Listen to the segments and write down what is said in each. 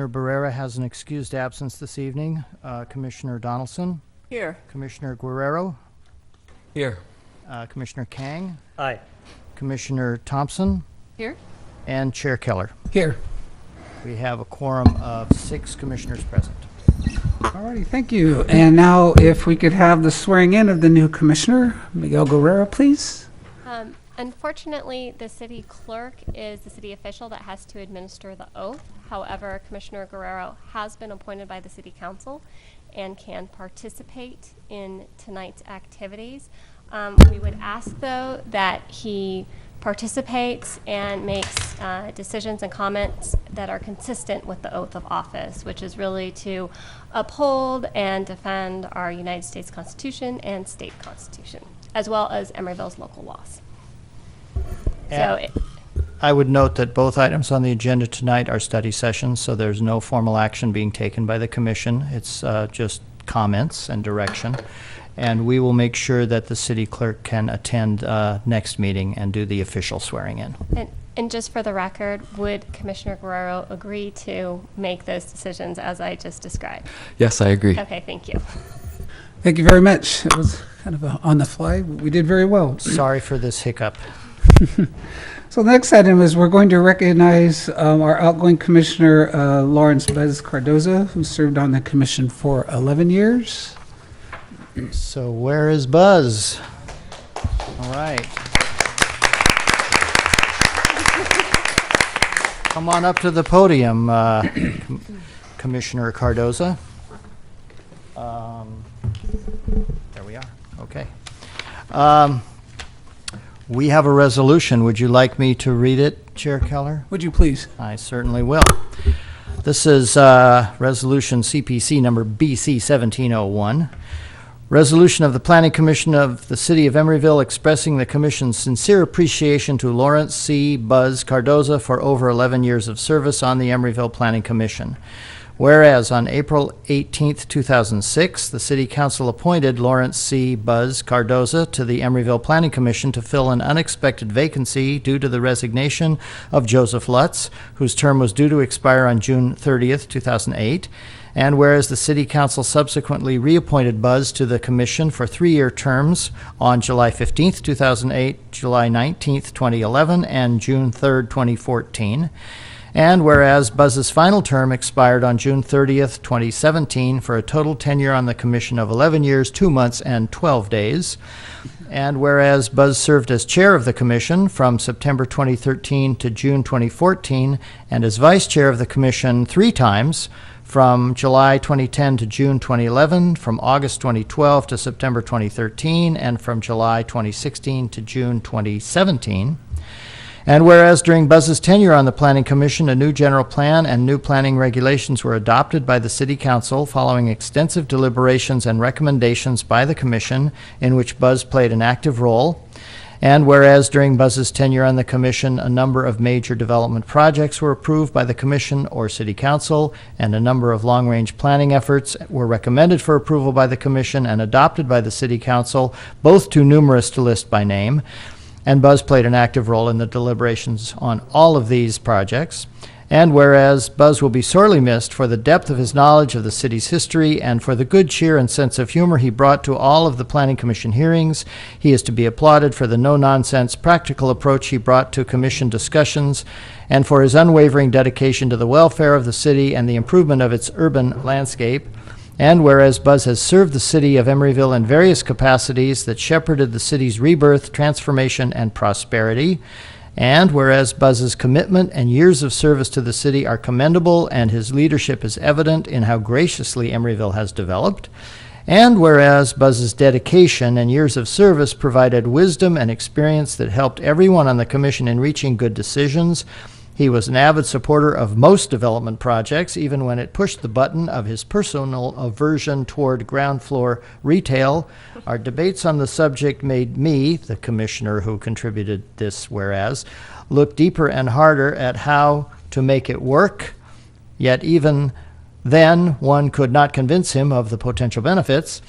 Commissioner Barrera has an excused absence this evening. Commissioner Donaldson? Here. Commissioner Guerrero? Here. Commissioner Kang? Aye. Commissioner Thompson? Here. And Chair Keller. Here. We have a quorum of 6 commissioners present. Alrighty, thank you. And now if we could have the swearing in of the new commissioner, Miguel Guerrero, please. Unfortunately, the city clerk is the city official that has to administer the oath. However, Commissioner Guerrero has been appointed by the city council and can participate in tonight's activities. We would ask, though, that he participates and makes decisions and comments that are consistent with the oath of office, which is really to uphold and defend our United States Constitution and state constitution, as well as Emeryville's local laws. I would note that both items on the agenda tonight are study sessions, so there's no formal action being taken by the commission. It's just comments and direction. And we will make sure that the city clerk can attend next meeting and do the official swearing in. And just for the record, would Commissioner Guerrero agree to make those decisions as I just described? Yes, I agree. Okay, thank you. Thank you very much. It was kind of on the fly. We did very well. Sorry for this hiccup. So the next item is we're going to recognize our outgoing commissioner, Lawrence Bez Cardoza, who served on the commission for 11 years. So where is Buzz? All right. Come on up to the podium, Commissioner Cardoza. There we are. Okay. We have a resolution. Would you like me to read it, Chair Keller? Would you please? I certainly will. This is Resolution CPC number BC 1701. Resolution of the Planning Commission of the City of Emeryville expressing the Commission's sincere appreciation to Lawrence C. Buzz Cardoza for over 11 years of service on the Emeryville Planning Commission. Whereas on April 18, 2006, the City Council appointed Lawrence C. Buzz Cardoza to the Emeryville Planning Commission to fill an unexpected vacancy due to the resignation of Joseph Lutz, whose term was due to expire on June 30, 2008. And whereas the City Council subsequently reappointed Buzz to the Commission for 3-year terms on July 15, 2008, July 19, 2011, and June 3, 2014. And whereas Buzz's final term expired on June 30th, 2017 for a total tenure on the Commission of 11 years, 2 months, and 12 days. And whereas Buzz served as chair of the Commission from September 2013 to June 2014 and as vice chair of the Commission 3 times from July 2010 to June 2011, from August 2012 to September 2013, and from July 2016 to June 2017. And whereas during Buzz's tenure on the Planning Commission, a new general plan and new planning regulations were adopted by the City Council following extensive deliberations and recommendations by the Commission, in which Buzz played an active role. And whereas during Buzz's tenure on the Commission, a number of major development projects were approved by the Commission or City Council, and a number of long-range planning efforts were recommended for approval by the Commission and adopted by the City Council, both too numerous to list by name. And Buzz played an active role in the deliberations on all of these projects. And whereas Buzz will be sorely missed for the depth of his knowledge of the city's history and for the good cheer and sense of humor he brought to all of the Planning Commission hearings, he is to be applauded for the no-nonsense, practical approach he brought to Commission discussions and for his unwavering dedication to the welfare of the city and the improvement of its urban landscape. And whereas Buzz has served the city of Emeryville in various capacities that shepherded the city's rebirth, transformation, and prosperity. And whereas Buzz's commitment and years of service to the city are commendable and his leadership is evident in how graciously Emeryville has developed. And whereas Buzz's dedication and years of service provided wisdom and experience that helped everyone on the Commission in reaching good decisions. He was an avid supporter of most development projects, even when it pushed the button of his personal aversion toward ground floor retail. Our debates on the subject made me, the commissioner who contributed this whereas, look deeper and harder at how to make it work, yet even then one could not convince him of the potential benefits.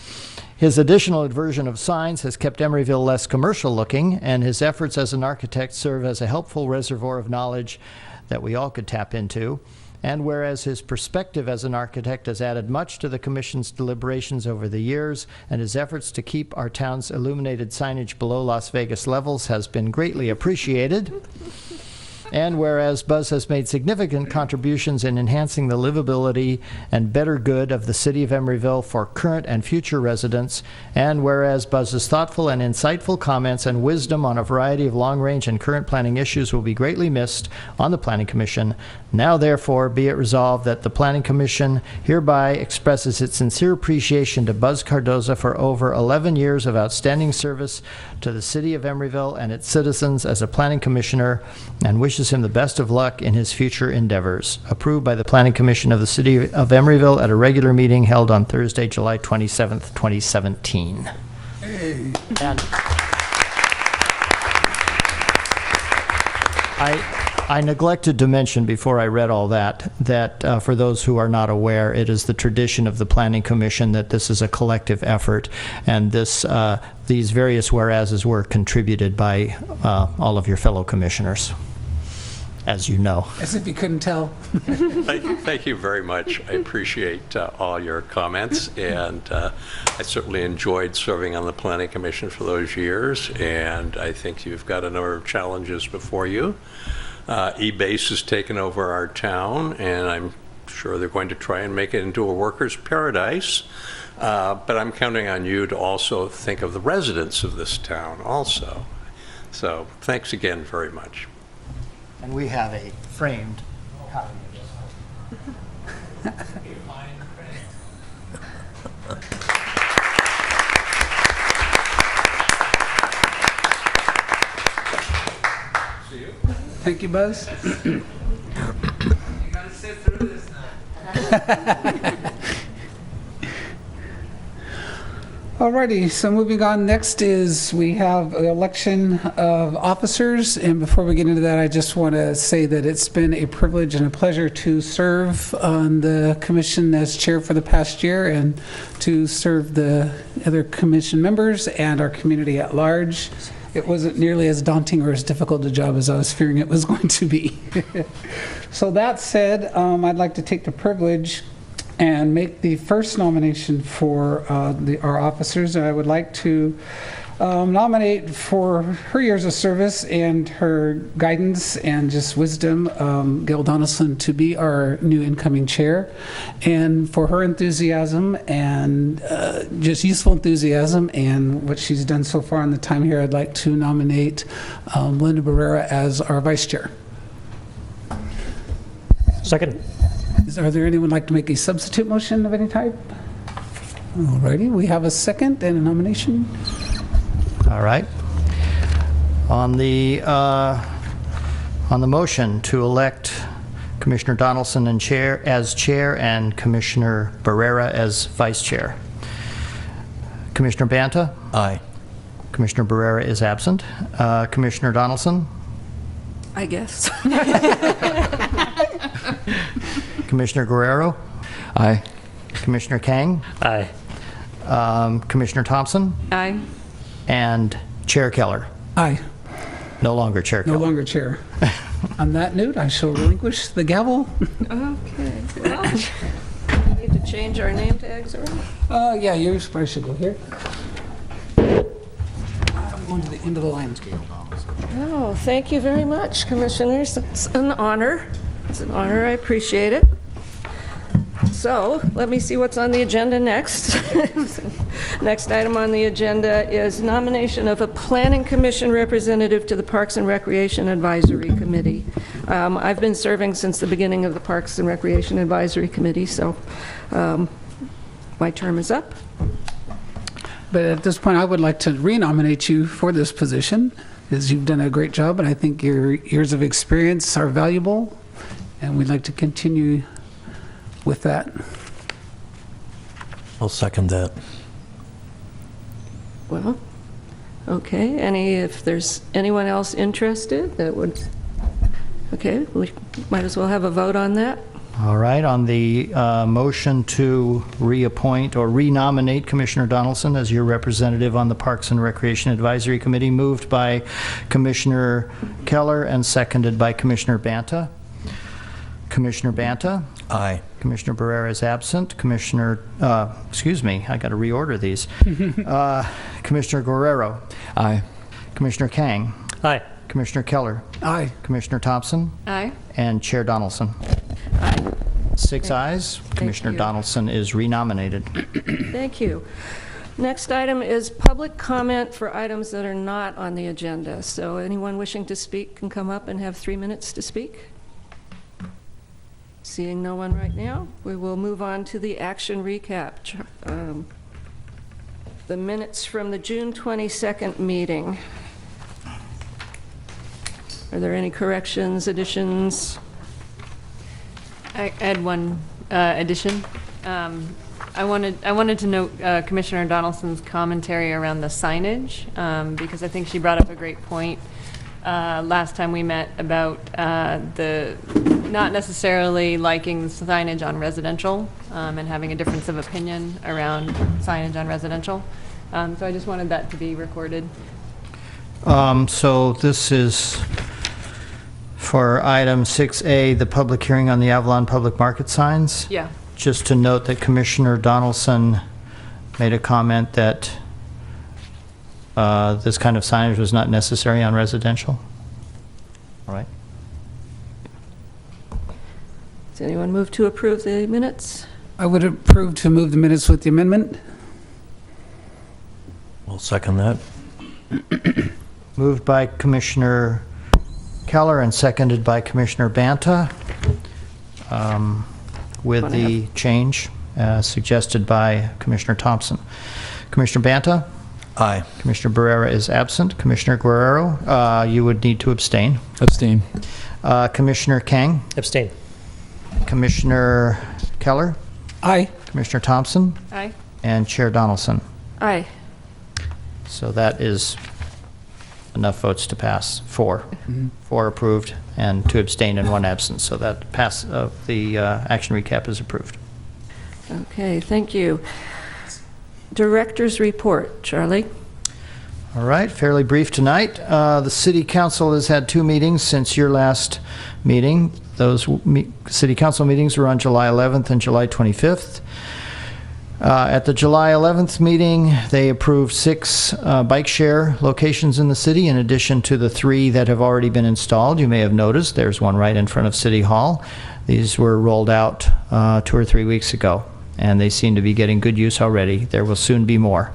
His additional aversion of signs has kept Emeryville less commercial looking, and his efforts as an architect serve as a helpful reservoir of knowledge that we all could tap into. And whereas his perspective as an architect has added much to the Commission's deliberations over the years, and his efforts to keep our town's illuminated signage below Las Vegas levels has been greatly appreciated. And whereas Buzz has made significant contributions in enhancing the livability and better good of the city of Emeryville for current and future residents, and whereas Buzz's thoughtful and insightful comments and wisdom on a variety of long-range and current planning issues will be greatly missed on the Planning Commission, now therefore be it resolved that the Planning Commission hereby expresses its sincere appreciation to Buzz Cardoza for over 11 years of outstanding service to the city of Emeryville and its citizens as a planning commissioner, and wishes him the best of luck in his future endeavors. Approved by the Planning Commission of the City of Emeryville at a regular meeting held on Thursday, July 27th, 2017. Hey. And I neglected to mention before I read all that, for those who are not aware, it is the tradition of the Planning Commission that this is a collective effort, and these various whereases were contributed by all of your fellow commissioners, as you know. As if you couldn't tell. Thank you very much. I appreciate all your comments, and I certainly enjoyed serving on the Planning Commission for those years, and I think you've got a number of challenges before you. E-Base has taken over our town, and I'm sure they're going to try and make it into a worker's paradise, but I'm counting on you to also think of the residents of this town also. So thanks again very much. And we have a framed copy of this. Thank you, Buzz. You gotta sit through this now. Alrighty, so moving on, next is we have the election of officers, and before we get into that, I just want to say that it's been a privilege and a pleasure to serve on the commission as chair for the past year, and to serve the other commission members and our community at large. It wasn't nearly as daunting or as difficult a job as I was fearing it was going to be. So that said, I'd like to take the privilege and make the first nomination for our officers. I would like to nominate for her years of service and her guidance and just wisdom, Gail Donaldson to be our new incoming chair, and for her enthusiasm and just useful enthusiasm and what she's done so far in the time here, I'd like to nominate Linda Barrera as our vice chair. Second. Are there anyone like to make a substitute motion of any type? Alrighty, we have a second and a nomination. All right. On the motion to elect Commissioner Donaldson as chair and Commissioner Barrera as vice chair. Commissioner Banta? Aye. Commissioner Barrera is absent. Commissioner Donaldson? I guess. Commissioner Guerrero? Aye. Commissioner Kang? Aye. Commissioner Thompson? Aye. And Chair Keller? Aye, No longer Chair no Keller. longer chair. On that note, I shall relinquish the gavel. Okay. Well, we need to change our name tags around. Yeah, yours probably should go here. I'm going to the end of the line. Oh, thank you very much, Commissioners. It's an honor. It's an honor. I appreciate it. So let me see what's on the agenda next. Next item on the agenda is nomination of a Planning Commission representative to the Parks and Recreation Advisory Committee. I've been serving since the beginning of the Parks and Recreation Advisory Committee, so my term is up. But at this point, I would like to renominate you for this position, because you've done a great job, and I think your years of experience are valuable, and we'd like to continue with that. I'll second that. Well, okay. If there's anyone else interested that would, okay, we might as well have a vote on that. All right, on the motion to reappoint or renominate Commissioner Donaldson as your representative on the Parks and Recreation Advisory Committee, moved by Commissioner Keller and seconded by Commissioner Banta. Commissioner Banta. Aye. Commissioner Barrera is absent. Commissioner, excuse me, I got to reorder these. Commissioner Guerrero. Aye. Commissioner Kang. Aye. Commissioner Keller. Aye. Commissioner Thompson. Aye. And Chair Donaldson. Aye. 6 ayes. Commissioner you. Donaldson is renominated. Thank you. Next item is public comment for items that are not on the agenda. So anyone wishing to speak can come up and have 3 minutes to speak. Seeing no one right now, we will move on to the action recap. The minutes from the June 22nd meeting. Are there any corrections, additions? I had one addition. I wanted to note Commissioner Donaldson's commentary around the signage, because I think she brought up a great point last time we met about the not necessarily liking signage on residential and having a difference of opinion around signage on residential. So I just wanted that to be recorded. So this is for item 6A, the public hearing on the Avalon Public Market signs. Yeah. Just to note that Commissioner Donaldson made a comment that this kind of signage was not necessary on residential. All right. Does anyone move to approve the minutes? I would approve to move the minutes with the amendment. I'll second that. Moved by Commissioner Keller and seconded by Commissioner Banta, with the change suggested by Commissioner Thompson. Commissioner Banta? Aye. Commissioner Barrera is absent. Commissioner Guerrero, you would need to abstain. Abstain. Commissioner Kang? Abstain. Commissioner Keller? Aye. Commissioner Thompson? Aye. And Chair Donaldson. Aye. So that is enough votes to pass. 4. 4 approved and 2 abstained and 1 absent. So that the action recap is approved. Okay, thank you. Director's report. Charlie? All right, fairly brief tonight. The City Council has had 2 meetings since your last meeting. Those City Council meetings were on July 11th and July 25th. At the July 11th meeting, they approved 6 bike share locations in the city, in addition to the 3 that have already been installed. You may have noticed there's one right in front of City Hall. These were rolled out 2 or 3 weeks ago, and they seem to be getting good use already. There will soon be more.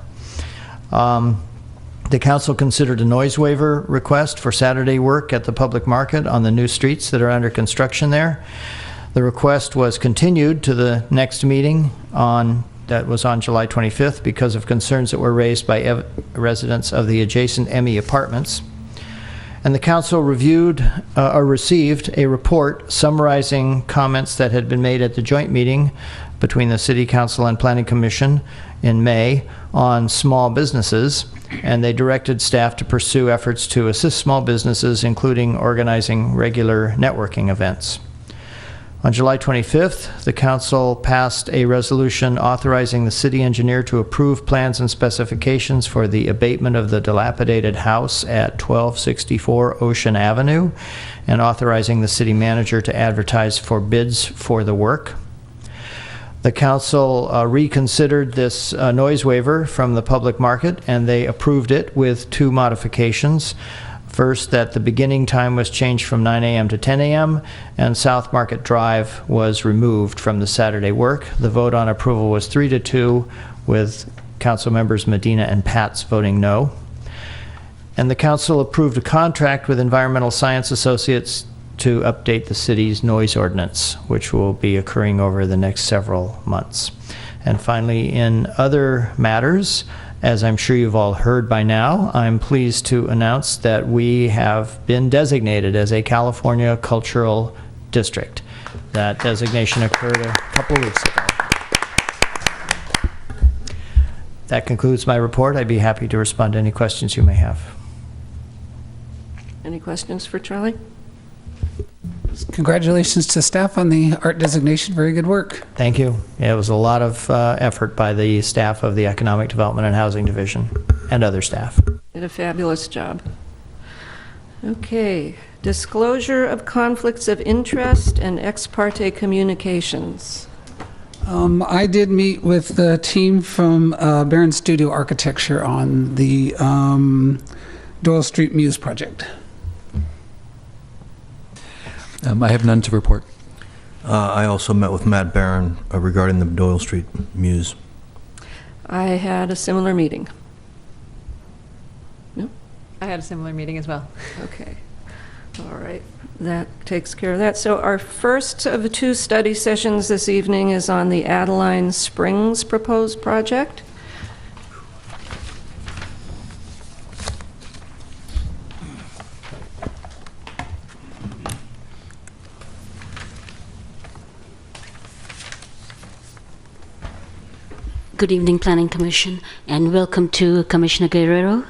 The council considered a noise waiver request for Saturday work at the public market on the new streets that are under construction there. The request was continued to the next meeting that was on July 25th because of concerns that were raised by residents of the adjacent Emmy apartments. And the council received a report summarizing comments that had been made at the joint meeting between the City Council and Planning Commission in May on small businesses, and they directed staff to pursue efforts to assist small businesses, including organizing regular networking events. On July 25th, the council passed a resolution authorizing the city engineer to approve plans and specifications for the abatement of the dilapidated house at 1264 Ocean Avenue, and authorizing the city manager to advertise for bids for the work. The council reconsidered this noise waiver from the public market, and they approved it with 2 modifications. First, that the beginning time was changed from 9 a.m. to 10 a.m., and South Market Drive was removed from the Saturday work. The vote on approval was 3-2, with council members Medina and Pats voting no. And the council approved a contract with Environmental Science Associates to update the city's noise ordinance, which will be occurring over the next several months. And finally, in other matters, as I'm sure you've all heard by now, I'm pleased to announce that we have been designated as a California Cultural District. That designation occurred a couple weeks ago. That concludes my report. I'd be happy to respond to any questions you may have. Any questions for Charlie? Congratulations to staff on the art designation. Very good work. Thank you. Yeah, it was a lot of effort by the staff of the Economic Development and Housing Division and other staff. Did a fabulous job. Okay. Disclosure of conflicts of interest and ex parte communications. I did meet with the team from Barron Studio Architecture on the Doyle Street Muse project. I have none to report. I also met with Matt Barron regarding the Doyle Street Muse. I had a similar meeting. No? I had a similar meeting as well. Okay. All right. That takes care of that. So our first of the two study sessions this evening is on the Adeline Springs proposed project. Good evening, Planning Commission, and welcome to Commissioner Guerrero.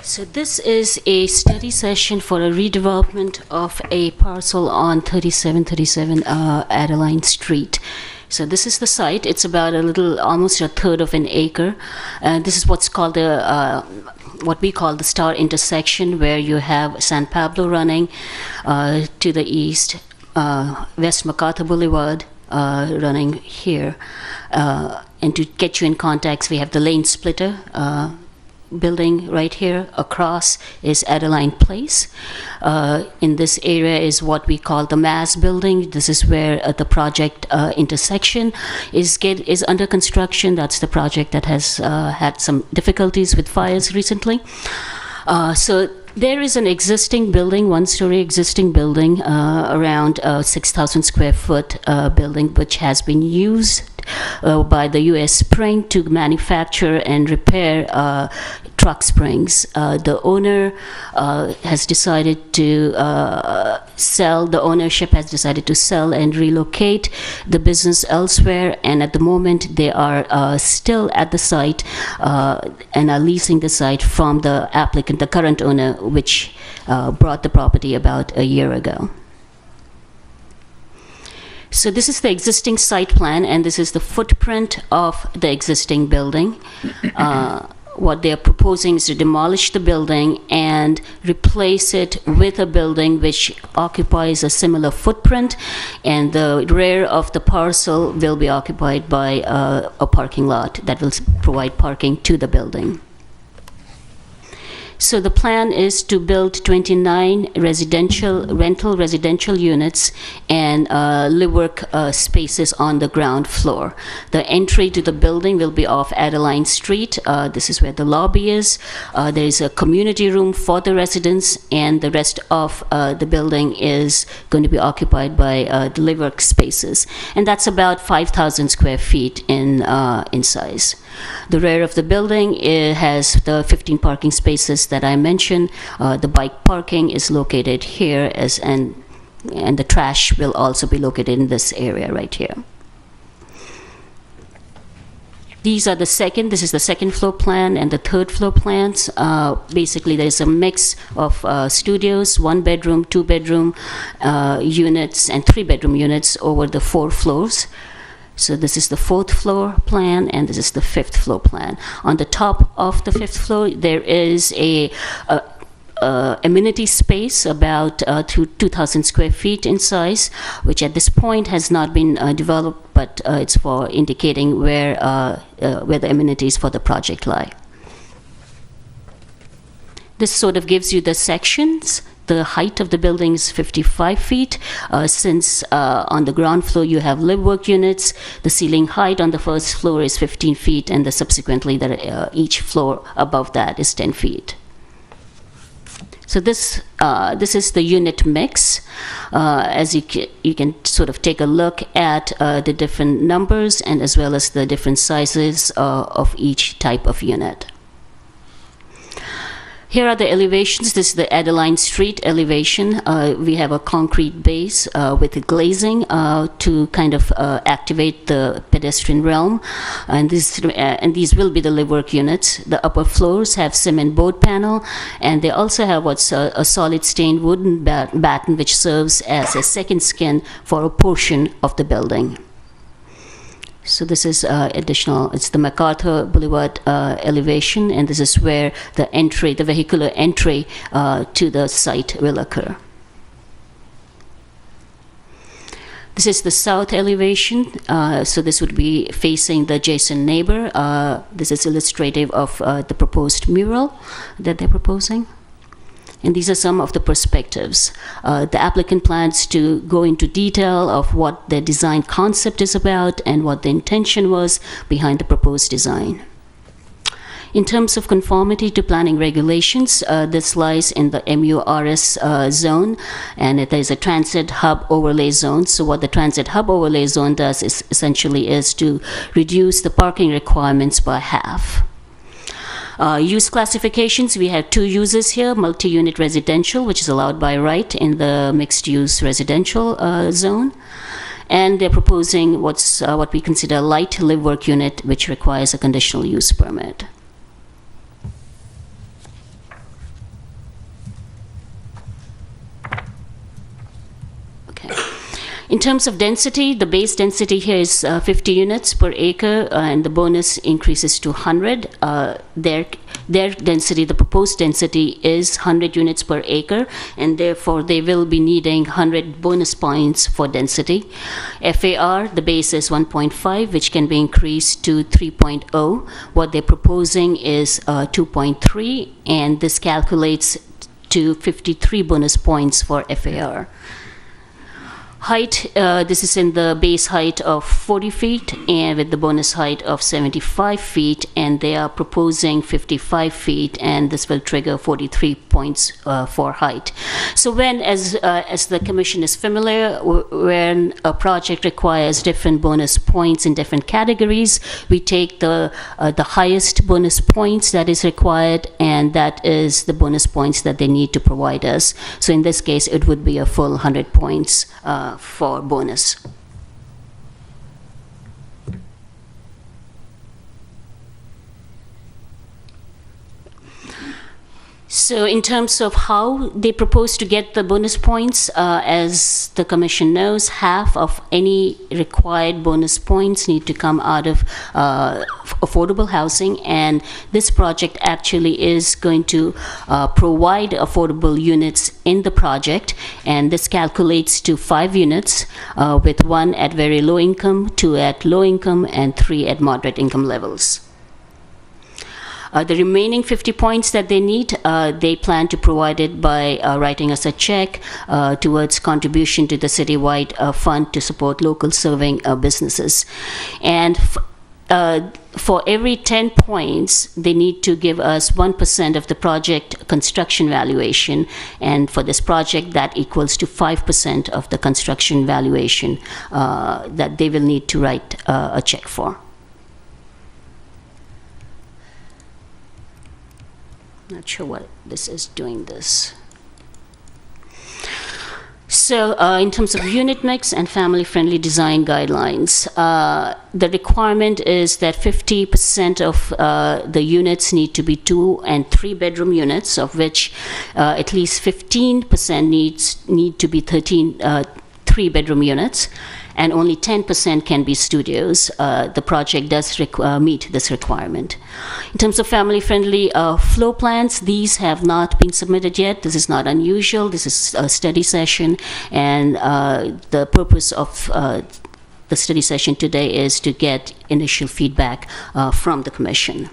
So this is a study session for a redevelopment of a parcel on 3737 Adeline Street. So this is the site. It's about almost a third of an acre. This is what's called what we call the star intersection, where you have San Pablo running to the east, West MacArthur Boulevard running here. And to get you in context, we have the lane splitter building right here. Across is Adeline Place. In this area is what we call the Mass building. This is where the project intersection is under construction. That's the project that has had some difficulties with fires recently. So there is an existing building, one-story existing building, around 6,000 square foot building, which has been used by the U.S. Spring to manufacture and repair truck springs. The owner has decided to sell, the ownership has decided to sell and relocate the business elsewhere, and at the moment they are still at the site and are leasing the site from the applicant, the current owner, which bought the property about a year ago. So this is the existing site plan, and this is the footprint of the existing building. What they are proposing is to demolish the building and replace it with a building which occupies a similar footprint, and the rear of the parcel will be occupied by a parking lot that will provide parking to the building. So the plan is to build 29 rental residential units and live-work spaces on the ground floor. The entry to the building will be off Adeline Street. This is where the lobby is. There is a community room for the residents, and the rest of the building is going to be occupied by the live-work spaces. And that's about 5,000 square feet in size. The rear of the building has the 15 parking spaces that I mentioned. The bike parking is located here, and the trash will also be located in this area right here. This is the second floor plan and the third floor plans. Basically, there's a mix of studios, 1-bedroom, 2-bedroom units, and 3-bedroom units over the 4 floors. So this is the 4th floor plan, and this is the 5th floor plan. On the top of the 5th floor, there is a amenity space about 2,000 square feet in size, which at this point has not been developed, but it's for indicating where the amenities for the project lie. This sort of gives you the sections. The height of the building is 55 feet. Since on the ground floor you have live-work units, the ceiling height on the first floor is 15 feet, and subsequently each floor above that is 10 feet. So this is the unit mix. As you can sort of take a look at the different numbers, and as well as the different sizes of each type of unit. Here are the elevations. This is the Adeline Street elevation. We have a concrete base with glazing to kind of activate the pedestrian realm. And these will be the live-work units. The upper floors have cement board panel, and they also have what's a solid stained wooden batten, which serves as a second skin for a portion of the building. So this is additional, it's the MacArthur Boulevard elevation, and this is where the entry, the vehicular entry to the site will occur. This is the south elevation, so this would be facing the adjacent neighbor. This is illustrative of the proposed mural that they're proposing. And these are some of the perspectives. The applicant plans to go into detail of what their design concept is about and what the intention was behind the proposed design. In terms of conformity to planning regulations, this lies in the MURS zone, and there is a transit hub overlay zone. So what the transit hub overlay zone does is essentially is to reduce the parking requirements by half. Use classifications, we have two uses here: multi-unit residential, which is allowed by right in the mixed-use residential zone. And they're proposing what we consider a light live-work unit, which requires a conditional use permit. In terms of density, the base density here is 50 units per acre, and the bonus increases to 100. Their density, the proposed density, is 100 units per acre, and therefore they will be needing 100 bonus points for density. FAR, the base is 1.5, which can be increased to 3.0. What they're proposing is 2.3, and this calculates to 53 bonus points for FAR. Height, this is in the base height of 40 feet and with the bonus height of 75 feet, and they are proposing 55 feet, and this will trigger 43 points for height. So when, as the commission is familiar, when a project requires different bonus points in different categories, we take the highest bonus points that is required, and that is the bonus points that they need to provide us. So in this case, it would be a full 100 points for bonus. So in terms of how they propose to get the bonus points, as the commission knows, half of any required bonus points need to come out of affordable housing, and this project actually is going to provide affordable units in the project, and this calculates to 5 units, with 1 at very low income, 2 at low income, and 3 at moderate income levels. The remaining 50 points that they need, they plan to provide it by writing us a check towards contribution to the citywide fund to support local serving businesses. And for every 10 points, they need to give us 1% of the project construction valuation. And for this project, that equals to 5% of the construction valuation that they will need to write a check for. Not sure what this is doing this. So in terms of unit mix and family-friendly design guidelines, the requirement is that 50% of the units need to be 2 and 3 bedroom units, of which at least 15% need to be 3 bedroom units, and only 10% can be studios. The project does meet this requirement. In terms of family-friendly floor plans, these have not been submitted yet. This is not unusual. This is a study session, and the purpose of the study session today is to get initial feedback from the commission.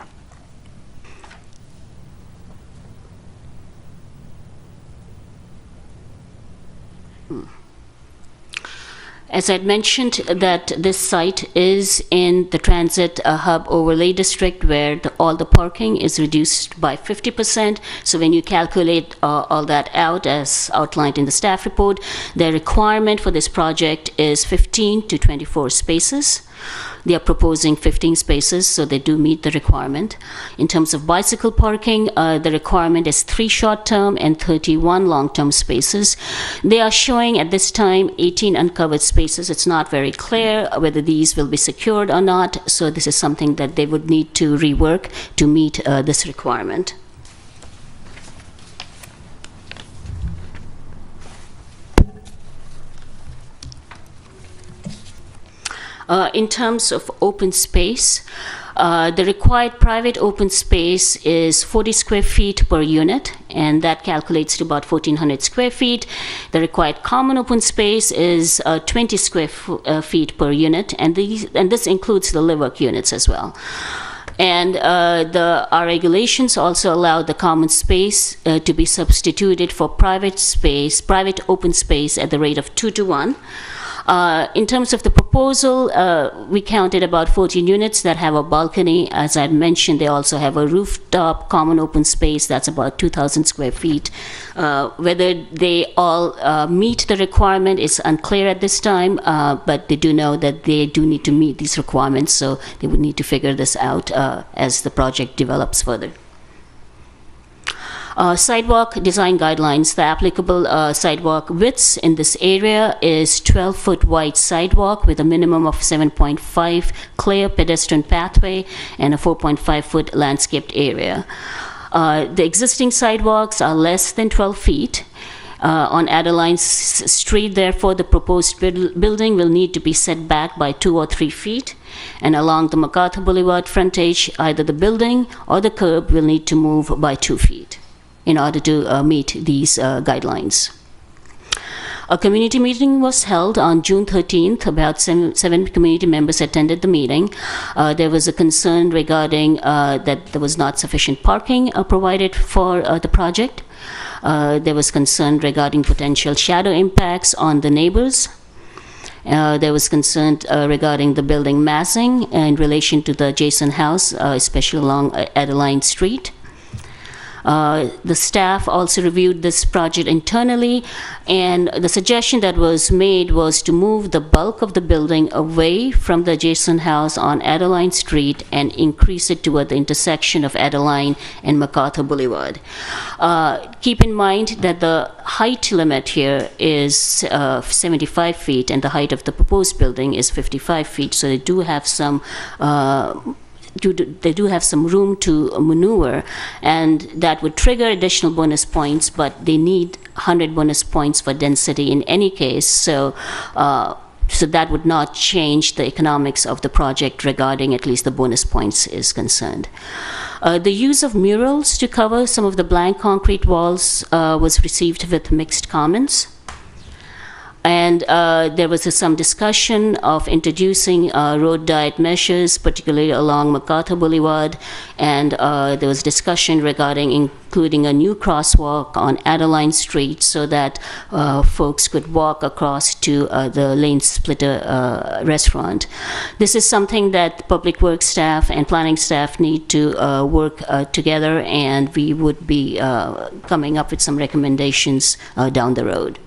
As I'd mentioned, that this site is in the transit hub overlay district, where all the parking is reduced by 50%. So when you calculate all that out, as outlined in the staff report, the requirement for this project is 15 to 24 spaces. They are proposing 15 spaces, so they do meet the requirement. In terms of bicycle parking, the requirement is 3 short-term and 31 long-term spaces. They are showing at this time 18 uncovered spaces. It's not very clear whether these will be secured or not, so this is something that they would need to rework to meet this requirement. In terms of open space, the required private open space is 40 square feet per unit, and that calculates to about 1,400 square feet. The required common open space is 20 square feet per unit, and this includes the live work units as well. And our regulations also allow the common space to be substituted for private open space at the rate of 2:1. In terms of the proposal, we counted about 14 units that have a balcony. As I mentioned, they also have a rooftop common open space that's about 2,000 square feet. Whether they all meet the requirement is unclear at this time, but they do know that they do need to meet these requirements, so they would need to figure this out as the project develops further. Sidewalk design guidelines. The applicable sidewalk widths in this area is 12-foot wide sidewalk with a minimum of 7.5 clear pedestrian pathway and a 4.5-foot landscaped area. The existing sidewalks are less than 12 feet. On Adeline Street, therefore, the proposed building will need to be set back by 2 or 3 feet. And along the MacArthur Boulevard frontage, either the building or the curb will need to move by 2 feet in order to meet these guidelines. A community meeting was held on June 13th. About seven community members attended the meeting. There was a concern regarding that there was not sufficient parking provided for the project. There was concern regarding potential shadow impacts on the neighbors. There was concern regarding the building massing in relation to the adjacent house, especially along Adeline Street. The staff also reviewed this project internally, and the suggestion that was made was to move the bulk of the building away from the adjacent house on Adeline Street and increase it toward the intersection of Adeline and MacArthur Boulevard. Keep in mind that the height limit here is 75 feet, and the height of the proposed building is 55 feet, so they do have some room to maneuver, and that would trigger additional bonus points, but they need 100 bonus points for density in any case, so that would not change the economics of the project regarding at least the bonus points is concerned. The use of murals to cover some of the blank concrete walls was received with mixed comments. And there was some discussion of introducing road diet measures, particularly along MacArthur Boulevard, and there was discussion regarding including a new crosswalk on Adeline Street so that folks could walk across to the Lane Splitter restaurant. This is something that Public Works staff and planning staff need to work together, and we would be coming up with some recommendations down the road.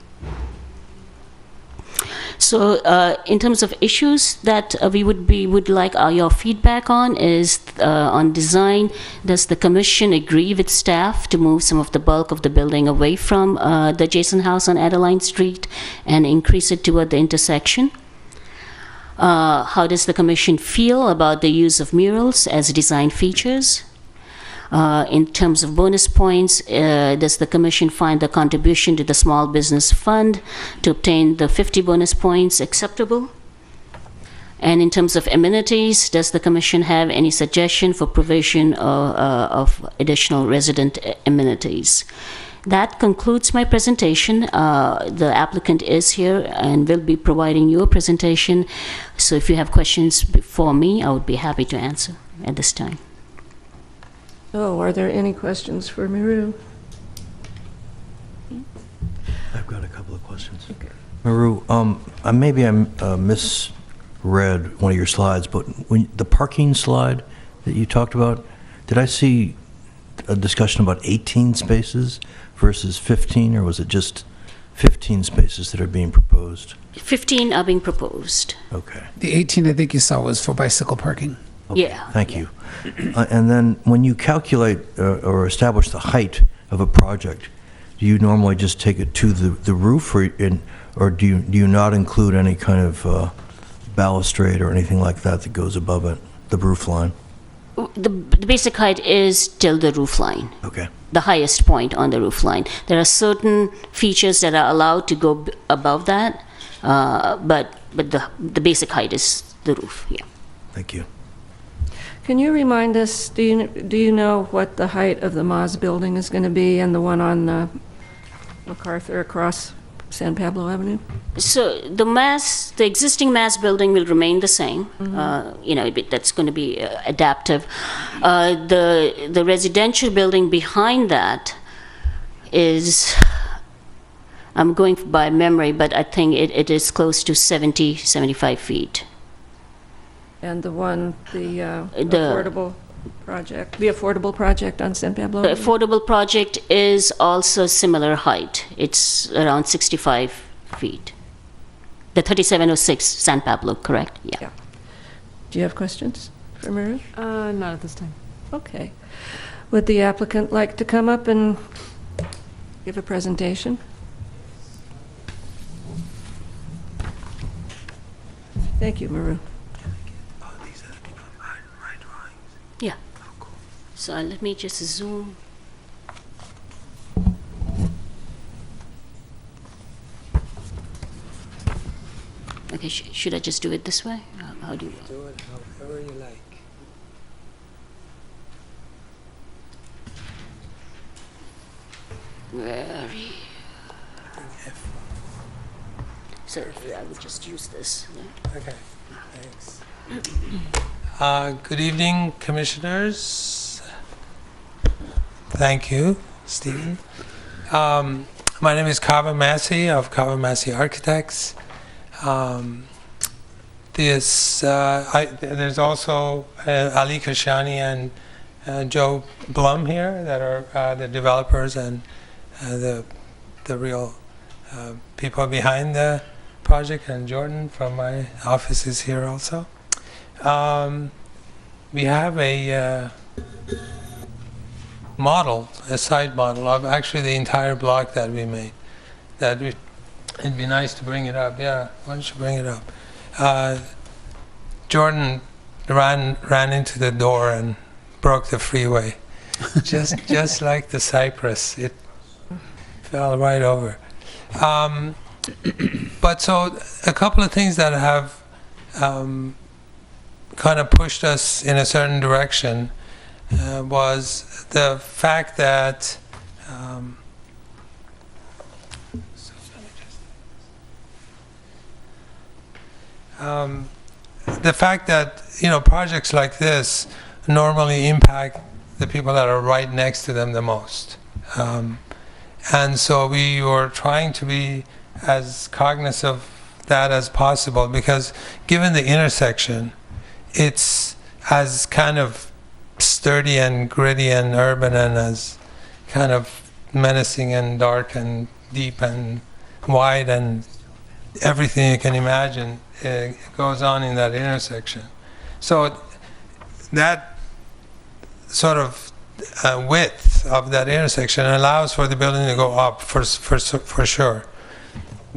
So in terms of issues that we would like your feedback on is on design. Does the commission agree with staff to move some of the bulk of the building away from the adjacent house on Adeline Street and increase it toward the intersection? How does the commission feel about the use of murals as design features? In terms of bonus points, does the commission find the contribution to the small business fund to obtain the 50 bonus points acceptable? And in terms of amenities, does the commission have any suggestion for provision of additional resident amenities? That concludes my presentation. The applicant is here and will be providing you a presentation. So if you have questions for me, I would be happy to answer at this time. So, are there any questions for Miru? I've got a couple of questions. Okay. Maru, maybe I misread one of your slides, but when the parking slide that you talked about, did I see a discussion about 18 spaces versus 15, or was it just 15 spaces that are being proposed? 15 are being proposed. Okay. The 18 I think you saw was for bicycle parking. Okay, Yeah. thank you. And then when you calculate or establish the height of a project, do you normally just take it to the roof, or do you not include any kind of balustrade or anything like that that goes above it, the roof line? The basic height is till the roof line. Okay. The highest point on the roof line. There are certain features that are allowed to go above that, but the basic height is the roof, yeah. Thank you. Can you remind us, do you know what the height of the Moz building is going to be and the one on MacArthur across San Pablo Avenue? So the existing mass building will remain the same. That's going to be adaptive. The residential building behind that is, I'm going by memory, but I think it is close to 75 feet. And the one, the affordable project on San Pablo? The affordable project is also similar height. It's around 65 feet. The 3706 San Pablo, correct? Yeah. Do you have questions for Maru? Not at this time. Okay. Would the applicant like to come up and give a presentation? Thank you, Maru. Yeah. So let me just zoom. Okay, should I just do it this way? How do you? Do it however you like. Very. So I would just use this. Yeah? Okay, thanks. Good evening, commissioners. Thank you, Stephen. My name is Kava Massey of Kava Massey Architects. There's also Ali Kashani and Joe Blum here that are the developers and the real people behind the project, and Jordan from my office is here also. We have a site model of actually the entire block that we made. It'd be nice to bring it up. Yeah, why don't you bring it up? Jordan ran into the door and broke the freeway, just like the cypress. It fell right over. But so a couple of things that have kind of pushed us in a certain direction was the fact that projects like this normally impact the people that are right next to them the most. And so we were trying to be as cognizant of that as possible, because given the intersection, it's as kind of sturdy and gritty and urban and as kind of menacing and dark and deep and wide and everything you can imagine goes on in that intersection. So that sort of width of that intersection allows for the building to go up for sure.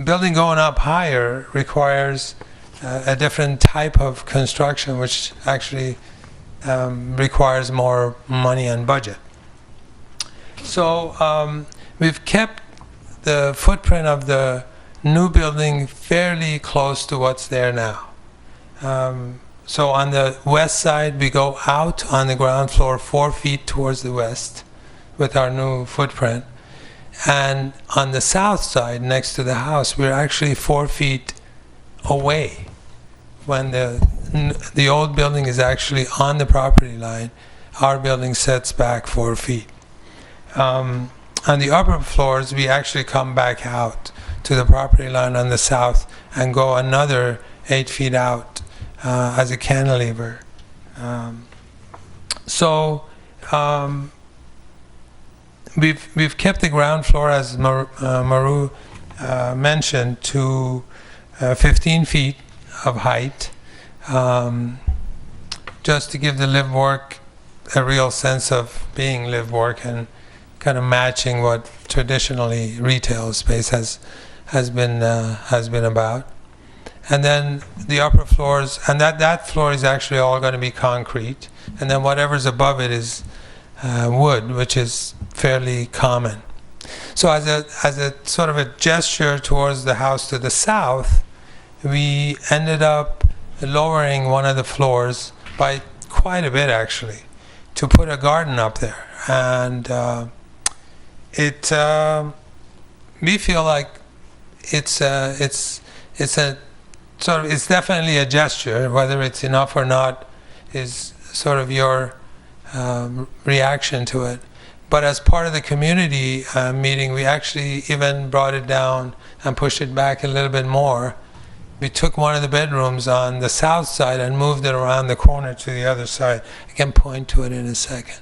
Building going up higher requires a different type of construction, which actually requires more money and budget. So we've kept the footprint of the new building fairly close to what's there now. So on the west side, we go out on the ground floor 4 feet towards the west with our new footprint. And on the south side, next to the house, we're actually 4 feet away. When the old building is actually on the property line, our building sets back 4 feet. On the upper floors, we actually come back out to the property line on the south and go another 8 feet out as a cantilever. We've kept the ground floor, as Maru mentioned, to 15 feet of height, just to give the live-work a real sense of being live-work and kind of matching what traditionally retail space has been about. And then the upper floors, and that floor is actually all going to be concrete, and then whatever's above it is wood, which is fairly common. So as a sort of a gesture towards the house to the south, we ended up lowering one of the floors by quite a bit, actually, to put a garden up there. And we feel like it's a sort of, it's definitely a gesture. Whether it's enough or not is sort of your reaction to it. But as part of the community meeting, we actually even brought it down and pushed it back a little bit more. We took one of the bedrooms on the south side and moved it around the corner to the other side. I can point to it in a second.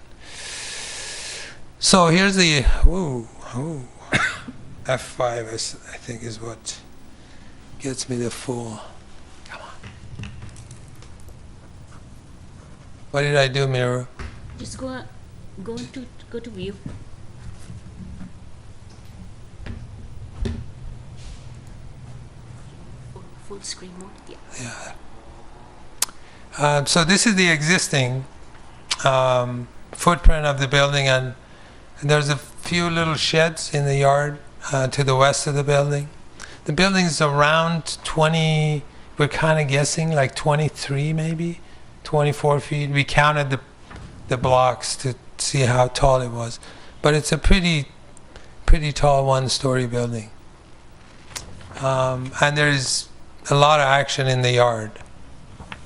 So here's the F5, I think, is what gets me the full. Come on. What did I do, Mira? Just go to view. Full screen mode. Yeah. Yeah. So this is the existing footprint of the building, and there's a few little sheds in the yard to the west of the building. The building's around 20, we're kind of guessing like 23 maybe, 24 feet. We counted the blocks to see how tall it was. But it's a pretty tall one-story building. And there's a lot of action in the yard.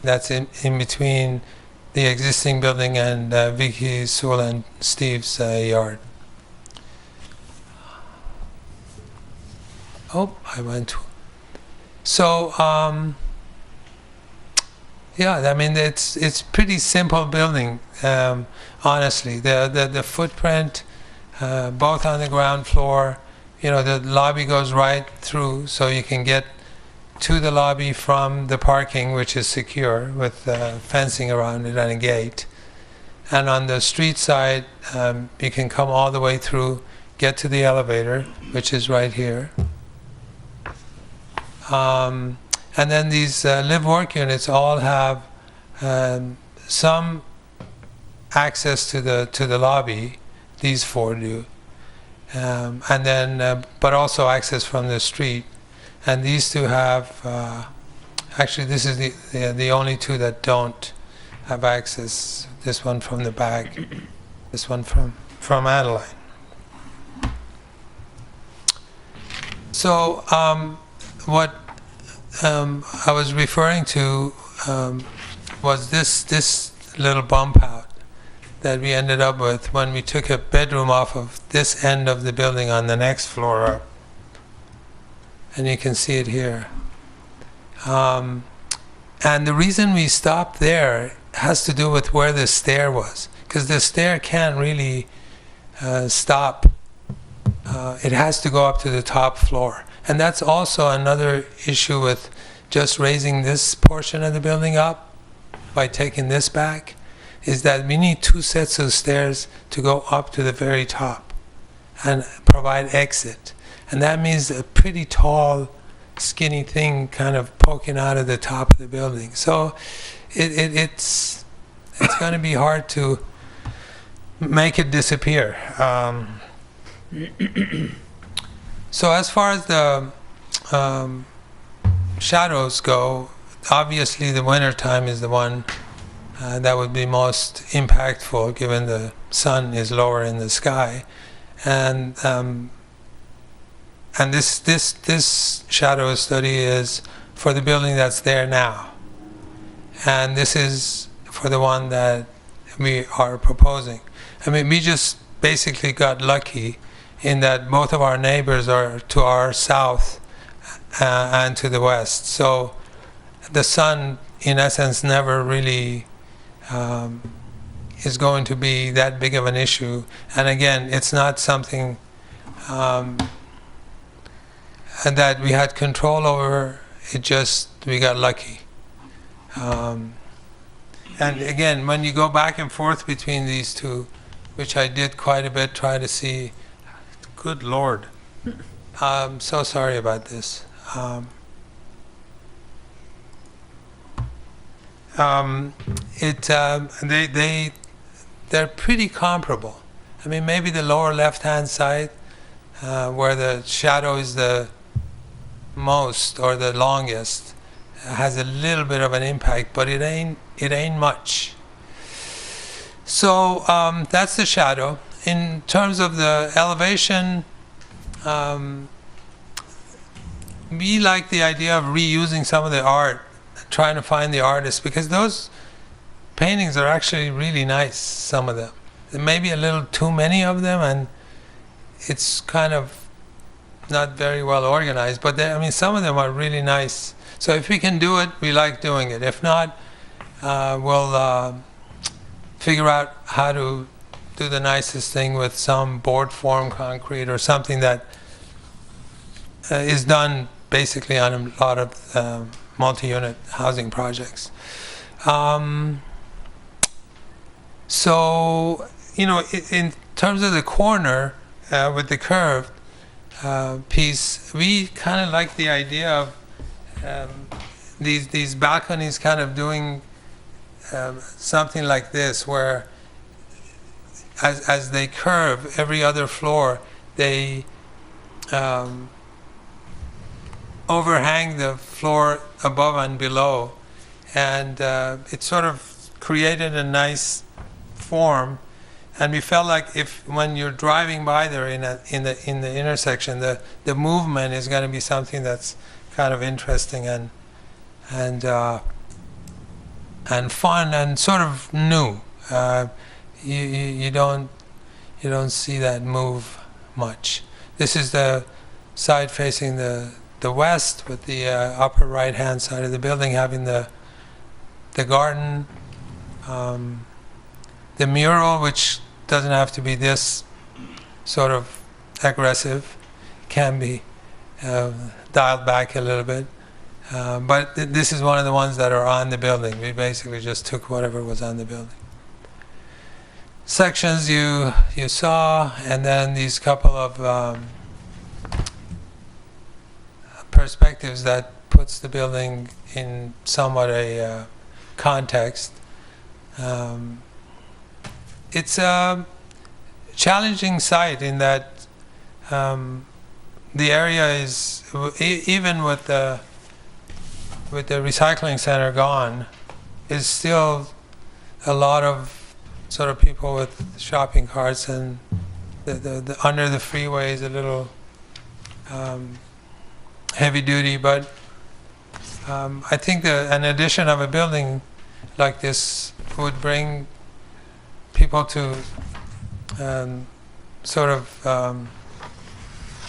That's in between the existing building and Vicky, Sewell, and Steve's yard. Oh, I went. So, yeah, I mean, it's pretty simple building, honestly. The footprint, both on the ground floor, you know, the lobby goes right through, so you can get to the lobby from the parking, which is secure with fencing around it and a gate. And on the street side, you can come all the way through, get to the elevator, which is right here. And then these live-work units all have some access to the lobby. These four do, and then but also access from the street. And these two have. Actually, this is the only two that don't have access. This one from the back, this one from Adeline. So. What I was referring to was this little bump out that we ended up with when we took a bedroom off of this end of the building on the next floor up. And you can see it here. And the reason we stopped there has to do with where the stair was, because the stair can't really stop. It has to go up to the top floor. And that's also another issue with just raising this portion of the building up by taking this back, is that we need two sets of stairs to go up to the very top and provide exit. And that means a pretty tall, skinny thing kind of poking out of the top of the building. So it's going to be hard to make it disappear. So as far as the shadows go, obviously the winter time is the one that would be most impactful, given the sun is lower in the sky, and this shadow study is for the building that's there now, and this is for the one that we are proposing. I mean, we just basically got lucky in that both of our neighbors are to our south and to the west. So the sun, in essence, never really is going to be that big of an issue. And again, it's not something that we had control over. It just, we got lucky. And again, when you go back and forth between these two, which I did quite a bit, try to see. Good Lord. I'm so sorry about this. They're pretty comparable. I mean, maybe the lower left-hand side, where the shadow is the most or the longest, has a little bit of an impact, but it ain't much. So that's the shadow. In terms of the elevation, we like the idea of reusing some of the art, trying to find the artists, because those paintings are actually really nice, some of them. There may be a little too many of them, and it's kind of not very well organized, but I mean, some of them are really nice. So if we can do it, we like doing it. If not, we'll figure out how to do the nicest thing with some board form concrete or something that is done basically on a lot of multi-unit housing projects. So, you know, in terms of the corner with the curved piece, we kind of like the idea of these balconies kind of doing something like this, where as they curve every other floor, they overhang the floor above and below, and it sort of created a nice form. And we felt like if when you're driving by there in the intersection, the movement is going to be something that's kind of interesting and fun and sort of new. You don't see that move much. This is the side facing the west, with the upper right hand side of the building having the garden, the mural, which doesn't have to be this sort of aggressive, can be dialed back a little bit. But this is one of the ones that are on the building. We basically just took whatever was on the building. Sections you saw, and then these couple of perspectives that puts the building in somewhat a context. It's a challenging site in that the area is, even with the recycling center gone, is still a lot of sort of people with shopping carts, and the under the freeway is a little heavy duty. But I think an addition of a building like this would bring people to sort of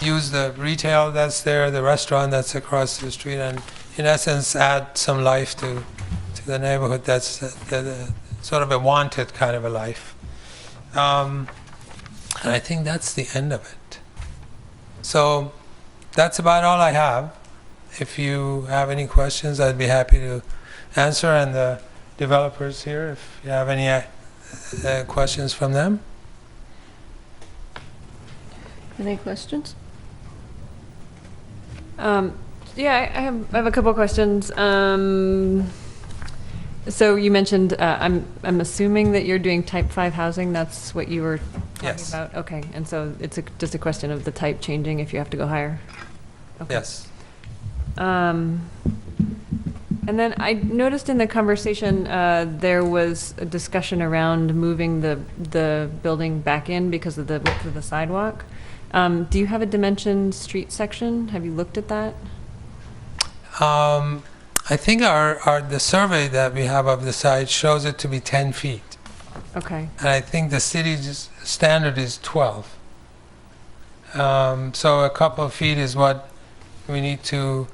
use the retail that's there, the restaurant that's across the street, and in essence add some life to the neighborhood. That's sort of a wanted kind of a life. And I think that's the end of it. So that's about all I have. If you have any questions, I'd be happy to answer, and the developers here, if you have any questions from them. Any questions? Yeah, I have a couple questions. So you mentioned, I'm assuming that you're doing type 5 housing. That's what you were talking about? Okay, and so it's just a question of the type changing if you have to go higher? Okay. Yes. And then I noticed in the conversation there was a discussion around moving the building back in because of the width of the sidewalk. Do you have a dimensioned street section? Have you looked at that? I think the survey that we have of the site shows it to be 10 feet. Okay. And I think the city's standard is 12. So a couple of feet is what we need to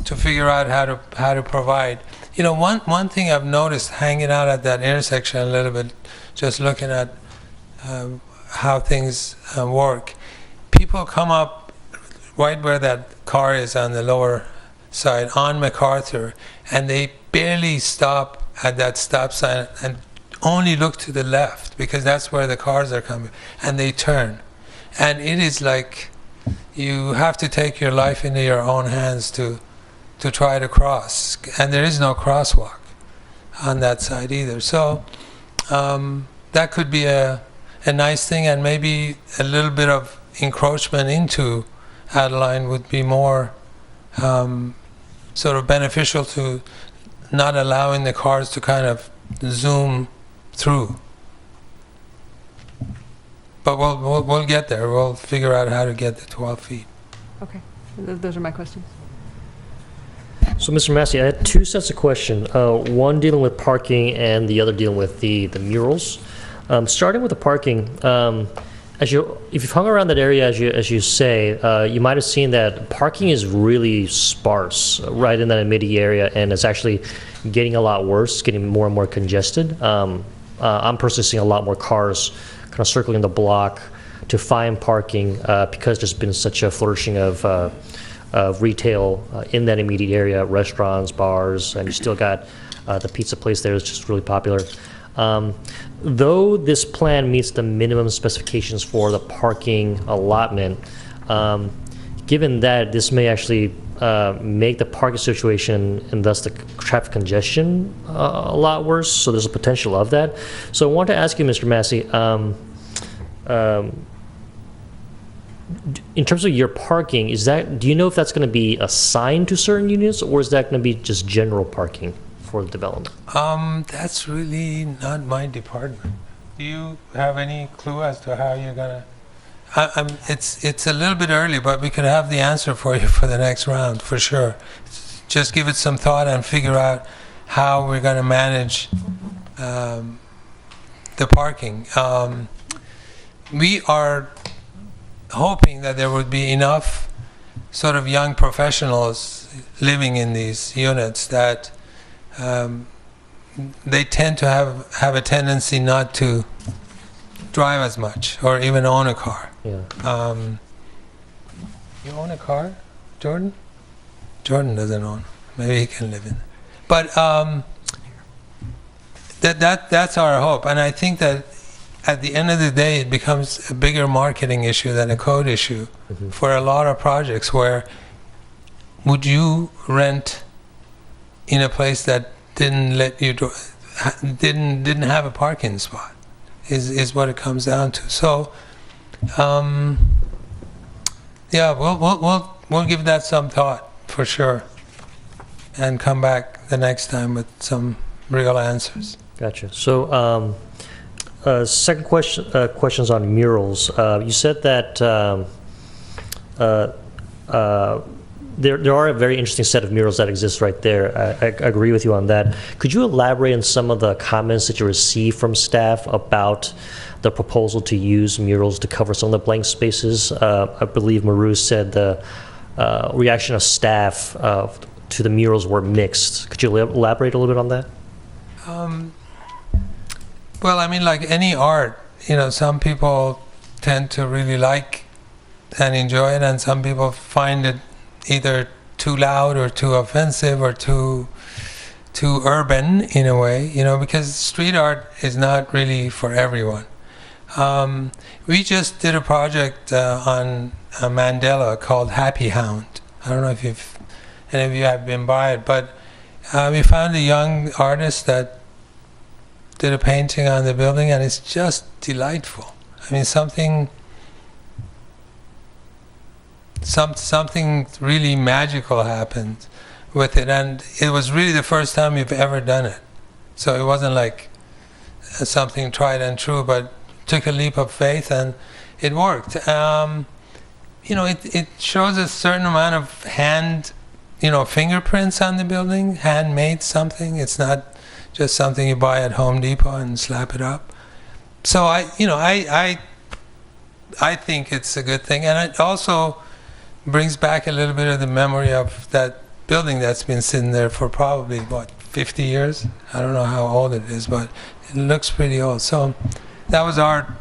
figure out how to provide. You know, one thing I've noticed hanging out at that intersection a little bit, just looking at how things work. People come up right where that car is on the lower side on MacArthur, and they barely stop at that stop sign and only look to the left because that's where the cars are coming, and they turn. And it is like you have to take your life into your own hands to try to cross, and there is no crosswalk on that side either. So that could be a nice thing, and maybe a little bit of encroachment into Adeline would be more sort of beneficial to not allowing the cars to kind of zoom through. But we'll get there. We'll figure out how to get the 12 feet. Okay, those are my questions. So, Mr. Massey, I had two sets of questions. One dealing with parking and the other dealing with the murals. Starting with the parking, if you've hung around that area, as you say, you might have seen that parking is really sparse right in that immediate area, and it's actually getting a lot worse, getting more and more congested. I'm personally seeing a lot more cars kind of circling the block to find parking because there's been such a flourishing of retail in that immediate area, restaurants, bars, and you still got the pizza place there is just really popular. Though this plan meets the minimum specifications for the parking allotment, given that this may actually make the parking situation and thus the traffic congestion a lot worse, so there's a potential of that. So I want to ask you, Mr. Massey, in terms of your parking, do you know if that's going to be assigned to certain units, or is that going to be just general parking for the development? That's really not my department. Do you have any clue as to how you're gonna? It's a little bit early, but we could have the answer for you for the next round for sure. Just give it some thought and figure out how we're going to manage the parking. We are hoping that there would be enough sort of young professionals living in these units that they tend to have a tendency not to drive as much or even own a car. Yeah. You own a car, Jordan? Jordan doesn't own. Maybe he can live in. But that's our hope, and I think that at the end of the day, it becomes a bigger marketing issue than a code issue for a lot of projects. Where would you rent in a place that didn't let you didn't have a parking spot? Is what it comes down to. So, yeah, we'll give that some thought for sure, and come back the next time with some real answers. Gotcha. So, second questions on murals. You said that there are a very interesting set of murals that exist right there. I agree with you on that. Could you elaborate on some of the comments that you received from staff about the proposal to use murals to cover some of the blank spaces? I believe Maru said the reaction of staff to the murals were mixed. Could you elaborate a little bit on that? Well, I mean, like any art, some people tend to really like and enjoy it, and some people find it either too loud or too offensive or too urban in a way, because street art is not really for everyone. We just did a project on Mandela called Happy Hound. I don't know if any of you have been by it, but we found a young artist that did a painting on the building, and it's just delightful. I mean, something really magical happened with it, and it was really the first time we've ever done it. So it wasn't like something tried and true, but took a leap of faith, and it worked. It shows a certain amount of hand, fingerprints on the building, handmade something. It's not just something you buy at Home Depot and slap it up. So I think it's a good thing, and it also brings back a little bit of the memory of that building that's been sitting there for probably 50 years. I don't know how old it is, but it looks pretty old. So that was our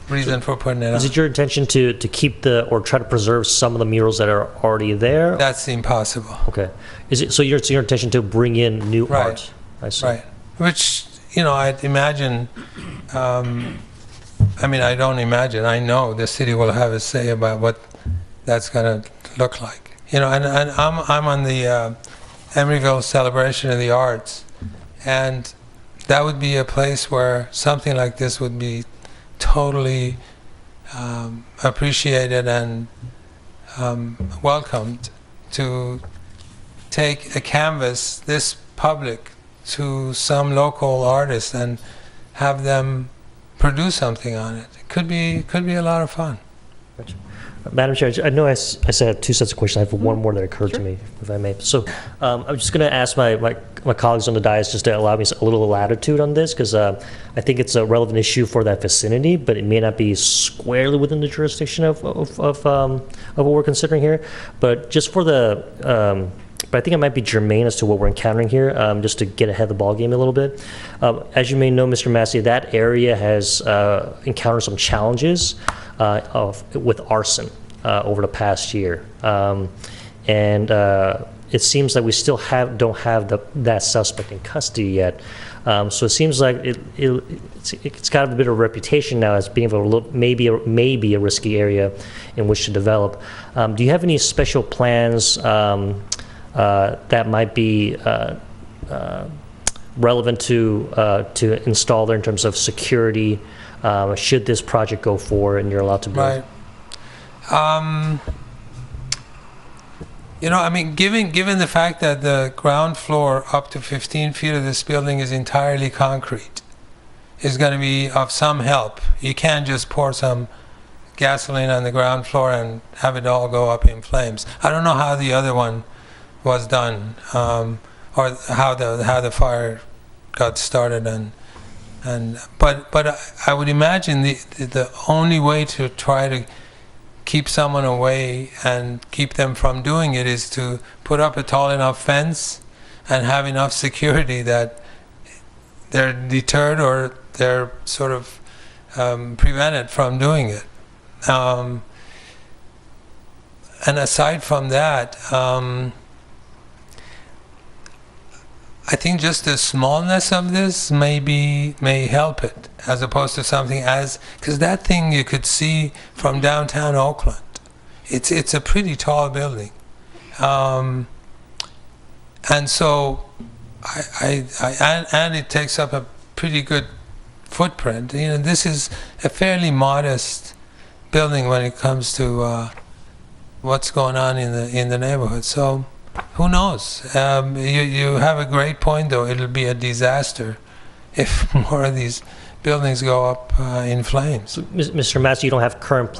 reason for putting it up. Is it your intention to keep or try to preserve some of the murals that are already there? That's impossible. Okay. It's your intention to bring in new art? I see. Right. Which, I'd imagine, I don't imagine, I know the city will have a say about what that's going to look like. And I'm on the Emeryville Celebration of the Arts, and that would be a place where something like this would be totally appreciated and welcomed to take a canvas this public to some local artist and have them produce something on it. It could be a lot of fun. Madam Chair, I know I said I have two sets of questions. I have one more that occurred to me, if I may. So I'm just going to ask my colleagues on the dais just to allow me a little latitude on this, because I think it's a relevant issue for that vicinity, but it may not be squarely within the jurisdiction of what we're considering here. But just for the but I think it might be germane as to what we're encountering here, just to get ahead of the ballgame a little bit. As you may know, Mr. Massey, that area has encountered some challenges with arson over the past year. And it seems like we still don't have that suspect in custody yet. So it seems like it's got a bit of a reputation now as being maybe a risky area in which to develop. Do you have any special plans that might be relevant to install there in terms of security, should this project go forward and you're allowed to build? Right. You know, I mean, given the fact that the ground floor up to 15 feet of this building is entirely concrete, is going to be of some help. You can't just pour some gasoline on the ground floor and have it all go up in flames. I don't know how the other one was done, or how the fire got started, but I would imagine the only way to try to keep someone away and keep them from doing it is to put up a tall enough fence and have enough security that they're deterred or they're sort of prevented from doing it. And aside from that, I think just the smallness of this may help it, as opposed to something because that thing you could see from downtown Oakland. It's a pretty tall building, and so and it takes up a pretty good footprint. You know, this is a fairly modest building when it comes to what's going on in the neighborhood. So. Who knows? You have a great point, though. It'll be a disaster if more of these buildings go up in flames. So, Mr. Massey, you don't have current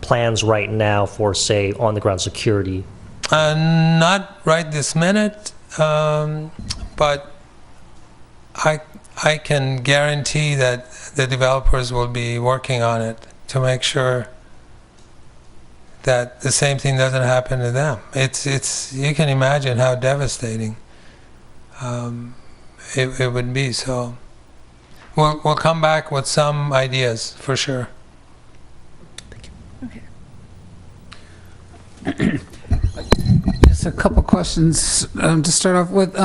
plans right now for, say, on-the-ground security? Not right this minute, but I can guarantee that the developers will be working on it to make sure that the same thing doesn't happen to them. It's you can imagine how devastating it would be. So we'll come back with some ideas for sure. Thank you. Okay. Just a couple questions to start off with.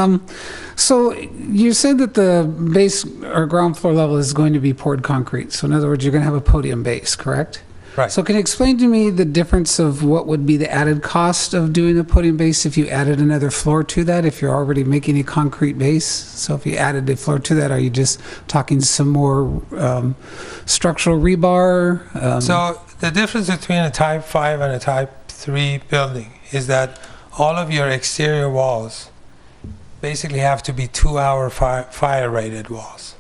So you said that the base or ground floor level is going to be poured concrete. So in other words, you're going to have a podium base, correct? Right. So can you explain to me the difference of what would be the added cost of doing a podium base if you added another floor to that, if you're already making a concrete base? So if you added a floor to that, are you just talking some more structural rebar? So the difference between a Type 5 and a Type 3 building is that all of your exterior walls basically have to be 2-hour fire rated walls.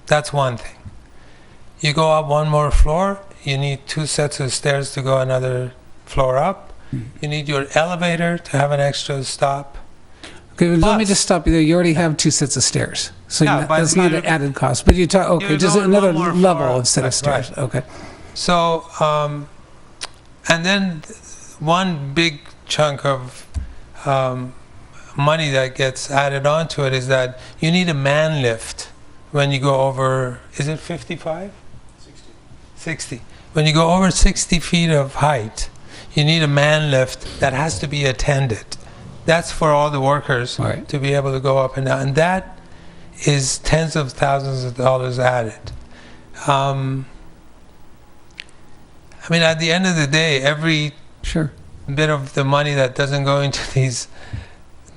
That's one thing. You go up one more floor, you need 2 sets of stairs to go another floor up. You need your elevator to have an extra stop. Okay, well, let me just stop you there. You already have 2 sets of stairs. So Yeah, but that's not an added cost. But you talk, okay, you're just going another one more level floor. instead of That's stairs. right. Okay. So, and then one big chunk of money that gets added onto it is that you need a man lift when you go over, is it 55? 60. When you go over 60 feet of height, you need a man lift that has to be attended. That's for all the workers Right. to be able to go up and down. And that is tens of thousands of dollars added. I mean, at the end of the day, every Sure. bit of the money that doesn't go into these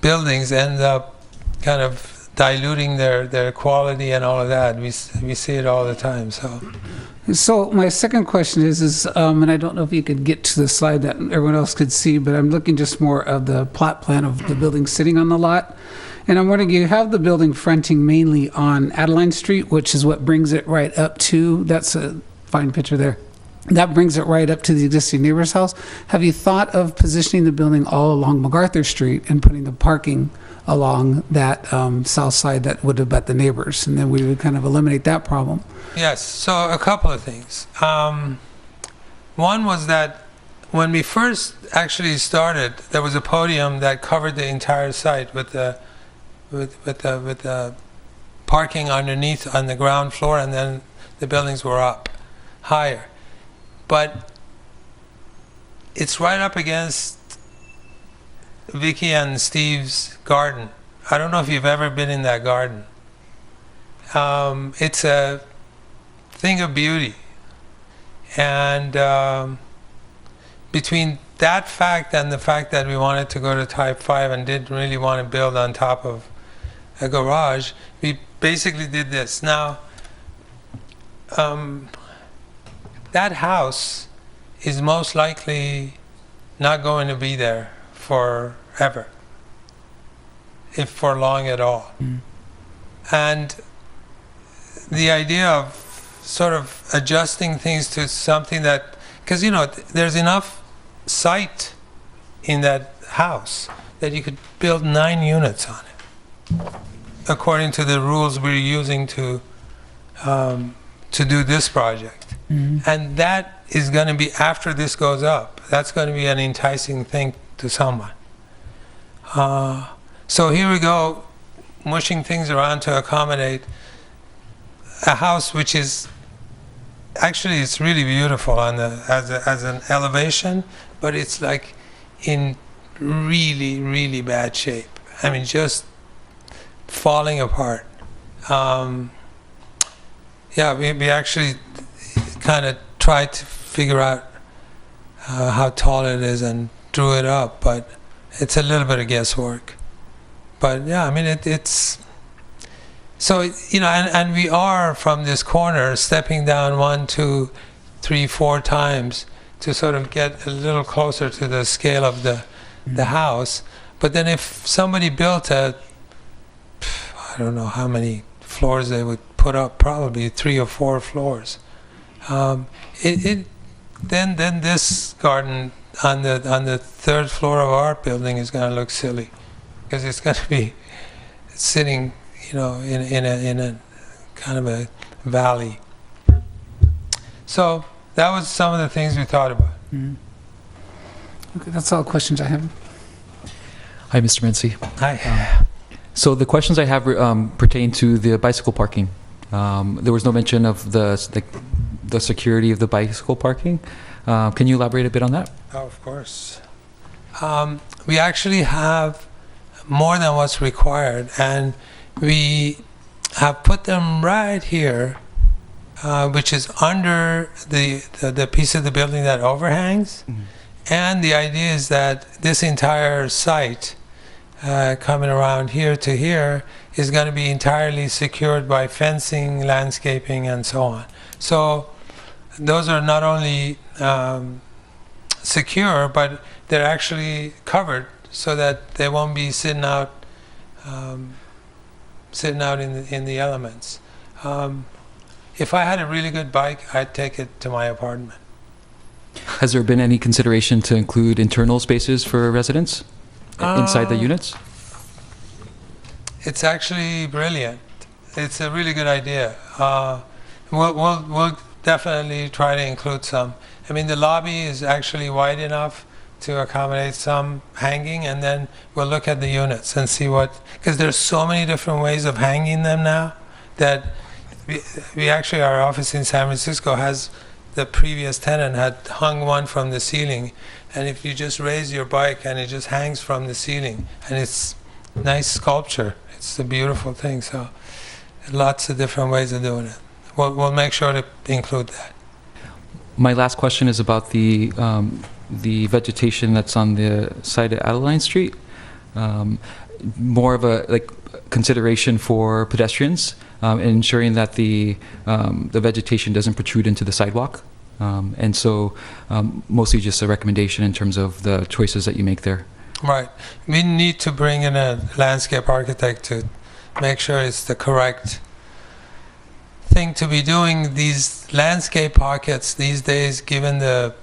buildings ends up kind of diluting their quality and all of that. We see it all the time. So So my second question is, and I don't know if you could get to the slide that everyone else could see, but I'm looking just more of the plot plan of the building sitting on the lot. And I'm wondering, you have the building fronting mainly on Adeline Street, which is what brings it right up to, that's a fine picture there. That brings it right up to the existing neighbor's house. Have you thought of positioning the building all along MacArthur Street and putting the parking along that south side that would abut the neighbors? And then we would kind of eliminate that problem. Yes, so a couple of things. One was that when we first actually started, there was a podium that covered the entire site with the parking underneath on the ground floor, and then the buildings were up higher. But it's right up against Vicky and Steve's garden. I don't know if you've ever been in that garden. It's a thing of beauty. And between that fact and the fact that we wanted to go to type 5 and didn't really want to build on top of a garage, we basically did this. Now, that house is most likely not going to be there forever, if for long at all. And the idea of sort of adjusting things to something that, because there's enough site in that house that you could build 9 units on it, according to the rules we're using to do this project. And that is going to be, after this goes up, that's going to be an enticing thing to someone. So here we go, mushing things around to accommodate a house which is, actually it's really beautiful on the as an elevation, but it's like in really, really bad shape. I mean, just falling apart. Yeah, we actually kind of tried to figure out how tall it is and drew it up, but it's a little bit of guesswork. But yeah, I mean, it's so, and we are from this corner stepping down 1, 2, 3, 4 times to sort of get a little closer to the scale of the house. But then if somebody built I don't know how many floors they would put up, probably 3 or 4 floors. Then this garden on the 3rd floor of our building is going to look silly, because it's going to be sitting, in a kind of a valley. So that was some of the things we thought about. Okay, that's all the questions I have. Hi, Mr. Mincy. Hi. So the questions I have pertain to the bicycle parking. There was no mention of the security of the bicycle parking. Can you elaborate a bit on that? Oh, of course. We actually have more than what's required, and we have put them right here, which is under the piece of the building that overhangs. And the idea is that this entire site, coming around here to here, is going to be entirely secured by fencing, landscaping, and so on. So those are not only secure, but they're actually covered so that they won't be sitting out in the elements. If I had a really good bike, I'd take it to my apartment. Has there been any consideration to include internal spaces for residents inside the units? It's actually brilliant. It's a really good idea. We'll definitely try to include some. I mean, the lobby is actually wide enough to accommodate some hanging, and then we'll look at the units and see because there's so many different ways of hanging them now that we actually, our office in San Francisco has, the previous tenant had hung one from the ceiling, and if you just raise your bike and it just hangs from the ceiling, and it's nice sculpture. It's a beautiful thing. So lots of different ways of doing it. We'll make sure to include that. My last question is about the vegetation that's on the side of Adeline Street. More of consideration for pedestrians and ensuring that the vegetation doesn't protrude into the sidewalk. And so mostly just a recommendation in terms of the choices that you make there. Right. We need to bring in a landscape architect to make sure it's the correct thing to be doing. These landscape pockets these days, given the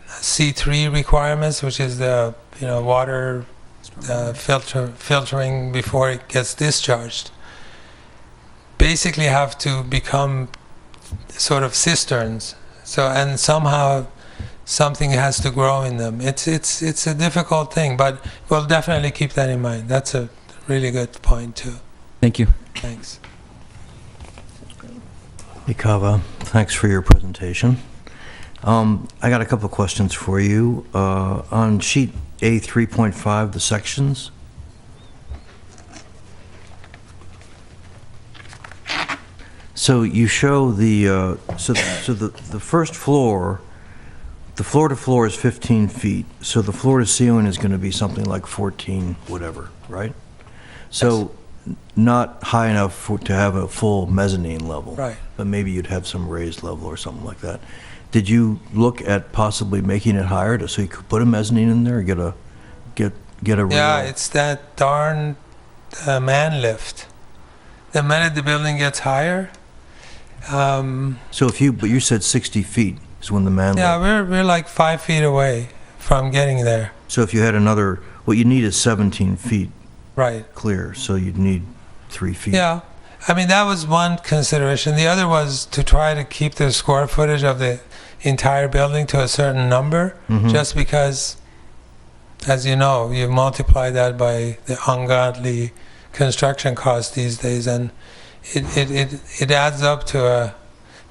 C3 requirements, which is the water filtering before it gets discharged, basically have to become sort of cisterns. So, and somehow something has to grow in them. It's a difficult thing, but we'll definitely keep that in mind. That's a really good point too. Thank you. Thanks. Hey, Kava, thanks for your presentation. I got a couple of questions for you. On sheet A3.5, the sections. So you show the the first floor, the floor to floor is 15 feet. So the floor to ceiling is going to be something like 14, whatever, right? So not high enough to have a full mezzanine level, Right. but maybe you'd have some raised level or something like that. Did you look at possibly making it higher so you could put a mezzanine in there, get a real? Yeah, it's that darn man lift. The minute the building gets higher, So but you said 60 feet is when the man. yeah, lift. we're like 5 feet away from getting there. So if you had another, what you need is 17 feet Right. clear. So you'd need 3 feet. Yeah. I mean, that was one consideration. The other was to try to keep the square footage of the entire building to a certain number, just because, as you know, you multiply that by the ungodly construction costs these days, and it adds up to a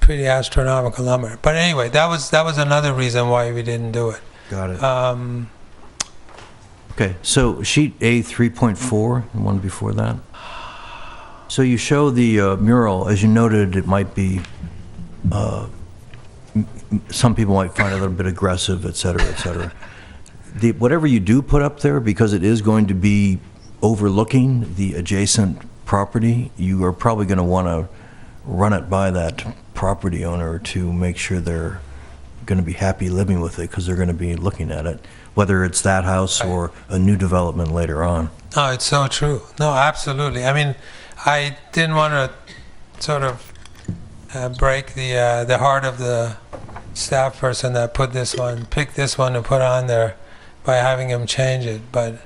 pretty astronomical number. But anyway, that was another reason why we didn't do it. Got it. Okay, so sheet A3.4, the one before that. So you show the mural, as you noted, it might be, some people might find it a little bit aggressive, et cetera, et cetera. Whatever you do put up there, because it is going to be overlooking the adjacent property, you are probably going to want to run it by that property owner to make sure they're going to be happy living with it, because they're going to be looking at it, whether it's that house or a new development later on. No, it's so true. No, absolutely. I mean, I didn't want to sort of break the heart of the staff person that picked this one to put on there by having him change it. But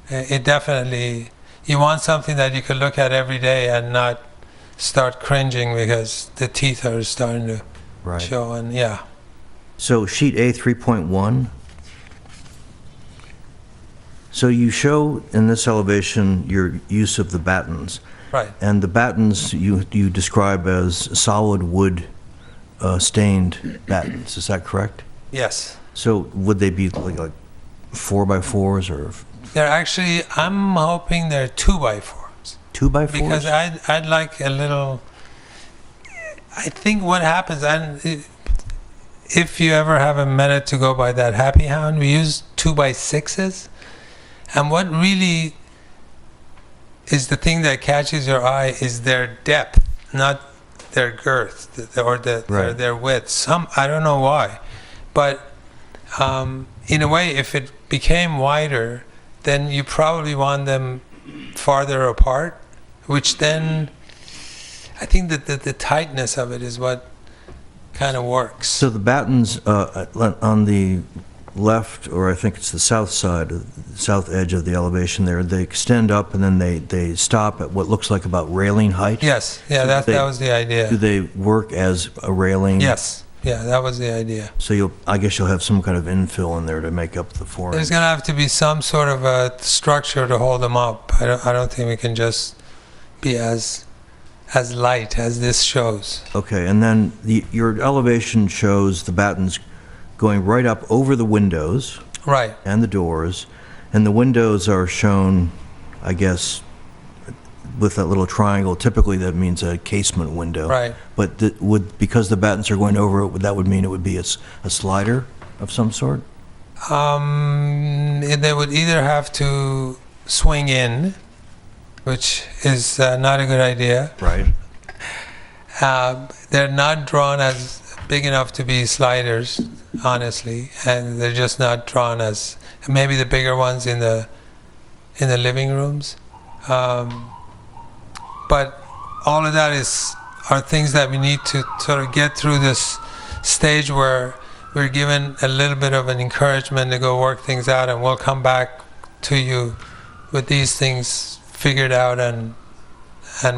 it definitely, you want something that you could look at every day and not start cringing because the teeth are starting to show. And yeah. So sheet A3.1. So you show in this elevation your use of the battens. Right. And the battens you describe as solid wood stained battens. Is that correct? Yes. So would they be like 4x4s or? They're actually, I'm hoping they're 2x4s. 2x4s? Because I'd like a little, I think what happens, and if you ever have a minute to go by that Happy Hound, we use 2x6s. And what really is the thing that catches your eye is their depth, not their girth or their width. I don't know why, but in a way, if it became wider, then you probably want them farther apart, which then I think that the tightness of it is what kind of works. So the battens on the left, or I think it's the south side, south edge of the elevation there, they extend up and then they stop at what looks like about railing height? Yes, yeah, So that was the idea. Do they work as a railing? Yes, yeah, that was the idea. So I guess you'll have some kind of infill in there to make up the 4 There's going to have to be some sort of a structure to hold them up. I don't think we can just be as light as this shows. Okay, and then your elevation shows the battens going right up over the windows. Right. And the doors. And the windows are shown, I guess, with that little triangle. Typically that means a casement window. Right. But because the battens are going over it, that would mean it would be a slider of some sort? They would either have to swing in which is not a good idea. Right. They're not drawn as big enough to be sliders, honestly, and they're just not drawn as maybe the bigger ones in the living rooms. But all of that are things that we need to sort of get through this stage where we're given a little bit of an encouragement to go work things out, and we'll come back to you with these things figured out and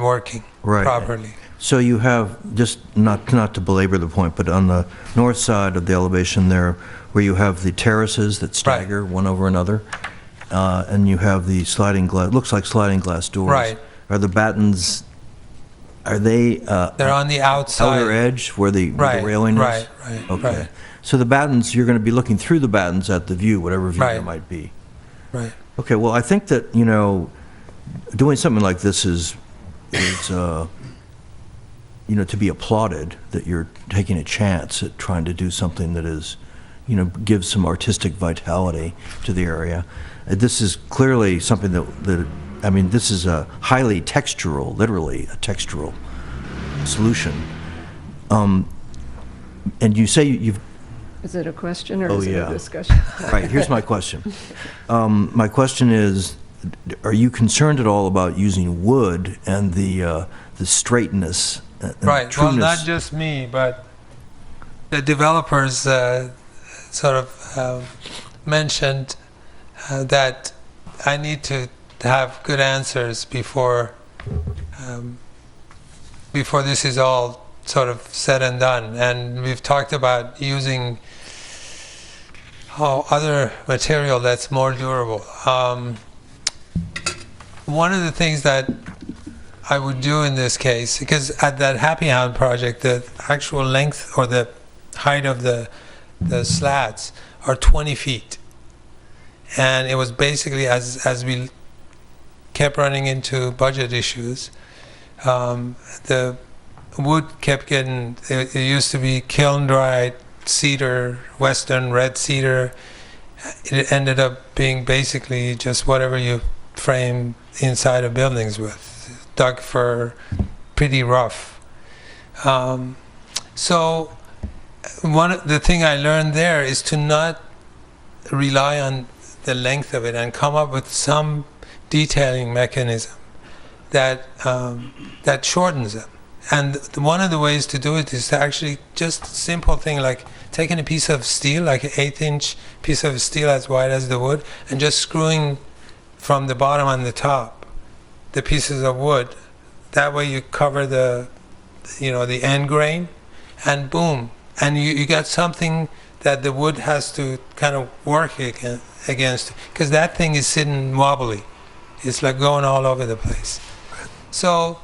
working properly. So you have, just not to belabor the point, but on the north side of the elevation there, where you have the terraces that stagger one over another, and you have the sliding glass, looks like sliding glass doors. Right. Are the battens, are they they're on the outside. Outer edge where the railing is? Right. Okay. Right. So the battens, you're going to be looking through the battens at the view, whatever view there might be. Right. Okay, well, I think that, doing something like this is to be applauded, that you're taking a chance at trying to do something that is, gives some artistic vitality to the area. This is clearly something that this is a highly textural, literally a textural solution. And you say you've... Is it a question or is it a discussion? Right, here's my question. My question is, are you concerned at all about using wood and the straightness and right, trueness? well, not just me, but the developers sort of mentioned that I need to have good answers before this is all sort of said and done. And we've talked about using other material that's more durable. One of the things that I would do in this case, because at that Happy Hound project, the actual length or the height of the slats are 20 feet. And it was basically, as we kept running into budget issues, the wood kept getting, it used to be kiln-dried cedar, western red cedar. It ended up being basically just whatever you frame inside of buildings with, Doug fir, pretty rough. So the thing I learned there is to not rely on the length of it and come up with some detailing mechanism that shortens them. And one of the ways to do it is to actually just a simple thing like taking a piece of steel, like an 1/8-inch piece of steel as wide as the wood, and just screwing from the bottom and the top the pieces of wood. That way you cover the end grain, and boom, and you got something that the wood has to kind of work against, because that thing is sitting wobbly. It's like going all over the place. So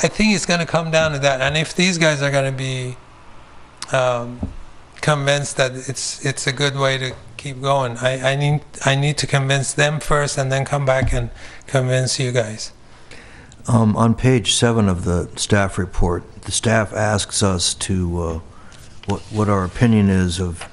I think it's going to come down to that. And if these guys are going to be convinced that it's a good way to keep going, I need to convince them first and then come back and convince you guys. On page 7 of the staff report, the staff asks us to what our opinion is of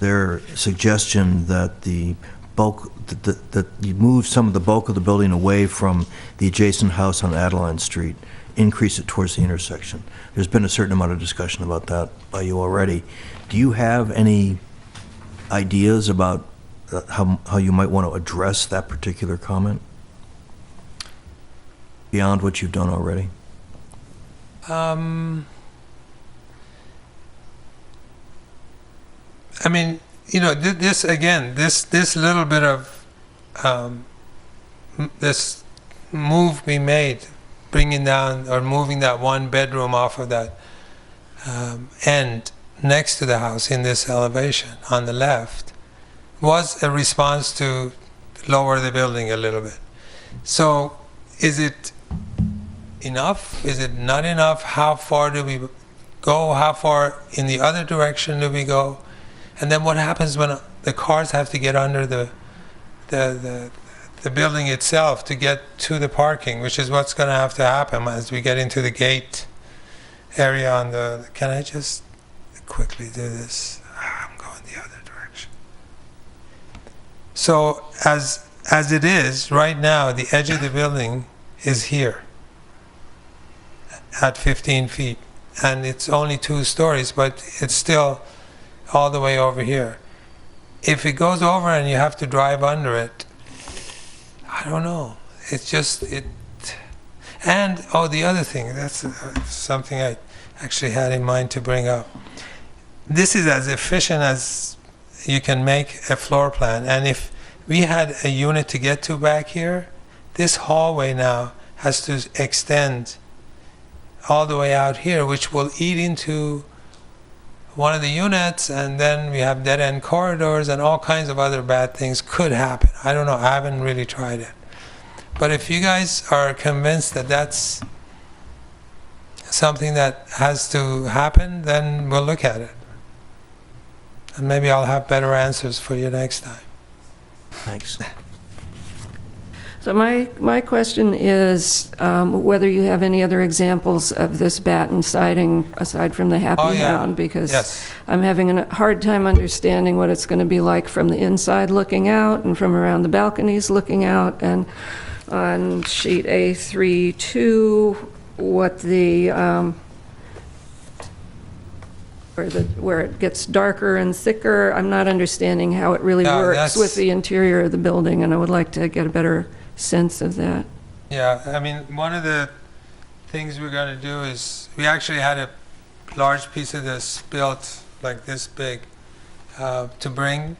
their suggestion that the bulk that you move some of the bulk of the building away from the adjacent house on Adeline Street, increase it towards the intersection. There's been a certain amount of discussion about that by you already. Do you have any ideas about how you might want to address that particular comment beyond what you've done already? I mean, this again, this little bit of this move we made, bringing down or moving that one bedroom off of that end next to the house in this elevation on the left, was a response to lower the building a little bit. So is it enough? Is it not enough? How far do we go? How far in the other direction do we go? And then what happens when the cars have to get under the building itself to get to the parking, which is what's going to have to happen as we get into the gate area on the... Can I just quickly do this? I'm going the other direction. So as it is right now, the edge of the building is here at 15 feet. And it's only 2 stories, but it's still all the way over here. If it goes over and you have to drive under it, I don't know. It's just, and, oh, the other thing, that's something I actually had in mind to bring up. This is as efficient as you can make a floor plan. And if we had a unit to get to back here, this hallway now has to extend all the way out here, which will eat into one of the units, and then we have dead-end corridors, and all kinds of other bad things could happen. I don't know, I haven't really tried it. But if you guys are convinced that that's something that has to happen, then we'll look at it. And maybe I'll have better answers for you next time. Thanks. So my question is whether you have any other examples of this batten siding aside from the Happy Hound, because Yes. I'm having a hard time understanding what it's going to be like from the inside looking out and from around the balconies looking out, and on sheet A3-2 what the where it gets darker and thicker. I'm not understanding how it really Yeah, works that's- with the interior of the building, and I would like to get a better sense of that. Yeah, I mean, one of the things we're going to do is, we actually had a large piece of this built like this big to bring,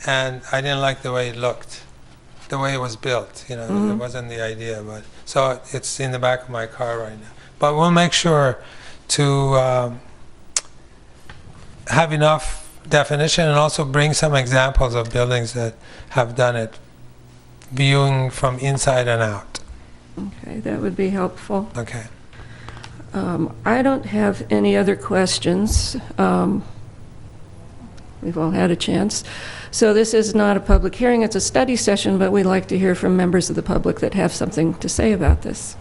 and I didn't like the way it looked, the way it was built, you know, it wasn't the idea, but, so it's in the back of my car right now. But we'll make sure to have enough definition and also bring some examples of buildings that have done it, viewing from inside and out. Okay, that would be helpful. Okay. I don't have any other questions. We've all had a chance. So this is not a public hearing, it's a study session, but we'd like to hear from members of the public that have something to say about this.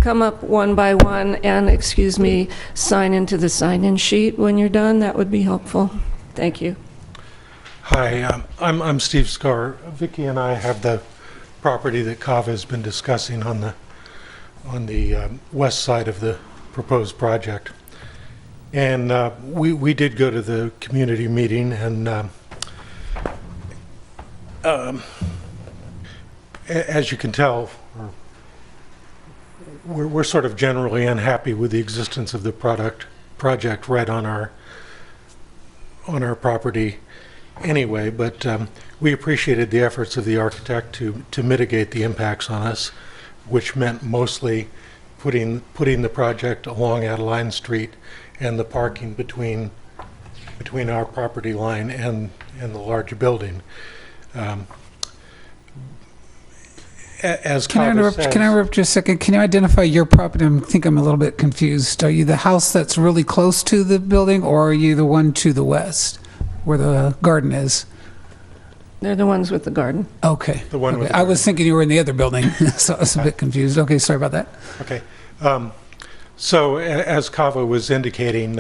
Come up one by one and, excuse me, sign into the sign-in sheet when you're done. That would be helpful. Thank you. Hi, I'm Steve Scar. Vicki and I have the property that Kava has been discussing on the west side of the proposed project. And we did go to the community meeting, and as you can tell, we're sort of generally unhappy with the existence of the project right on our property anyway, but we appreciated the efforts of the architect to mitigate the impacts on us, which meant mostly putting the project along Adeline Street and the parking between our property line and the larger building. As Can I interrupt just a second? Can you identify your property? I think I'm a little bit confused. Are you the house that's really close to the building, or are you the one to the west where the garden is? They're the ones with the garden. Okay. The one with the I was thinking you were in the other building, so I was a bit confused. Okay, sorry about that. Okay. So as Kava was indicating,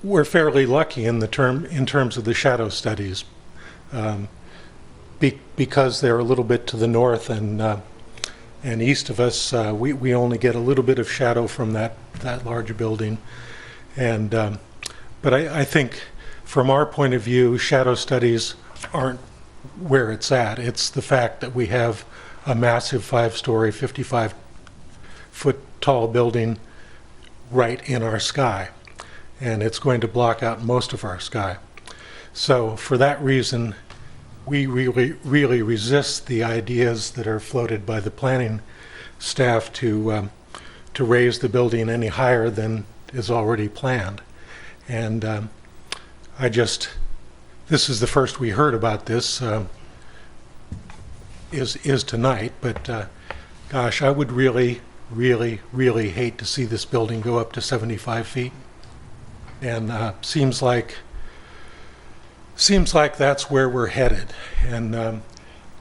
we're fairly lucky in terms of the shadow studies, because they're a little bit to the north and east of us. We only get a little bit of shadow from that larger building, and but I think from our point of view, shadow studies aren't where it's at. It's the fact that we have a massive 5-story, 55-foot tall building right in our sky, and it's going to block out most of our sky. So for that reason, we really resist the ideas that are floated by the planning staff to raise the building any higher than is already planned. And this is the first we heard about this, is tonight, but gosh, I would really hate to see this building go up to 75 feet. And seems like that's where we're headed. And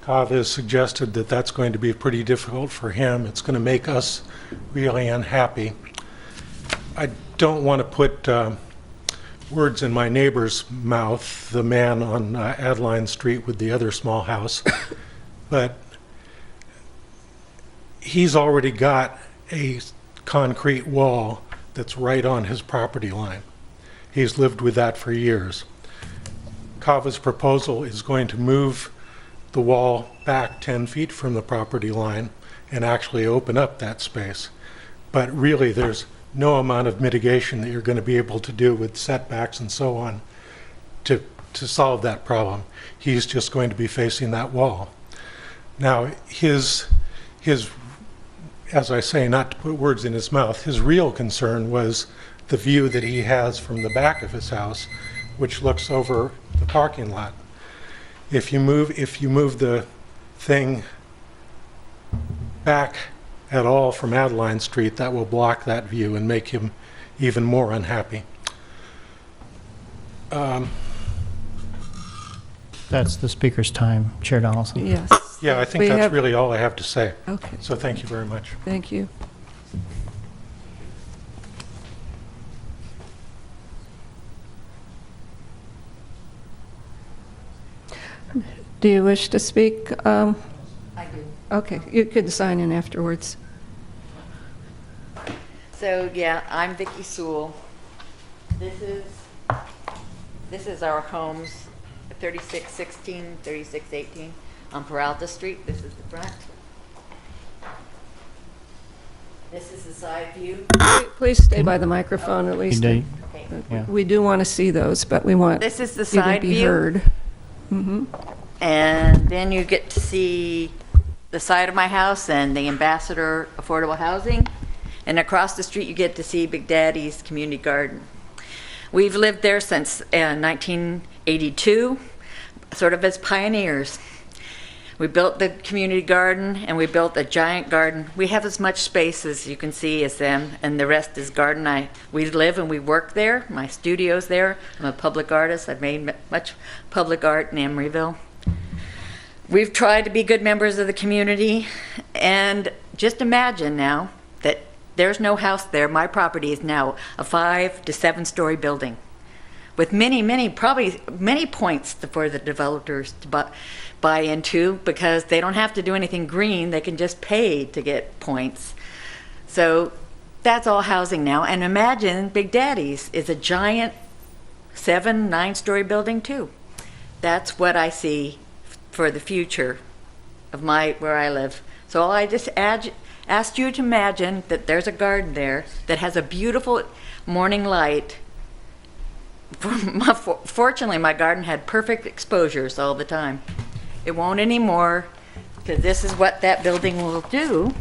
Kava has suggested that that's going to be pretty difficult for him. It's going to make us really unhappy. I don't want to put words in my neighbor's mouth, the man on Adeline Street with the other small house, but he's already got a concrete wall that's right on his property line. He's lived with that for years. Kava's proposal is going to move the wall back 10 feet from the property line and actually open up that space. But really, there's no amount of mitigation that you're going to be able to do with setbacks and so on to solve that problem. He's just going to be facing that wall. Now, his, as I say, not to put words in his mouth, his real concern was the view that he has from the back of his house, which looks over the parking lot. If you move the thing back at all from Adeline Street, that will block that view and make him even more unhappy. That's the speaker's time, Chair Donaldson. Yes. Yeah, I think We that's have- really all I have to say. Okay, So thank you very much. thank you. Do you wish to speak? I do. Okay, you could sign in afterwards. So, yeah, I'm Vicki Sewell. This is our homes, 3616, 3618 on Peralta Street. This is the front. This is the side view. Please stay by the microphone at least. Okay. Yeah. We do want to see those, but we want This is the you to side be view. heard. Mm-hmm. And then you get to see the side of my house and the Ambassador Affordable Housing. And across the street, you get to see Big Daddy's Community Garden. We've lived there since 1982, sort of as pioneers. We built the community garden, and we built a giant garden. We have as much space as you can see as them, and the rest is garden. We live and we work there. My studio's there. I'm a public artist. I've made much public art in Emeryville. We've tried to be good members of the community, and just imagine now that there's no house there. My property is now a 5 to 7 story building with probably many points for the developers to buy into, because they don't have to do anything green. They can just pay to get points. So that's all housing now. And imagine Big Daddy's is a giant 7, 9 story building too. That's what I see for the future of where I live. So I just asked you to imagine that there's a garden there that has a beautiful morning light. Fortunately, my garden had perfect exposures all the time. It won't anymore, because this is what that building will do.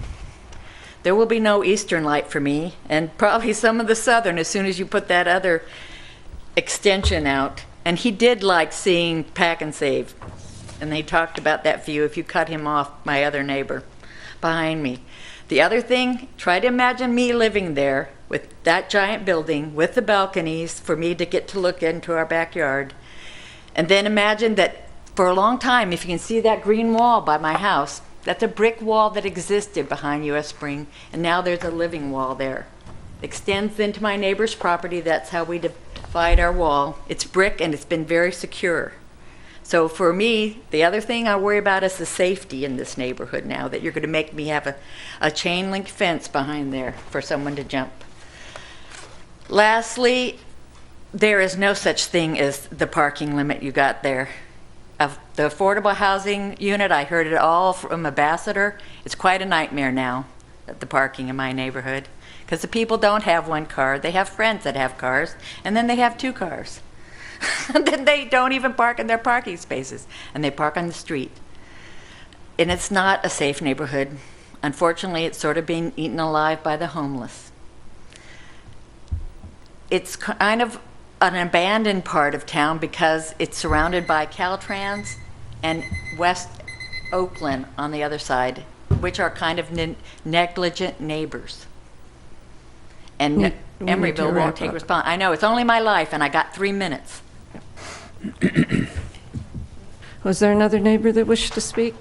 There will be no eastern light for me, and probably some of the southern as soon as you put that other extension out. And he did like seeing Pack and Save, and they talked about that view if you cut him off, my other neighbor behind me. The other thing, try to imagine me living there with that giant building with the balconies for me to get to look into our backyard. And then imagine that for a long time, if you can see that green wall by my house, that's a brick wall that existed behind US Spring, and now there's a living wall there. It extends into my neighbor's property. That's how we divide our wall. It's brick, and it's been very secure. So for me, the other thing I worry about is the safety in this neighborhood now, that you're going to make me have a chain link fence behind there for someone to jump. Lastly, there is no such thing as the parking limit you got there. Of the affordable housing unit, I heard it all from Ambassador. It's quite a nightmare now, at the parking in my neighborhood, because the people don't have one car. They have friends that have cars, and then they have 2 cars. And then they don't even park in their parking spaces, and they park on the street. And it's not a safe neighborhood. Unfortunately, it's sort of being eaten alive by the homeless. It's kind of an abandoned part of town because it's surrounded by Caltrans and West Oakland on the other side, which are kind of negligent neighbors. And Emeryville won't take response. I know, it's only my life, and I got 3 minutes. Was there another neighbor that wished to speak?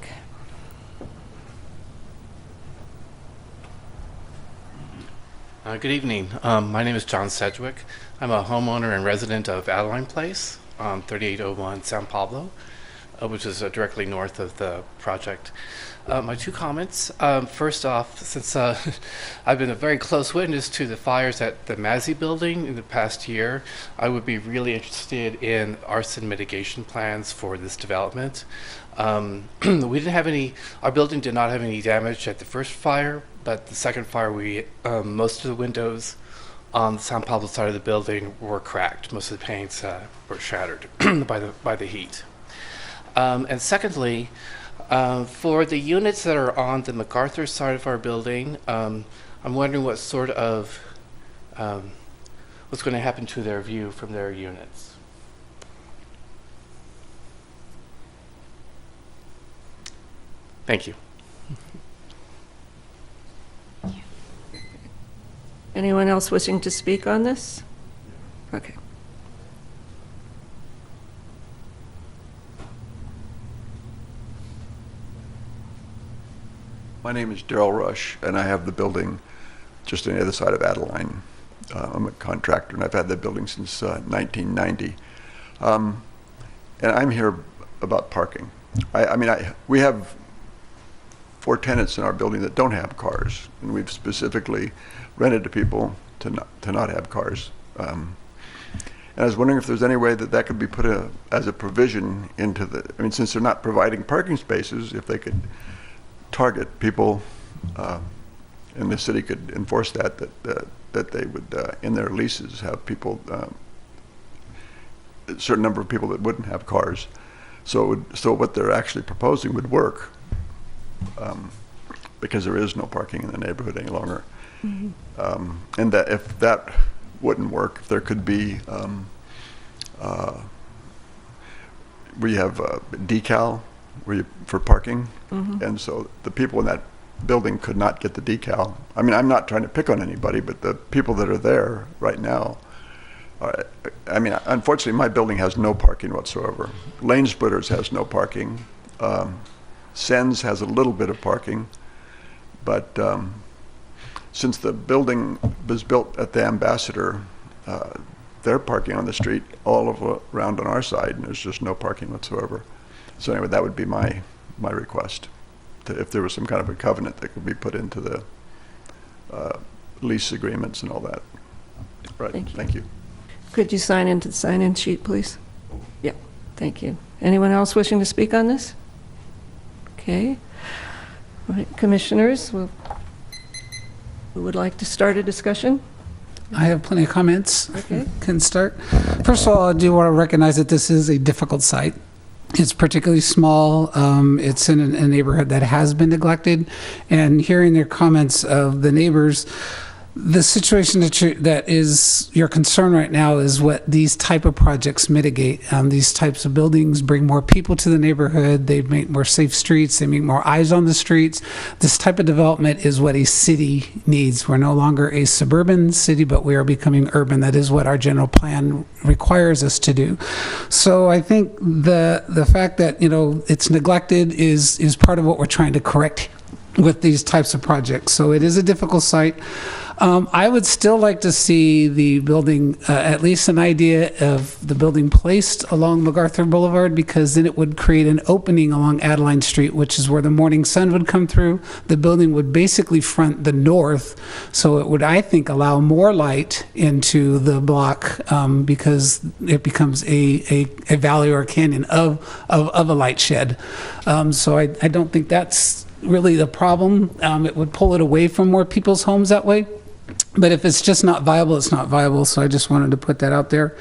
Good evening. My name is John Sedgwick. I'm a homeowner and resident of Adeline Place, 3801 San Pablo, which is directly north of the project. My two comments. First off, since I've been a very close witness to the fires at the Mazzy building in the past year, I would be really interested in arson mitigation plans for this development. We didn't have any, our building did not have any damage at the first fire, but the second fire, most of the windows on the San Pablo side of the building were cracked. Most of the paints were shattered by the heat. And secondly, for the units that are on the MacArthur side of our building, I'm wondering what sort of, what's going to happen to their view from their units. Thank you. Anyone else wishing to speak on this? Okay. My name is Daryl Rush, and I have the building just on the other side of Adeline. I'm a contractor, and I've had the building since 1990. And I'm here about parking. We have 4 tenants in our building that don't have cars, and we've specifically rented to people to not have cars. And I was wondering if there's any way that could be put as a provision into the, since they're not providing parking spaces, if they could target people, and the city could enforce that they would, in their leases, have people, a certain number of people that wouldn't have cars. So what they're actually proposing would work, because there is no parking in the neighborhood any longer. Mm-hmm. And that if that wouldn't work, if there could be, we have decal for parking, mm-hmm. and so the people in that building could not get the decal. I'm not trying to pick on anybody, but the people that are there right now, unfortunately my building has no parking whatsoever. Lane Splitters has no parking. Sens has a little bit of parking, but since the building was built at the Ambassador, they're parking on the street all around on our side, and there's just no parking whatsoever. So anyway, that would be my request, if there was some kind of a covenant that could be put into the lease agreements and all that. Right. Thank you. Could you sign into the sign-in sheet, please? Yeah. Thank you. Anyone else wishing to speak on this? Okay. All right, commissioners, who would like to start a discussion? I have plenty of comments. Okay. Can start. First of all, I do want to recognize that this is a difficult site. It's particularly small. It's in a neighborhood that has been neglected. And hearing their comments of the neighbors, the situation that is your concern right now is what these type of projects mitigate. These types of buildings bring more people to the neighborhood. They make more safe streets. They make more eyes on the streets. This type of development is what a city needs. We're no longer a suburban city, but we are becoming urban. That is what our general plan requires us to do. So I think the fact that it's neglected is part of what we're trying to correct with these types of projects. So it is a difficult site. I would still like to see the building, at least an idea of the building placed along MacArthur Boulevard, because then it would create an opening along Adeline Street, which is where the morning sun would come through. The building would basically front the north, so it would, I think, allow more light into the block, because it becomes a valley or a canyon of a light shed. So I don't think that's really the problem. It would pull it away from more people's homes that way. But if it's just not viable, it's not viable. So I just wanted to put that out there.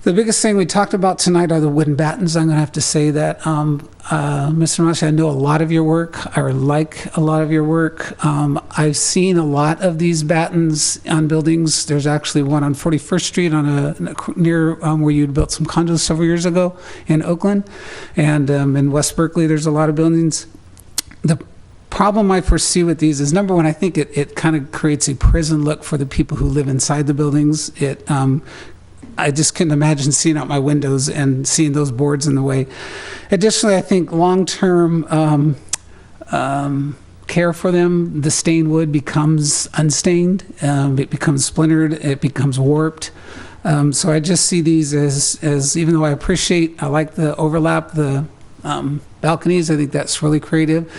The biggest thing we talked about tonight are the wooden battens. I'm going to have to say that, Mr. Massey, I know a lot of your work. I like a lot of your work. I've seen a lot of these battens on buildings. There's actually one on 41st Street near where you built some condos several years ago in Oakland. And in West Berkeley, there's a lot of buildings. The problem I foresee with these is, number one, I think it kind of creates a prison look for the people who live inside the buildings. I just couldn't imagine seeing out my windows and seeing those boards in the way. Additionally, I think long-term care for them, the stained wood becomes unstained, it becomes splintered, it becomes warped. So I just see these as even though I like the overlap, the balconies, I think that's really creative.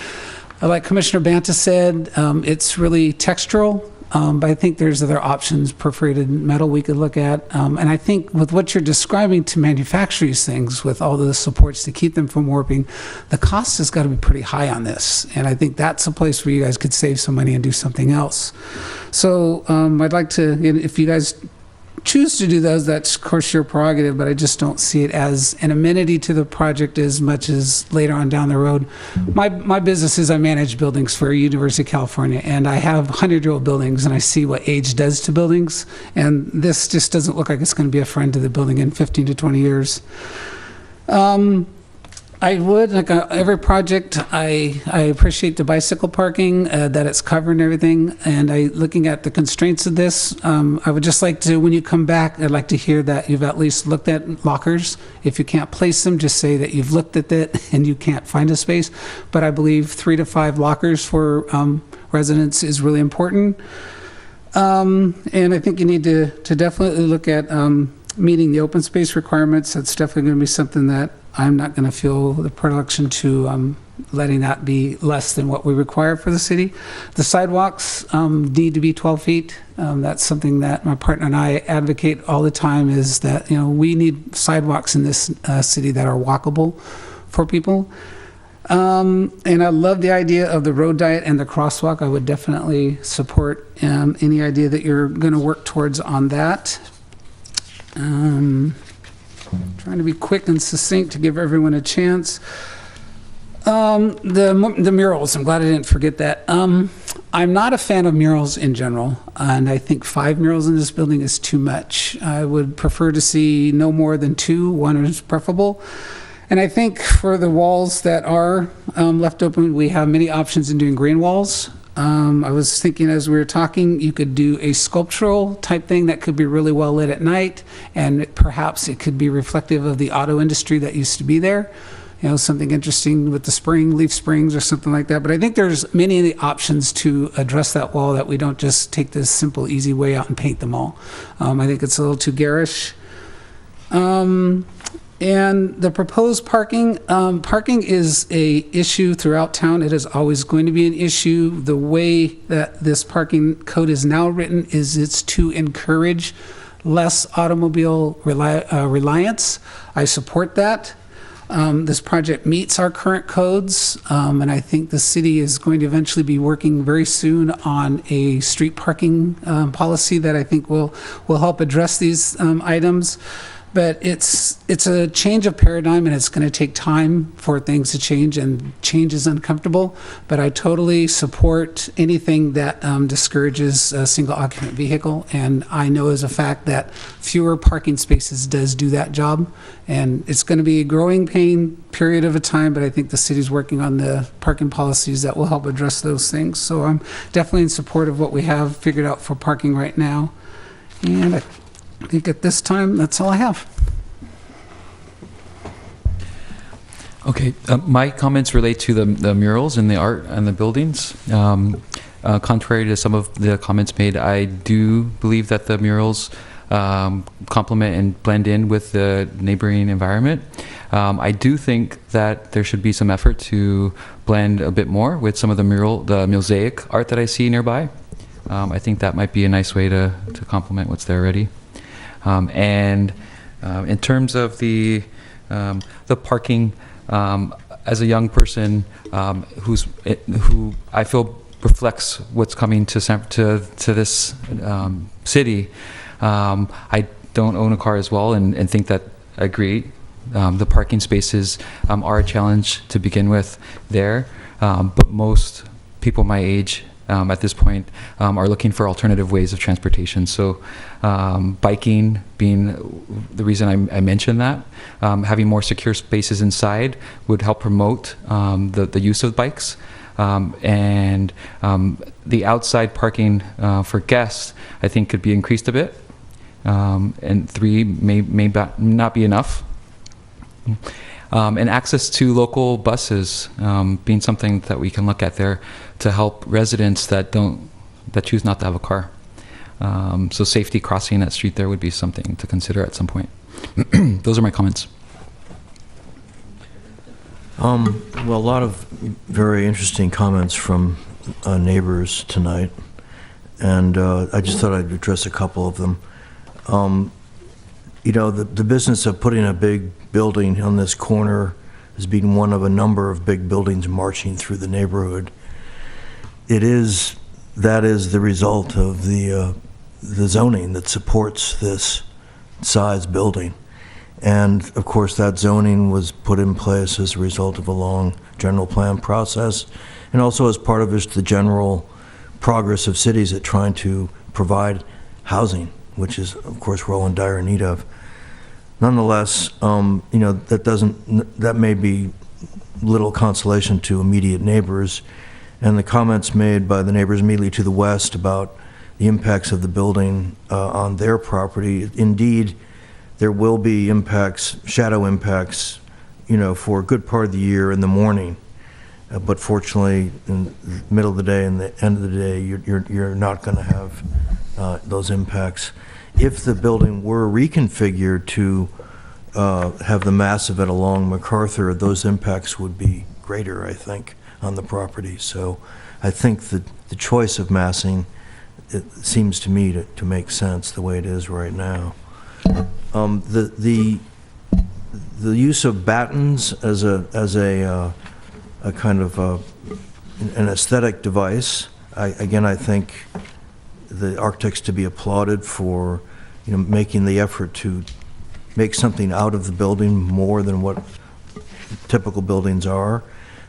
Like Commissioner Banta said, it's really textural. But I think there's other options, perforated metal we could look at. And I think with what you're describing to manufacture these things, with all the supports to keep them from warping, the cost has got to be pretty high on this. And I think that's a place where you guys could save some money and do something else. So I'd like to, if you guys choose to do those, that's of course your prerogative, but I just don't see it as an amenity to the project as much as later on down the road. My business is I manage buildings for University of California, and I have 100-year-old buildings, and I see what age does to buildings, and this just doesn't look like it's going to be a friend to the building in 15 to 20 years. I would, like every project, I appreciate the bicycle parking, that it's covered and everything. And looking at the constraints of this, I would just like to, when you come back, I'd like to hear that you've at least looked at lockers. If you can't place them, just say that you've looked at it and you can't find a space. But I believe 3 to 5 lockers for residents is really important. And I think you need to definitely look at meeting the open space requirements. That's definitely going to be something that I'm not going to feel the predilection to letting that be less than what we require for the city. The sidewalks need to be 12 feet. That's something that my partner and I advocate all the time, is that, we need sidewalks in this city that are walkable for people. And I love the idea of the road diet and the crosswalk. I would definitely support any idea that you're going to work towards on that. Trying to be quick and succinct to give everyone a chance. The murals, I'm glad I didn't forget that. I'm not a fan of murals in general, and I think 5 murals in this building is too much. I would prefer to see no more than 2. 1 is preferable. And I think for the walls that are left open, we have many options in doing green walls. I was thinking as we were talking, you could do a sculptural type thing that could be really well lit at night, and perhaps it could be reflective of the auto industry that used to be there. Something interesting with the leaf springs or something like that. But I think there's many options to address that wall, that we don't just take this simple, easy way out and paint them all. I think it's a little too garish. And the proposed parking is a issue throughout town. It is always going to be an issue. The way that this parking code is now written is it's to encourage less automobile reliance. I support that. This project meets our current codes, and I think the city is going to eventually be working very soon on a street parking policy that I think will help address these items. But it's a change of paradigm, and it's going to take time for things to change, and change is uncomfortable. But I totally support anything that discourages a single occupant vehicle, and I know as a fact that fewer parking spaces does do that job. And it's going to be a growing pain period of a time, but I think the city's working on the parking policies that will help address those things. So I'm definitely in support of what we have figured out for parking right now. And I think at this time, that's all I have. Okay, my comments relate to the murals and the art and the buildings. Contrary to some of the comments made, I do believe that the murals complement and blend in with the neighboring environment. I do think that there should be some effort to blend a bit more with some of the mosaic art that I see nearby. I think that might be a nice way to complement what's there already. And in terms of the parking, as a young person who I feel reflects what's coming to this city, I don't own a car as well, and think that I agree. The parking spaces are a challenge to begin with there, but most people my age at this point are looking for alternative ways of transportation. So biking being the reason I mentioned that. Having more secure spaces inside would help promote the use of bikes. And the outside parking for guests, I think, could be increased a bit. And 3 may not be enough. And access to local buses being something that we can look at there to help residents that choose not to have a car. So safety crossing that street there would be something to consider at some point. Those are my comments. Well, a lot of very interesting comments from neighbors tonight, and I just thought I'd address a couple of them. You know, the business of putting a big building on this corner as being one of a number of big buildings marching through the neighborhood. That is the result of the zoning that supports this size building. And of course, that zoning was put in place as a result of a long general plan process, and also as part of just the general progress of cities at trying to provide housing, which is, of course, we're all in dire need of. Nonetheless, you know, that may be little consolation to immediate neighbors, and the comments made by the neighbors immediately to the west about the impacts of the building on their property. Indeed, there will be impacts, shadow impacts, you know, for a good part of the year in the morning. But fortunately, in the middle of the day and the end of the day, you're not going to have those impacts. If the building were reconfigured to have the mass of it along MacArthur, those impacts would be greater, I think, on the property. So I think that the choice of massing, it seems to me to make sense the way it is right now. The use of battens as a kind of an aesthetic device, I think the architects to be applauded for, you know, making the effort to make something out of the building more than what typical buildings are.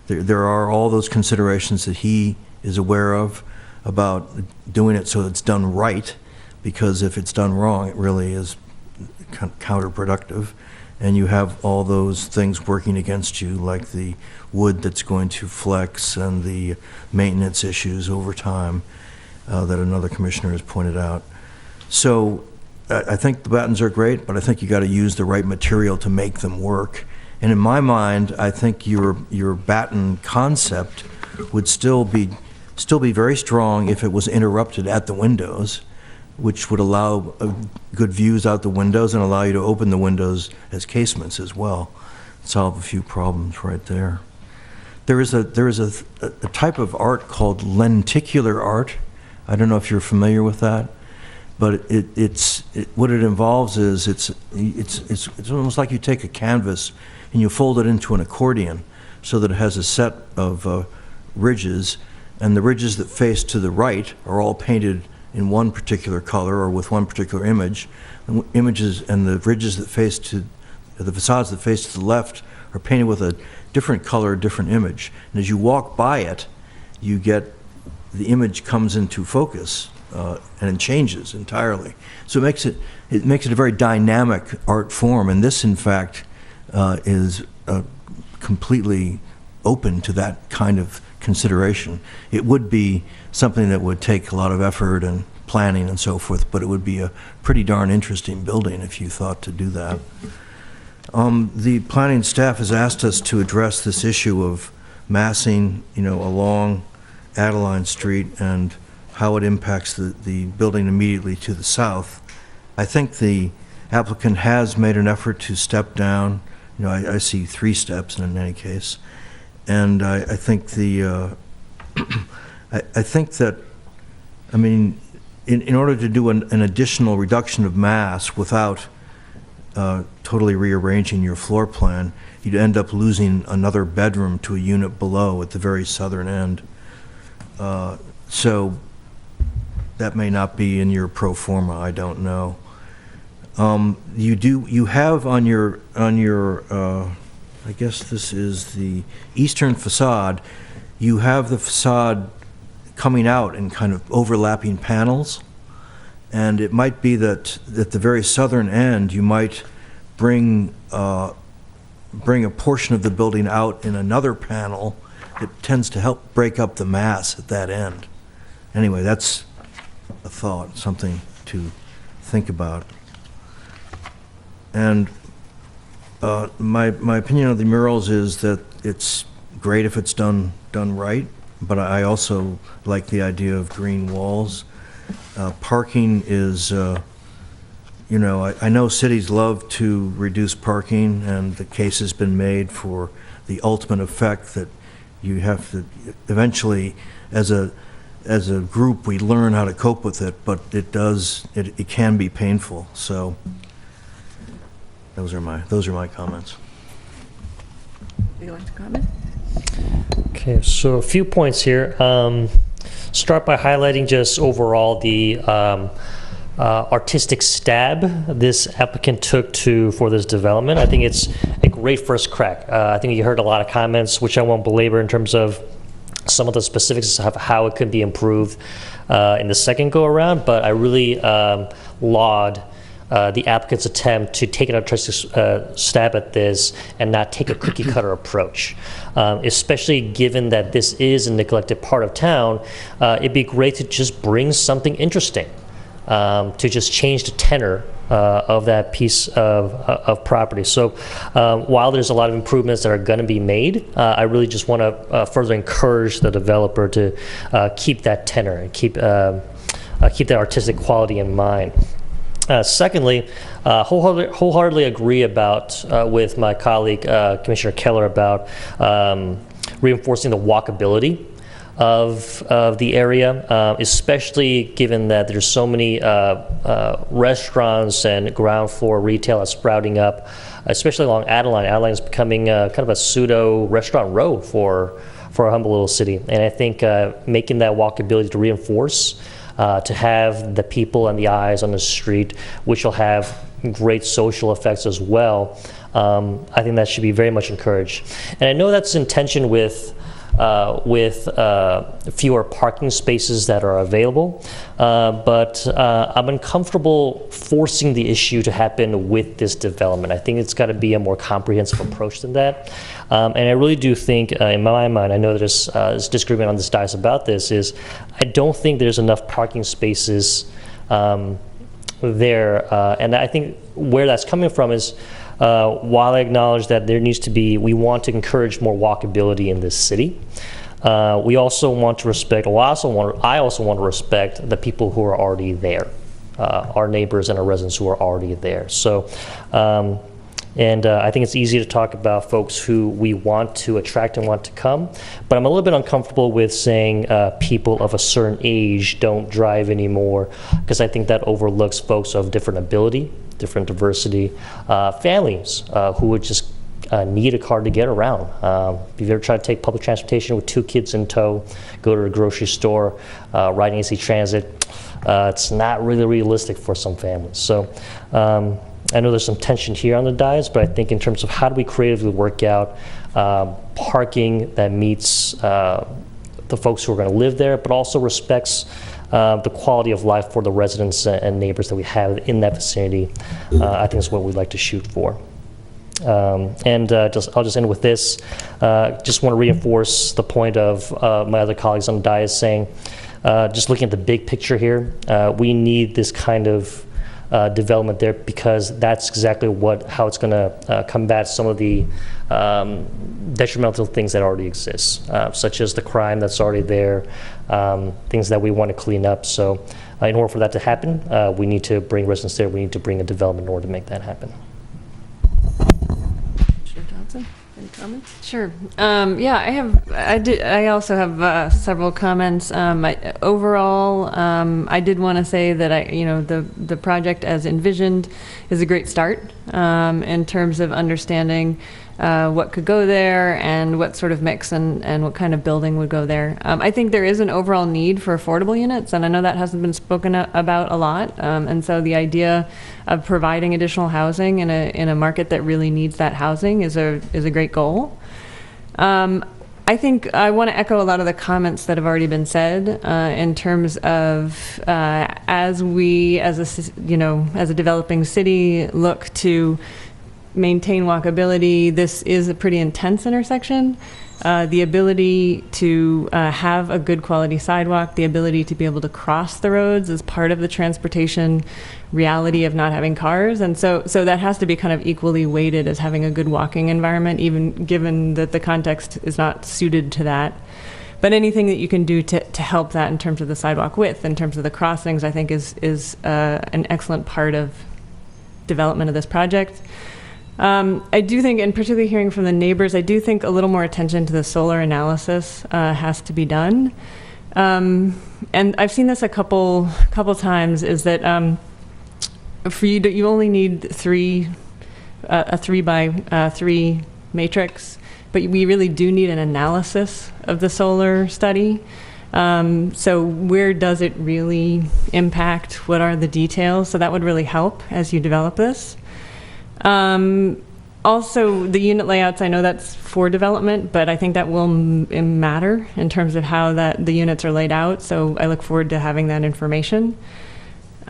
There are all those considerations that he is aware of about doing it so it's done right, because if it's done wrong, it really is counterproductive, and you have all those things working against you, like the wood that's going to flex and the maintenance issues over time that another commissioner has pointed out. So I think the battens are great, but I think you got to use the right material to make them work. And in my mind, I think your batten concept would still be very strong if it was interrupted at the windows, which would allow good views out the windows and allow you to open the windows as casements as well. Solve a few problems right there. There is a type of art called lenticular art. I don't know if you're familiar with that, but what it involves is it's almost like you take a canvas and you fold it into an accordion so that it has a set of ridges, and the ridges that face to the right are all painted in one particular color or with one particular image. The images and the ridges that face to the facades that face to the left are painted with a different color, different image. And as you walk by it, you get the image comes into focus and it changes entirely. So it makes it a very dynamic art form. And this, in fact, is completely open to that kind of consideration. It would be something that would take a lot of effort and planning and so forth, but it would be a pretty darn interesting building if you thought to do that. The planning staff has asked us to address this issue of massing, you know, along Adeline Street and how it impacts the building immediately to the south. I think the applicant has made an effort to step down. You know, I see 3 steps in any case. And I think I think that, I mean, in order to do an additional reduction of mass without totally rearranging your floor plan, you'd end up losing another bedroom to a unit below at the very southern end. So that may not be in your pro forma, I don't know. You have on your I guess this is the eastern facade, you have the facade coming out in kind of overlapping panels, and it might be that at the very southern end you might bring a portion of the building out in another panel that tends to help break up the mass at that end. Anyway, that's a thought, something to think about. And My opinion of the murals is that it's great if it's done right, but I also like the idea of green walls. Parking is, you know, I know cities love to reduce parking, and the case has been made for the ultimate effect that you have to eventually, as a group, we learn how to cope with it, but it can be painful. So those are my comments. Would you like to comment? Okay, so a few points here. Start by highlighting just overall the artistic stab this applicant took for this development. I think it's a great first crack. I think you heard a lot of comments, which I won't belabor in terms of some of the specifics of how it could be improved in the second go around, but I really laud the applicant's attempt to take an artistic stab at this and not take a cookie cutter approach. Especially given that this is a neglected part of town, it'd be great to just bring something interesting, to just change the tenor of that piece of property. So while there's a lot of improvements that are going to be made, I really just want to further encourage the developer to keep that tenor and keep that artistic quality in mind. Secondly, wholeheartedly agree with my colleague, Commissioner Keller, about reinforcing the walkability of the area, especially given that there's so many restaurants and ground floor retail that's sprouting up, especially along Adeline. Adeline is becoming kind of a pseudo restaurant row for a humble little city. And I think making that walkability to reinforce, to have the people and the eyes on the street, which will have great social effects as well, I think that should be very much encouraged. And I know that's in tension with fewer parking spaces that are available, but I'm uncomfortable forcing the issue to happen with this development. I think it's got to be a more comprehensive approach than that. And I really do think, in my mind, I know there's disagreement on this dais about this, is I don't think there's enough parking spaces there. And I think where that's coming from is, while I acknowledge that we want to encourage more walkability in this city, we also want to respect, I also want to respect the people who are already there, our neighbors and our residents who are already there. So, I think it's easy to talk about folks who we want to attract and want to come, but I'm a little bit uncomfortable with saying people of a certain age don't drive anymore, because I think that overlooks folks of different ability, different diversity, families who would just need a car to get around. If you've ever tried to take public transportation with 2 kids in tow, go to a grocery store, ride AC Transit, it's not really realistic for some families. So I know there's some tension here on the dais, but I think in terms of how do we creatively work out parking that meets the folks who are going to live there, but also respects the quality of life for the residents and neighbors that we have in that vicinity, I think is what we'd like to shoot for. I'll just end with this. Just want to reinforce the point of my other colleagues on the dais saying, just looking at the big picture here, we need this kind of development there, because that's exactly how it's going to combat some of the detrimental things that already exist, such as the crime that's already there, things that we want to clean up. So in order for that to happen, we need to bring residents there. We need to bring a development in order to make that happen. Any comments? Sure. I also have several comments. Overall, I did want to say that the project as envisioned is a great start in terms of understanding what could go there and what sort of mix and what kind of building would go there. I think there is an overall need for affordable units, and I know that hasn't been spoken about a lot. And so the idea of providing additional housing in a market that really needs that housing is a great goal. I think I want to echo a lot of the comments that have already been said in terms of as we, as a developing city, look to maintain walkability. This is a pretty intense intersection, The ability to have a good quality sidewalk, the ability to be able to cross the roads is part of the transportation reality of not having cars. And so that has to be kind of equally weighted as having a good walking environment, even given that the context is not suited to that. But anything that you can do to help that in terms of the sidewalk width, in terms of the crossings, I think is an excellent part of development of this project. I do think, and particularly hearing from the neighbors, I do think a little more attention to the solar analysis has to be done. And I've seen this a couple times, is that for you only need a 3x3 matrix, but we really do need an analysis of the solar study. So where does it really impact? What are the details? So that would really help as you develop this. Also, the unit layouts, I know that's for development, but I think that will matter in terms of how the units are laid out. So I look forward to having that information.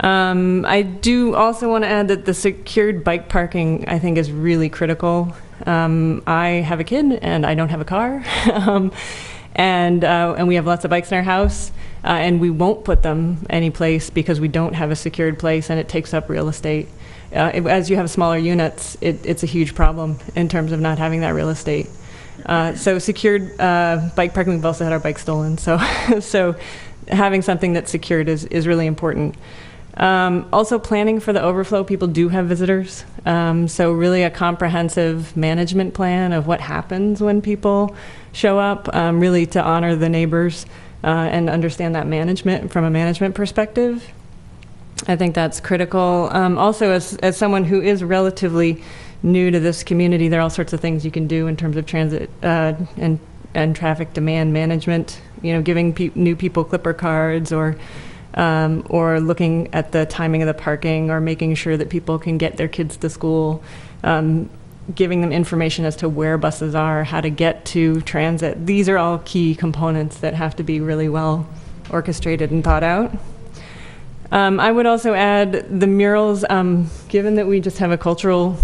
I do also want to add that the secured bike parking, I think, is really critical. I have a kid and I don't have a car, and we have lots of bikes in our house, and we won't put them any place because we don't have a secured place, and it takes up real estate. As you have smaller units, it's a huge problem in terms of not having that real estate. So secured bike parking, we've also had our bikes stolen, so having something that's secured is really important. Also planning for the overflow. People do have visitors, so really a comprehensive management plan of what happens when people show up, really to honor the neighbors and understand that management from a management perspective. I think that's critical. Also, as someone who is relatively new to this community, there are all sorts of things you can do in terms of transit and traffic demand management. You know, giving new people Clipper cards, or looking at the timing of the parking, or making sure that people can get their kids to school, giving them information as to where buses are, how to get to transit. These are all key components that have to be really well orchestrated and thought out. I would also add the murals. Given that we just have a cultural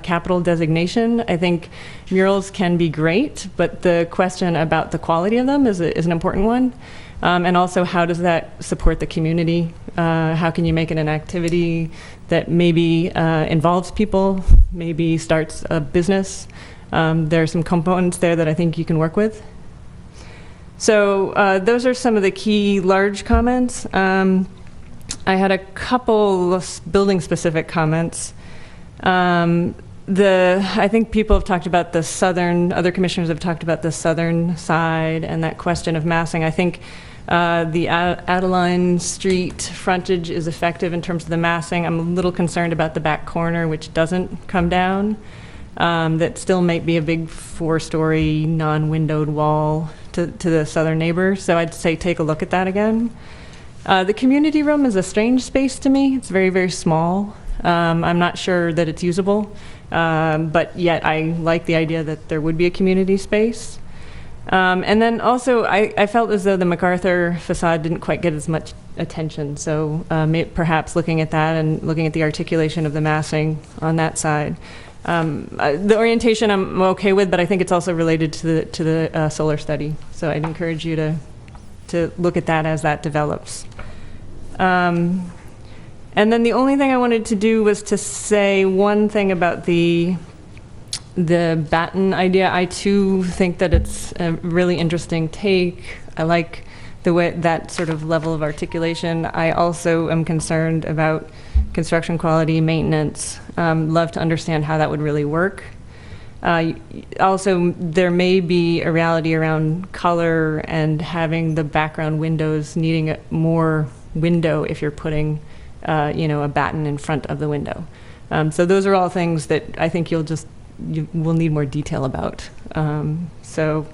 capital designation, I think murals can be great, but the question about the quality of them is an important one. And also, how does that support the community? How can you make it an activity that maybe involves people, maybe starts a business? There are some components there that I think you can work with. So those are some of the key large comments. I had a couple of building-specific comments. I think people have talked about the other commissioners have talked about the southern side and that question of massing. I think the Adeline Street frontage is effective in terms of the massing. I'm a little concerned about the back corner, which doesn't come down. That still might be a big 4-story non-windowed wall to the southern neighbor. So I'd say take a look at that again. The community room is a strange space to me. It's very, very small. I'm not sure that it's usable, but yet I like the idea that there would be a community space. And then also, I felt as though the MacArthur facade didn't quite get as much attention. So perhaps looking at that and looking at the articulation of the massing on that side. The orientation I'm okay with, but I think it's also related to the solar study. So I'd encourage you to look at that as that develops. And then the only thing I wanted to do was to say one thing about the batten idea. I too think that it's a really interesting take. I like the way that sort of level of articulation. I also am concerned about construction quality, maintenance. Love to understand how that would really work. Also, there may be a reality around color and having the background windows needing more window if you're putting, a batten in front of the window. So those are all things that I think you will need more detail about. So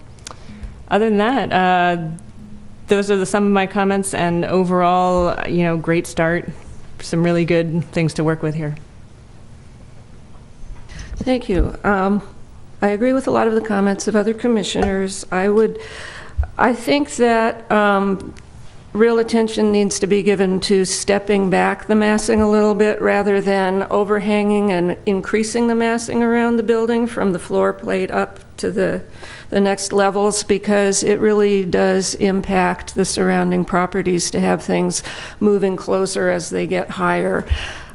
other than that, those are some of my comments, and overall, great start. Some really good things to work with here. Thank you. I agree with a lot of the comments of other commissioners. I think that real attention needs to be given to stepping back the massing a little bit rather than overhanging and increasing the massing around the building from the floor plate up to the next levels, because it really does impact the surrounding properties to have things moving closer as they get higher.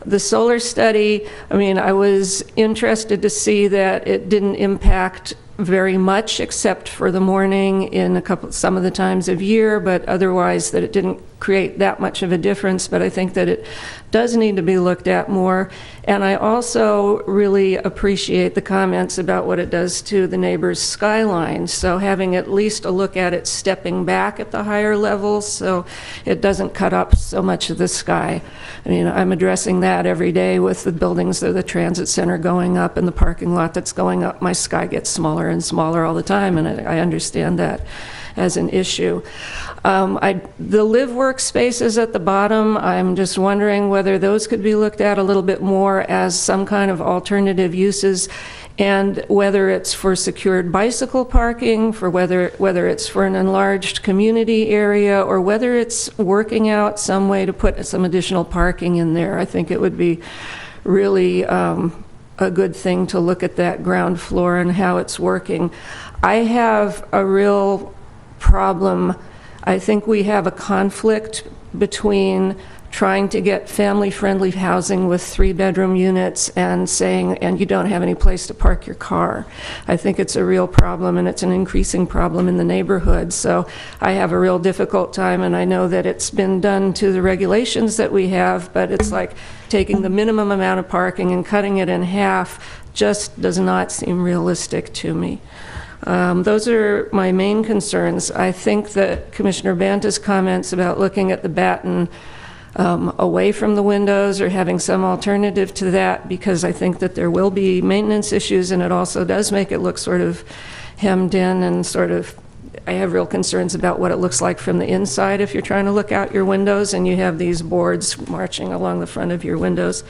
The solar study, I mean, I was interested to see that it didn't impact very much except for the morning in some of the times of year, but otherwise that it didn't create that much of a difference. But I think that it does need to be looked at more. And I also really appreciate the comments about what it does to the neighbor's skyline. So having at least a look at it stepping back at the higher levels so it doesn't cut up so much of the sky. I mean, I'm addressing that every day with the buildings of the transit center going up and the parking lot that's going up. My sky gets smaller and smaller all the time, and I understand that as an issue. The live work spaces at the bottom, I'm just wondering whether those could be looked at a little bit more as some kind of alternative uses, and whether it's for secured bicycle parking, for whether it's for an enlarged community area, or whether it's working out some way to put some additional parking in there. I think it would be really a good thing to look at that ground floor and how it's working. I have a real problem. I think we have a conflict between trying to get family-friendly housing with 3-bedroom units and saying, and you don't have any place to park your car. I think it's a real problem, and it's an increasing problem in the neighborhood. So I have a real difficult time, and I know that it's been done to the regulations that we have, but it's like taking the minimum amount of parking and cutting it in half just does not seem realistic to me. Those are my main concerns. I think that Commissioner Banta's comments about looking at the batten away from the windows or having some alternative to that, because I think that there will be maintenance issues, and it also does make it look sort of hemmed in and sort of, I have real concerns about what it looks like from the inside if you're trying to look out your windows and you have these boards marching along the front of your windows.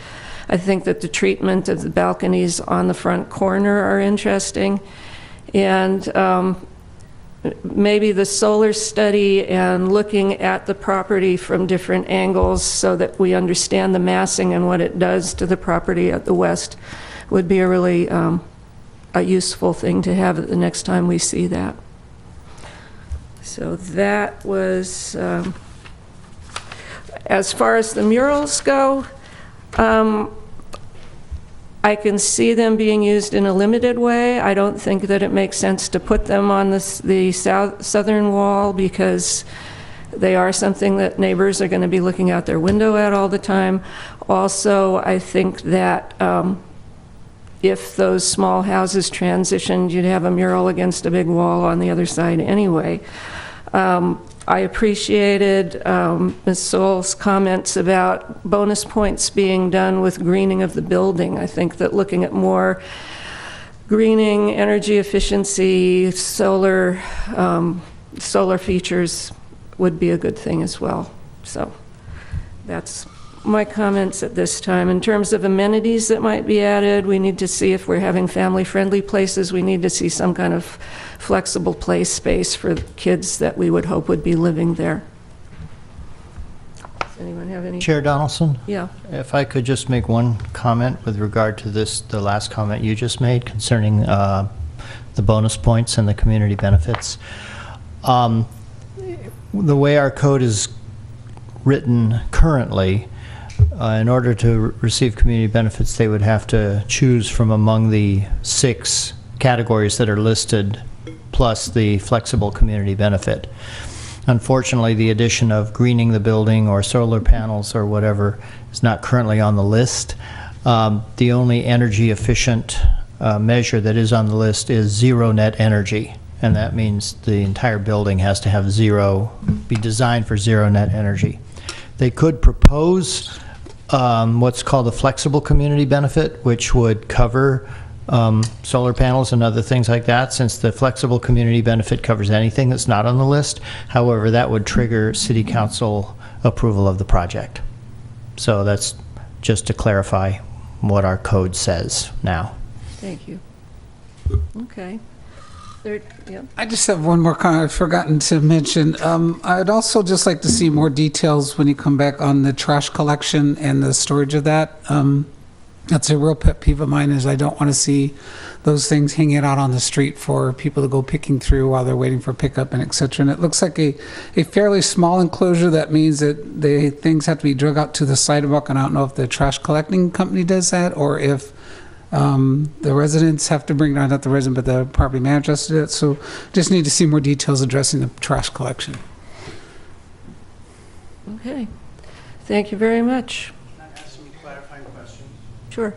I think that the treatment of the balconies on the front corner are interesting. And maybe the solar study and looking at the property from different angles so that we understand the massing and what it does to the property at the west would be a really a useful thing to have the next time we see that. So that was, as far as the murals go, I can see them being used in a limited way. I don't think that it makes sense to put them on the southern wall, because they are something that neighbors are going to be looking out their window at all the time. Also, I think that if those small houses transitioned, you'd have a mural against a big wall on the other side anyway. I appreciated Ms. Sowell's comments about bonus points being done with greening of the building. I think that looking at more greening, energy efficiency, solar features would be a good thing as well. So that's my comments at this time. In terms of amenities that might be added, we need to see if we're having family-friendly places. We need to see some kind of flexible play space for kids that we would hope would be living there. Does anyone have any? Chair Donaldson? Yeah. If I could just make one comment with regard to this, the last comment you just made concerning the bonus points and the community benefits. The way our code is written currently, in order to receive community benefits, they would have to choose from among the 6 categories that are listed, plus the flexible community benefit. Unfortunately, the addition of greening the building or solar panels or whatever is not currently on the list. The only energy efficient measure that is on the list is zero net energy, and that means the entire building has to have be designed for zero net energy. They could propose what's called a flexible community benefit, which would cover solar panels and other things like that, since the flexible community benefit covers anything that's not on the list. However, that would trigger City Council approval of the project. So that's just to clarify what our code says now. Thank you. Okay. Yeah. I just have one more comment I've forgotten to mention. I'd also just like to see more details when you come back on the trash collection and the storage of that. That's a real pet peeve of mine, is I don't want to see those things hanging out on the street for people to go picking through while they're waiting for pickup and et cetera. And it looks like a fairly small enclosure. That means that the things have to be drug out to the sidewalk, and I don't know if the trash collecting company does that, or if the residents have to bring, not the resident, but the property manager has to do it. So just need to see more details addressing the trash collection. Okay. Thank you very much. Can I ask some clarifying questions? Sure.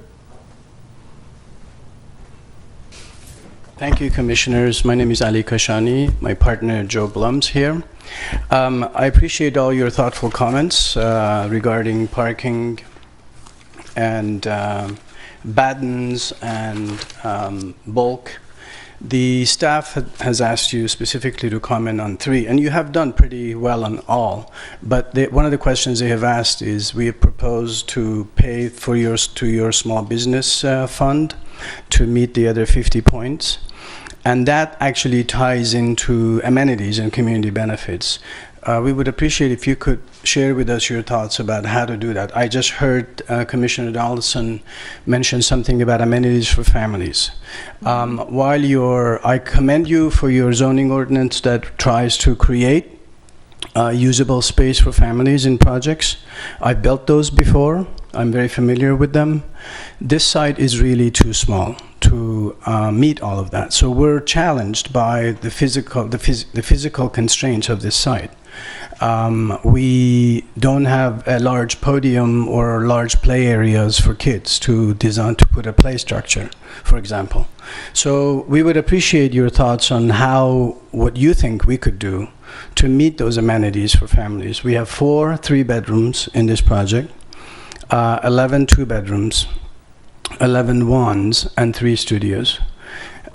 Thank you, Commissioners. My name is Ali Kashani. My partner, Joe Blum's here. I appreciate all your thoughtful comments regarding parking and battens and bulk. The staff has asked you specifically to comment on 3, and you have done pretty well on all. But one of the questions they have asked is, we have proposed to pay for your small business fund to meet the other 50 points. And that actually ties into amenities and community benefits. We would appreciate if you could share with us your thoughts about how to do that. I just heard Commissioner Donaldson mention something about amenities for families. I commend you for your zoning ordinance that tries to create usable space for families in projects. I've built those before. I'm very familiar with them. This site is really too small to meet all of that. So we're challenged by the physical constraints of this site. We don't have a large podium or large play areas for kids to put a play structure, for example. So we would appreciate your thoughts on what you think we could do to meet those amenities for families. We have 4 3-bedrooms in this project, 11 2-bedrooms, 11 ones, and 3 studios.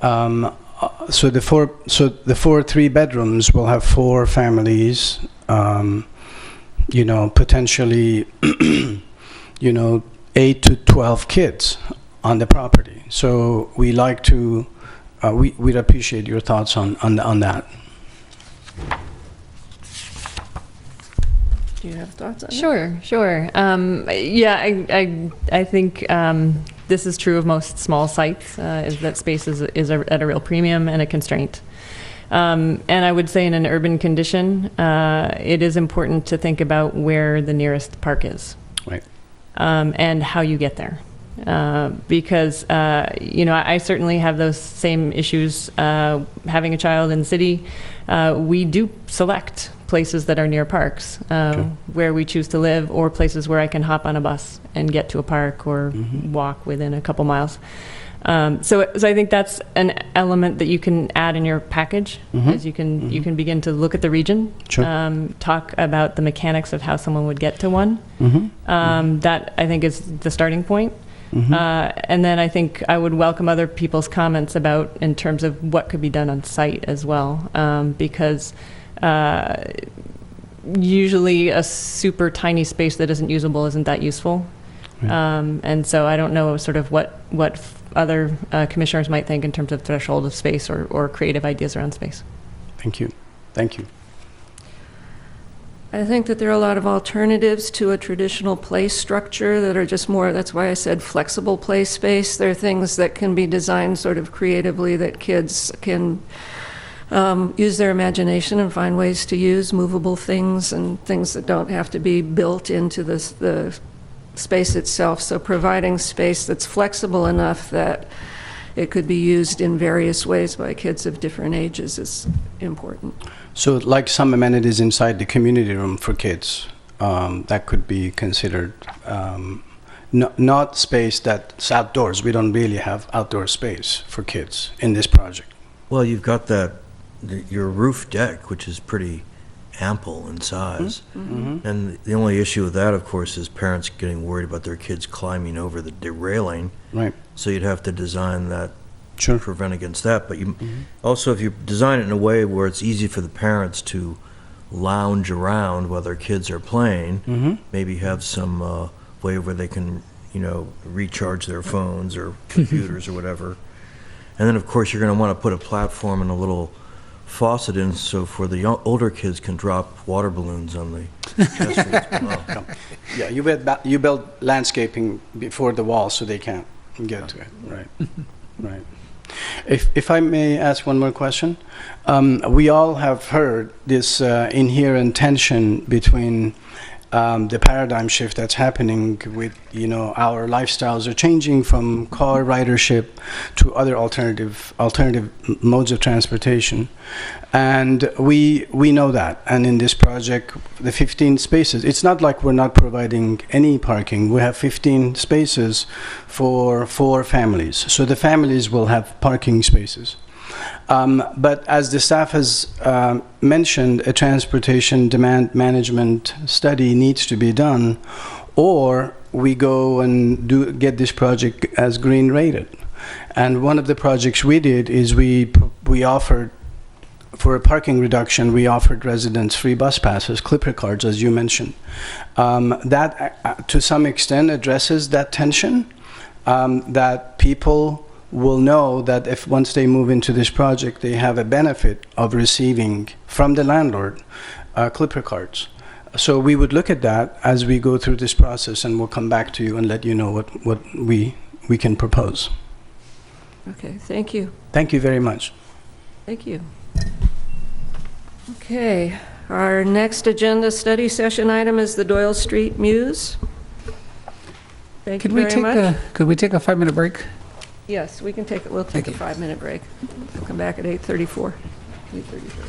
So the 4 3-bedrooms will have 4 families, potentially, 8 to 12 kids on the property. So we'd appreciate your thoughts on that. Do you have thoughts on that? Sure. I think this is true of most small sites, is that space is at a real premium and a constraint. And I would say in an urban condition, it is important to think about where the nearest park is. Right. And how you get there. Because, I certainly have those same issues having a child in the city. We do select places that are near parks where we choose to live, or places where I can hop on a bus and get to a park or walk within a couple miles. So I think that's an element that you can add in your package, as you can begin to look at the region, talk about the mechanics of how someone would get to one. That I think is the starting point. And then I think I would welcome other people's comments about in terms of what could be done on site as well, because usually a super tiny space that isn't usable isn't that useful. And so I don't know sort of what other commissioners might think in terms of threshold of space or creative ideas around space. Thank you. I think that there are a lot of alternatives to a traditional play structure that are just more, that's why I said flexible play space. There are things that can be designed sort of creatively that kids can use their imagination and find ways to use movable things and things that don't have to be built into the space itself. So providing space that's flexible enough that it could be used in various ways by kids of different ages is important. So like some amenities inside the community room for kids, that could be considered not space that's outdoors. We don't really have outdoor space for kids in this project. Well, you've got your roof deck, which is pretty ample in size. And the only issue with that, of course, is parents getting worried about their kids climbing over the railing. Right. So you'd have to design that to prevent against that. But you also, if you design it in a way where it's easy for the parents to lounge around while their kids are playing, maybe have some way where they can, recharge their phones or computers or whatever. And then, of course, you're going to want to put a platform and a little faucet in so for the older kids can drop water balloons on the pedestrians below. Yeah, you build landscaping before the wall so they can't get to it. Right. Right. If I may ask one more question, we all have heard this inherent tension between the paradigm shift that's happening with, our lifestyles are changing from car ridership to other alternative modes of transportation. And we know that. And in this project, the 15 spaces, it's not like we're not providing any parking. We have 15 spaces for 4 families. So the families will have parking spaces. But as the staff has mentioned, a transportation demand management study needs to be done, or we go and get this project as green rated. And one of the projects we did is we offered, for a parking reduction, we offered residents free bus passes, Clipper cards, as you mentioned. That, to some extent, addresses that tension, that people will know that if once they move into this project, they have a benefit of receiving from the landlord Clipper cards. So we would look at that as we go through this process, and we'll come back to you and let you know what we can propose. Okay, thank you. Thank you very much. Thank you. Okay, our next agenda study session item is the Doyle Street Muse. Thank you very much. Could we take a 5-minute break? Yes, we'll take a 5-minute break. We'll come back at 8:34. 8:33.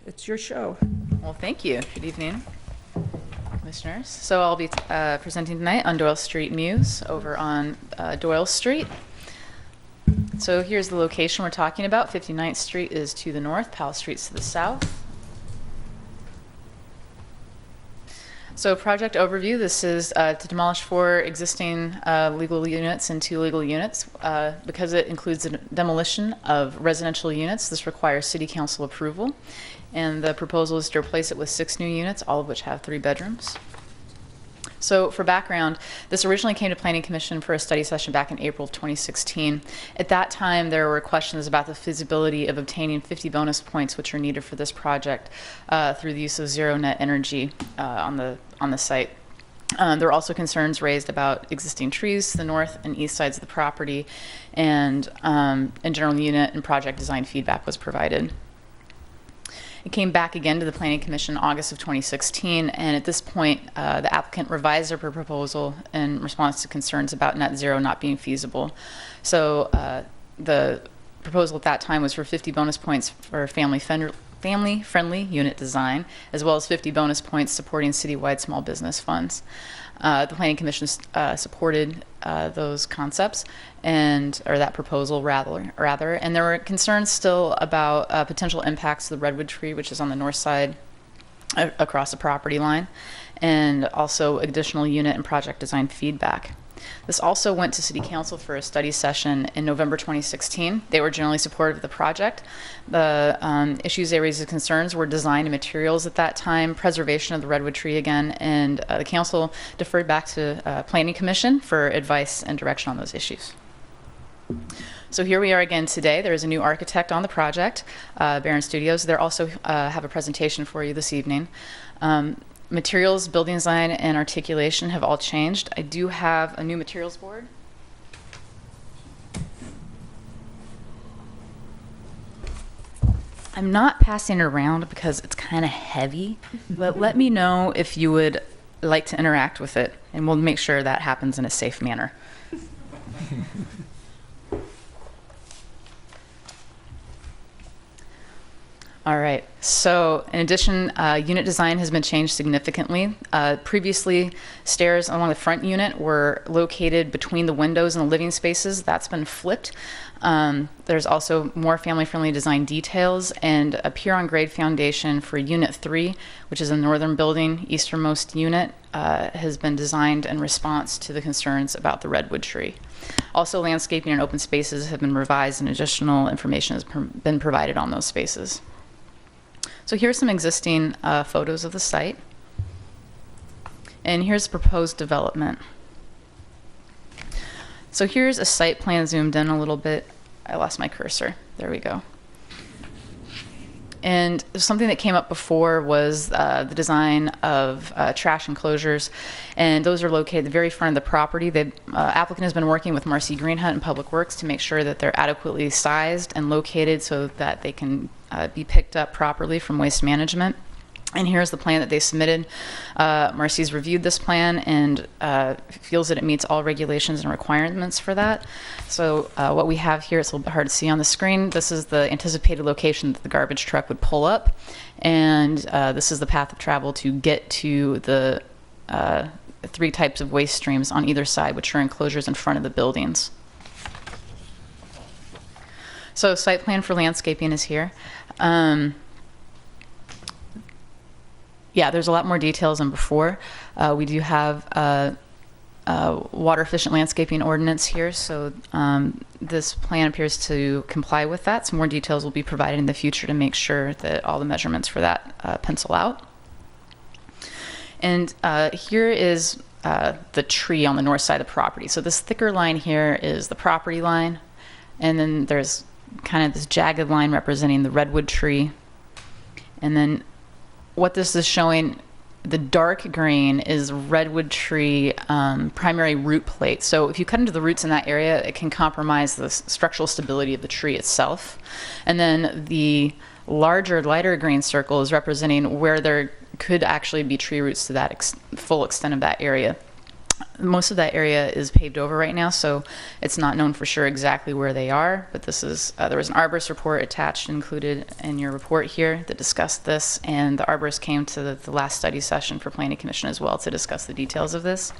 It's your show. Well, thank you. Good evening, commissioners. So I'll be presenting tonight on Doyle Street Muse over on Doyle Street. So here's the location we're talking about. 59th Street is to the north, Powell Street's to the south. So project overview, this is to demolish 4 existing legal units and 2 legal units. Because it includes the demolition of residential units, this requires city council approval. And the proposal is to replace it with 6 new units, all of which have 3 bedrooms. So for background, this originally came to Planning Commission for a study session back in April of 2016. At that time, there were questions about the feasibility of obtaining 50 bonus points, which are needed for this project through the use of zero net energy on the site. There were also concerns raised about existing trees to the north and east sides of the property, and general unit and project design feedback was provided. It came back again to the Planning Commission in August of 2016, and at this point, the applicant revised their proposal in response to concerns about net zero not being feasible. So the proposal at that time was for 50 bonus points for family-friendly unit design, as well as 50 bonus points supporting citywide small business funds. The Planning Commission supported those concepts or that proposal rather, and there were concerns still about potential impacts to the redwood tree, which is on the north side across the property line, and also additional unit and project design feedback. This also went to City Council for a study session in November 2016. They were generally supportive of the project. The issues they raised as concerns were design and materials at that time, preservation of the redwood tree again, and the council deferred back to Planning Commission for advice and direction on those issues. So here we are again today. There is a new architect on the project, Barron Studios. They also have a presentation for you this evening. Materials, building design, and articulation have all changed. I do have a new materials board. I'm not passing it around because it's kind of heavy, but let me know if you would like to interact with it, and we'll make sure that happens in a safe manner. All right, so in addition, unit design has been changed significantly. Previously, stairs along the front unit were located between the windows and the living spaces. That's been flipped. There's also more family-friendly design details, and a pier-on-grade foundation for Unit 3, which is a northern building, easternmost unit, has been designed in response to the concerns about the redwood tree. Also, landscaping and open spaces have been revised, and additional information has been provided on those spaces. So here's some existing photos of the site. And here's the proposed development. So here's a site plan zoomed in a little bit. I lost my cursor. There we go. And something that came up before was the design of trash enclosures, and those are located at the very front of the property. The applicant has been working with Marcy Greenhunt and Public Works to make sure that they're adequately sized and located so that they can be picked up properly from waste management. And here's the plan that they submitted. Marcy's reviewed this plan and feels that it meets all regulations and requirements for that. So what we have here, it's a little bit hard to see on the screen. This is the anticipated location that the garbage truck would pull up. And this is the path of travel to get to the 3 types of waste streams on either side, which are enclosures in front of the buildings. So site plan for landscaping is here. Yeah, there's a lot more details than before. We do have water efficient landscaping ordinance here, so this plan appears to comply with that. Some more details will be provided in the future to make sure that all the measurements for that pencil out. And here is the tree on the north side of the property. So this thicker line here is the property line, and then there's kind of this jagged line representing the redwood tree. And then what this is showing, the dark green is redwood tree primary root plate. So if you cut into the roots in that area, it can compromise the structural stability of the tree itself. And then the larger, lighter green circle is representing where there could actually be tree roots to that full extent of that area. most of that area is paved over right now, so it's not known for sure exactly where they are, but this is, there was an arborist report attached, included in your report here that discussed this, and the arborist came to the last study session for Planning Commission as well to discuss the details of this.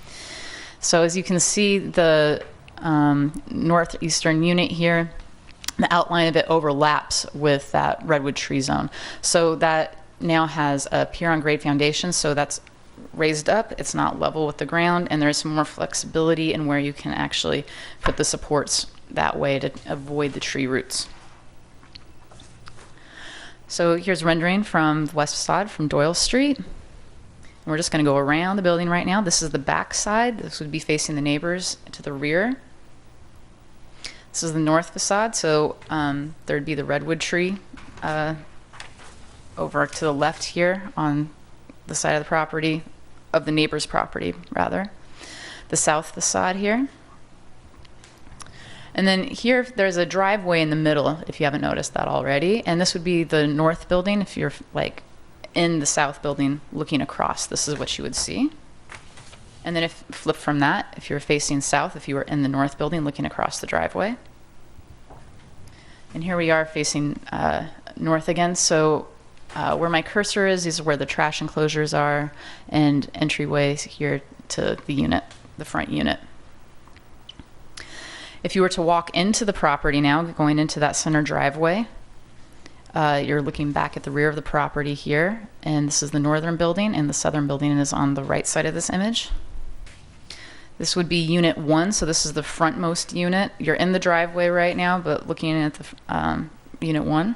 So as you can see, the northeastern unit here, the outline of it overlaps with that redwood tree zone. So that now has a pier on grade foundation, so that's raised up, it's not level with the ground, and there's some more flexibility in where you can actually put the supports that way to avoid the tree roots. So here's rendering from the west facade from Doyle Street. We're just going to go around the building right now. This is the back side. This would be facing the neighbors to the rear. This is the north facade, so there'd be the redwood tree over to the left here on the side of the property, of the neighbor's property, rather. The south facade here. And then here, there's a driveway in the middle, if you haven't noticed that already. And this would be the north building. If you're like in the south building looking across, this is what you would see. And then if flip from that, if you're facing south, if you were in the north building looking across the driveway. And here we are facing north again. So where my cursor is, these are where the trash enclosures are, and entryways here to the unit, the front unit. If you were to walk into the property now, going into that center driveway, you're looking back at the rear of the property here, and this is the northern building, and the southern building is on the right side of this image. This would be unit 1, so this is the frontmost unit. You're in the driveway right now, but looking at the unit 1.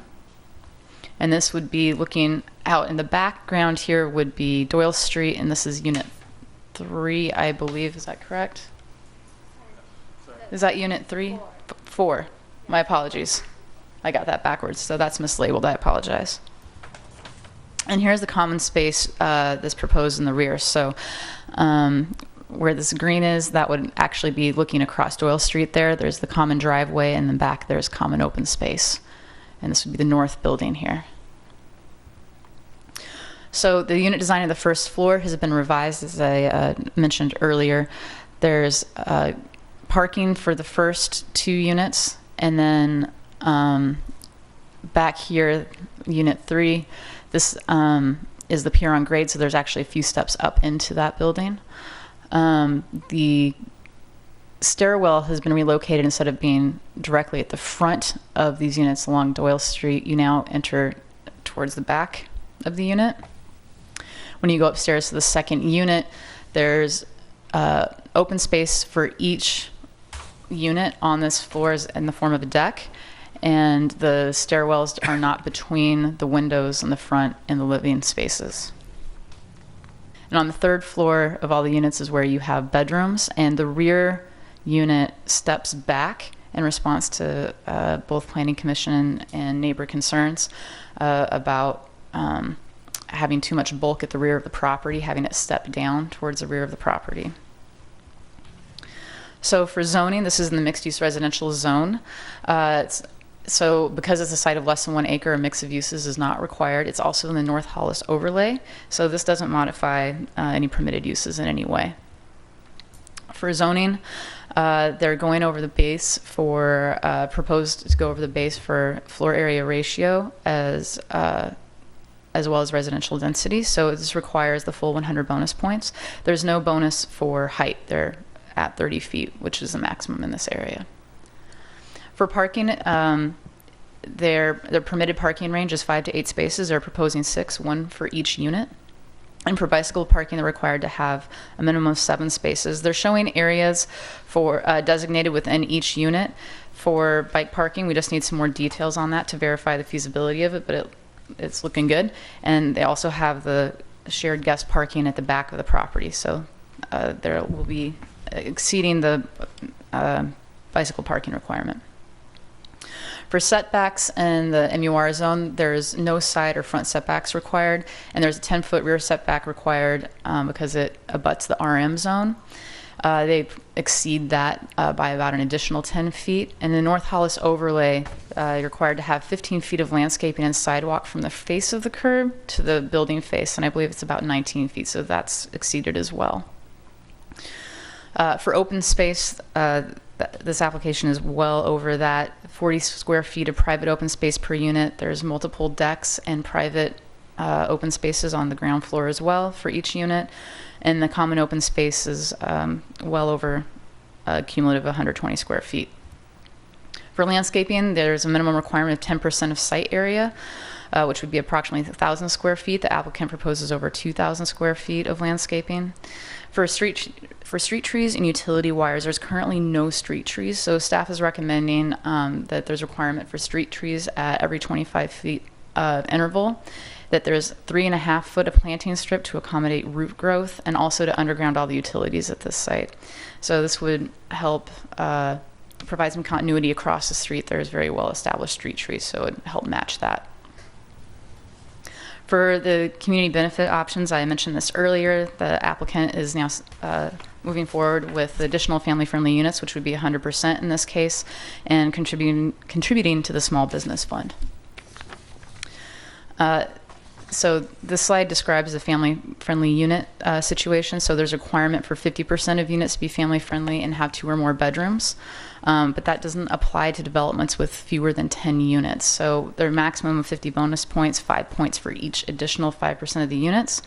And this would be looking out in the background here would be Doyle Street, and this is unit 3, I believe. Is that correct? Is that unit 3? 4. My apologies. I got that backwards, so that's mislabeled. I apologize. And here's the common space that's proposed in the rear. So where this green is, that would actually be looking across Doyle Street there. There's the common driveway, and then back there's common open space. And this would be the north building here. So the unit design of the first floor has been revised, as I mentioned earlier. There's parking for the first 2 units, and then back here, unit 3, this is the pier on grade, so there's actually a few steps up into that building. The stairwell has been relocated. Instead of being directly at the front of these units along Doyle Street, you now enter towards the back of the unit. When you go upstairs to the second unit, there's open space for each unit on this floor is in the form of a deck, and the stairwells are not between the windows in the front and the living spaces. And on the third floor of all the units is where you have bedrooms, and the rear unit steps back in response to both Planning Commission and neighbor concerns about having too much bulk at the rear of the property, having it step down towards the rear of the property. So for zoning, this is in the mixed-use residential zone. So because it's a site of less than 1 acre, a mix of uses is not required. It's also in the North Hollis overlay, so this doesn't modify any permitted uses in any way. For zoning, they're going over the base for, proposed to go over the base for floor area ratio as well as residential density. So this requires the full 100 bonus points. There's no bonus for height. They're at 30 feet, which is the maximum in this area. For parking, their permitted parking range is 5 to 8 spaces. They're proposing 6, 1 for each unit. And for bicycle parking, they're required to have a minimum of 7 spaces. They're showing areas for designated within each unit. For bike parking, we just need some more details on that to verify the feasibility of it, but it's looking good. And they also have the shared guest parking at the back of the property, so there will be exceeding the bicycle parking requirement. For setbacks in the MUR zone, there's no side or front setbacks required, and there's a 10-foot rear setback required because it abuts the RM zone. They exceed that by about an additional 10 feet. And the North Hollis overlay, you're required to have 15 feet of landscaping and sidewalk from the face of the curb to the building face, and I believe it's about 19 feet, so that's exceeded as well. For open space, this application is well over that. 40 square feet of private open space per unit. There's multiple decks and private open spaces on the ground floor as well for each unit. And the common open space is well over a cumulative 120 square feet. For landscaping, there's a minimum requirement of 10% of site area, which would be approximately 1,000 square feet. The applicant proposes over 2,000 square feet of landscaping. For street trees and utility wires, there's currently no street trees, so staff is recommending that there's a requirement for street trees at every 25 feet interval, that there's 3.5 foot of planting strip to accommodate root growth, and also to underground all the utilities at this site. So this would help provide some continuity across the street. There's very well-established street trees, so it would help match that. For the community benefit options, I mentioned this earlier, the applicant is now moving forward with additional family-friendly units, which would be 100% in this case, and contributing to the small business fund. So this slide describes the family-friendly unit situation. So there's a requirement for 50% of units to be family-friendly and have 2 or more bedrooms. But that doesn't apply to developments with fewer than 10 units. So their maximum of 50 bonus points, 5 points for each additional 5% of the units.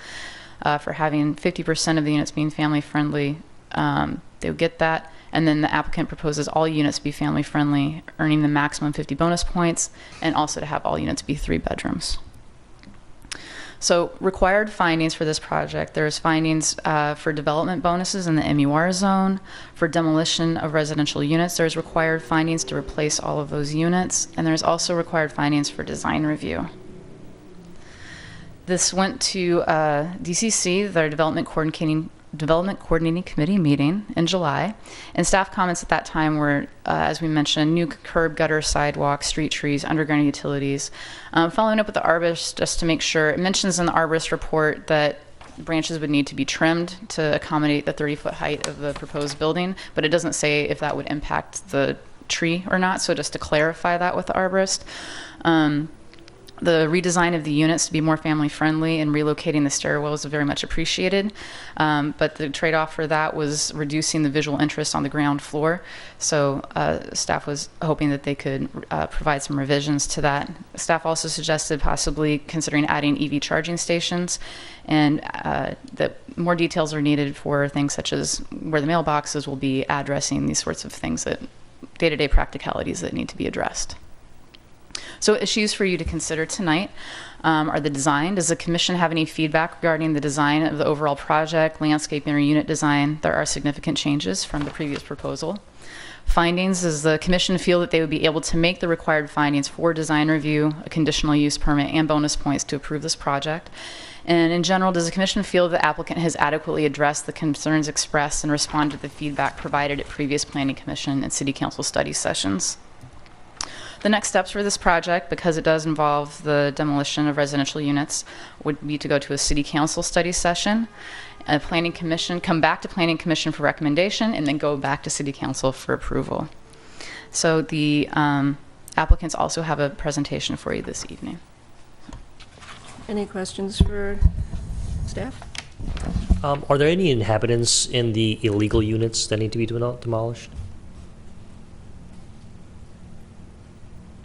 For having 50% of the units being family-friendly, they would get that. And then the applicant proposes all units be family-friendly, earning the maximum 50 bonus points, and also to have all units be 3 bedrooms. So required findings for this project, there's findings for development bonuses in the MUR zone. For demolition of residential units, there's required findings to replace all of those units. And there's also required findings for design review. This went to DCC, their Development Coordinating Committee meeting in July, and staff comments at that time were, as we mentioned, new curb, gutter, sidewalk, street trees, underground utilities. Following up with the arborist, just to make sure, it mentions in the arborist report that branches would need to be trimmed to accommodate the 30-foot height of the proposed building, but it doesn't say if that would impact the tree or not, so just to clarify that with the arborist. The redesign of the units to be more family-friendly and relocating the stairwells is very much appreciated. But the trade-off for that was reducing the visual interest on the ground floor. So staff was hoping that they could provide some revisions to that. Staff also suggested possibly considering adding EV charging stations, and that more details are needed for things such as where the mailboxes will be, addressing these sorts of things, that day-to-day practicalities that need to be addressed. So issues for you to consider tonight are the design. Does the commission have any feedback regarding the design of the overall project, landscaping, or unit design? There are significant changes from the previous proposal. Findings, does the commission feel that they would be able to make the required findings for design review, a conditional use permit, and bonus points to approve this project? And in general, does the commission feel the applicant has adequately addressed the concerns expressed and responded to the feedback provided at previous planning commission and city council study sessions? The next steps for this project, because it does involve the demolition of residential units, would be to go to a city council study session, a planning commission, come back to planning commission for recommendation, and then go back to city council for approval. So the applicants also have a presentation for you this evening. Any questions for staff? Are there any inhabitants in the illegal units that need to be demolished?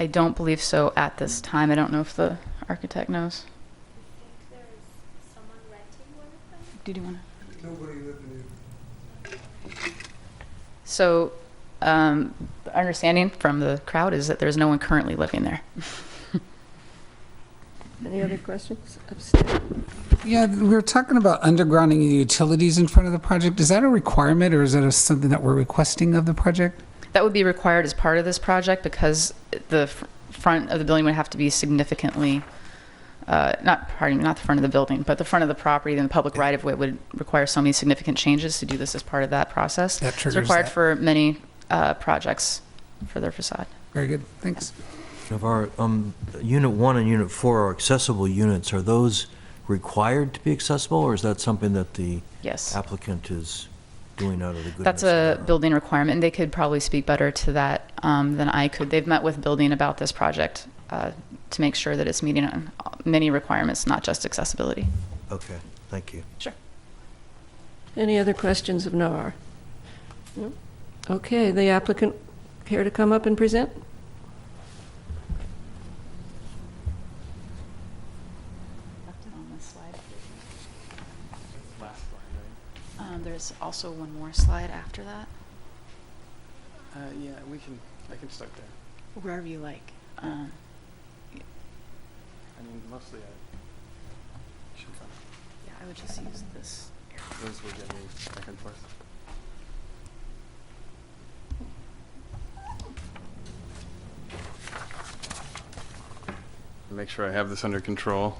I don't believe so at this time. I don't know if the architect knows. Did you want to? Nobody living in. So, the understanding from the crowd is that there's no one currently living there. Any other questions? Yeah, we were talking about undergrounding the utilities in front of the project. Is that a requirement, or is that something that we're requesting of the project? That would be required as part of this project because the front of the building would have to be significantly, not the front of the building, but the front of the property and the public right-of-way would require so many significant changes to do this as part of that process. That triggers it's required that. for many projects for their facade. Very good, thanks. Of our Unit 1 and Unit 4 are accessible units. Are those required to be accessible, or is that something that the applicant is doing out of the goodness? That's a building requirement, and they could probably speak better to that than I could. They've met with building about this project to make sure that it's meeting many requirements, not just accessibility. Okay, thank you. Sure. Any other questions of Nawar? Okay, the applicant care to come up and present? On this slide. There's also one more slide after that. Yeah, I can start there. Wherever you like. I mean, mostly should come. Yeah, I would just use this. Those will get me back and forth. Make sure I have this under control.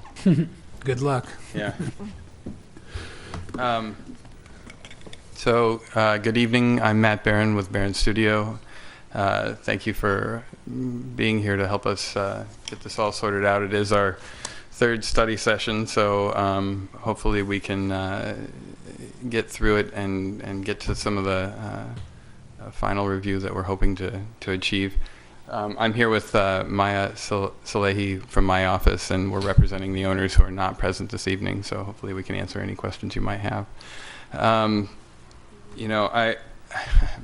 Good luck. Yeah. Good evening. I'm Matt Barron with Barron Studio. Thank you for being here to help us get this all sorted out. It is our third study session, so hopefully we can get through it and get to some of the final review that we're hoping to achieve. I'm here with Maya Salehi from my office, and we're representing the owners who are not present this evening, so hopefully we can answer any questions you might have. I'm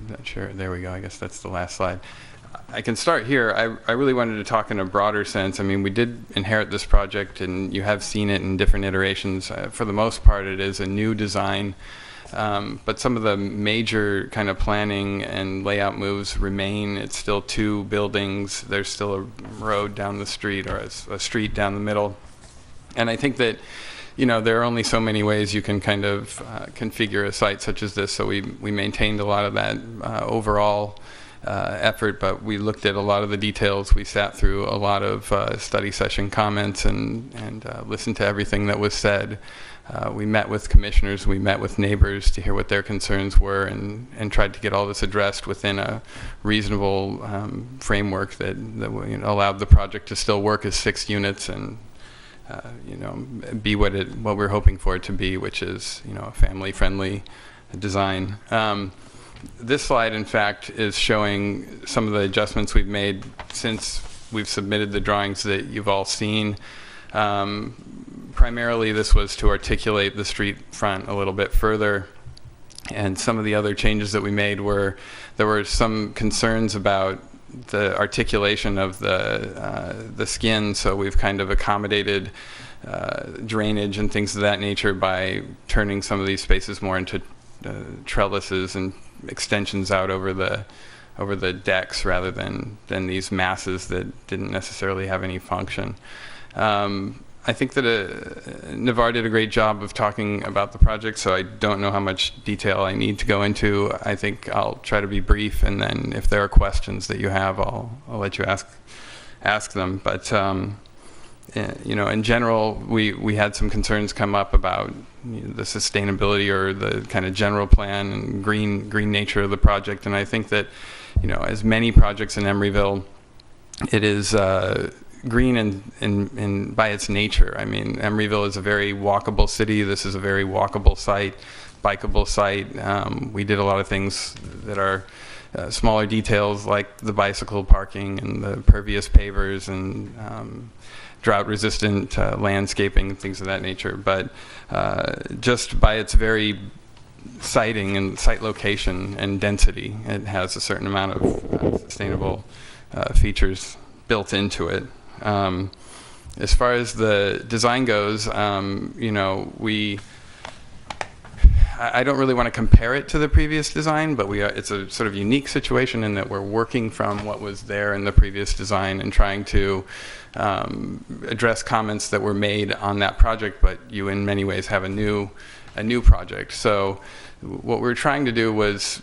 not sure. There we go. I guess that's the last slide. I can start here. I really wanted to talk in a broader sense. I mean, we did inherit this project, and you have seen it in different iterations. For the most part, it is a new design, but some of the major kind of planning and layout moves remain. It's still two buildings. There's still a road down the street, or a street down the middle. And I think that there are only so many ways you can kind of configure a site such as this, so we maintained a lot of that overall effort, but we looked at a lot of the details. We sat through a lot of study session comments and listened to everything that was said. We met with commissioners, we met with neighbors to hear what their concerns were, and tried to get all this addressed within a reasonable framework that allowed the project to still work as 6 units and be what we're hoping for it to be, which is a family-friendly design. This slide, in fact, is showing some of the adjustments we've made since we've submitted the drawings that you've all seen. Primarily, this was to articulate the street front a little bit further, and some of the other changes that we made were there were some concerns about the articulation of the skin, so we've kind of accommodated drainage and things of that nature by turning some of these spaces more into trellises and extensions out over the decks rather than these masses that didn't necessarily have any function. I think that Navar did a great job of talking about the project, so I don't know how much detail I need to go into. I think I'll try to be brief, and then if there are questions that you have, I'll let you ask them. But in general, we had some concerns come up about the sustainability or the kind of general plan and green nature of the project, and I think that as many projects in Emeryville, it is green in by its nature. I mean, Emeryville is a very walkable city. This is a very walkable site, bikeable site. We did a lot of things that are smaller details, like the bicycle parking and the pervious pavers and drought-resistant landscaping and things of that nature. But just by its very siting and site location and density, it has a certain amount of sustainable features built into it. As far as the design goes, I don't really want to compare it to the previous design, but it's a sort of unique situation in that we're working from what was there in the previous design and trying to address comments that were made on that project, but you in many ways have a new project. So what we're trying to do was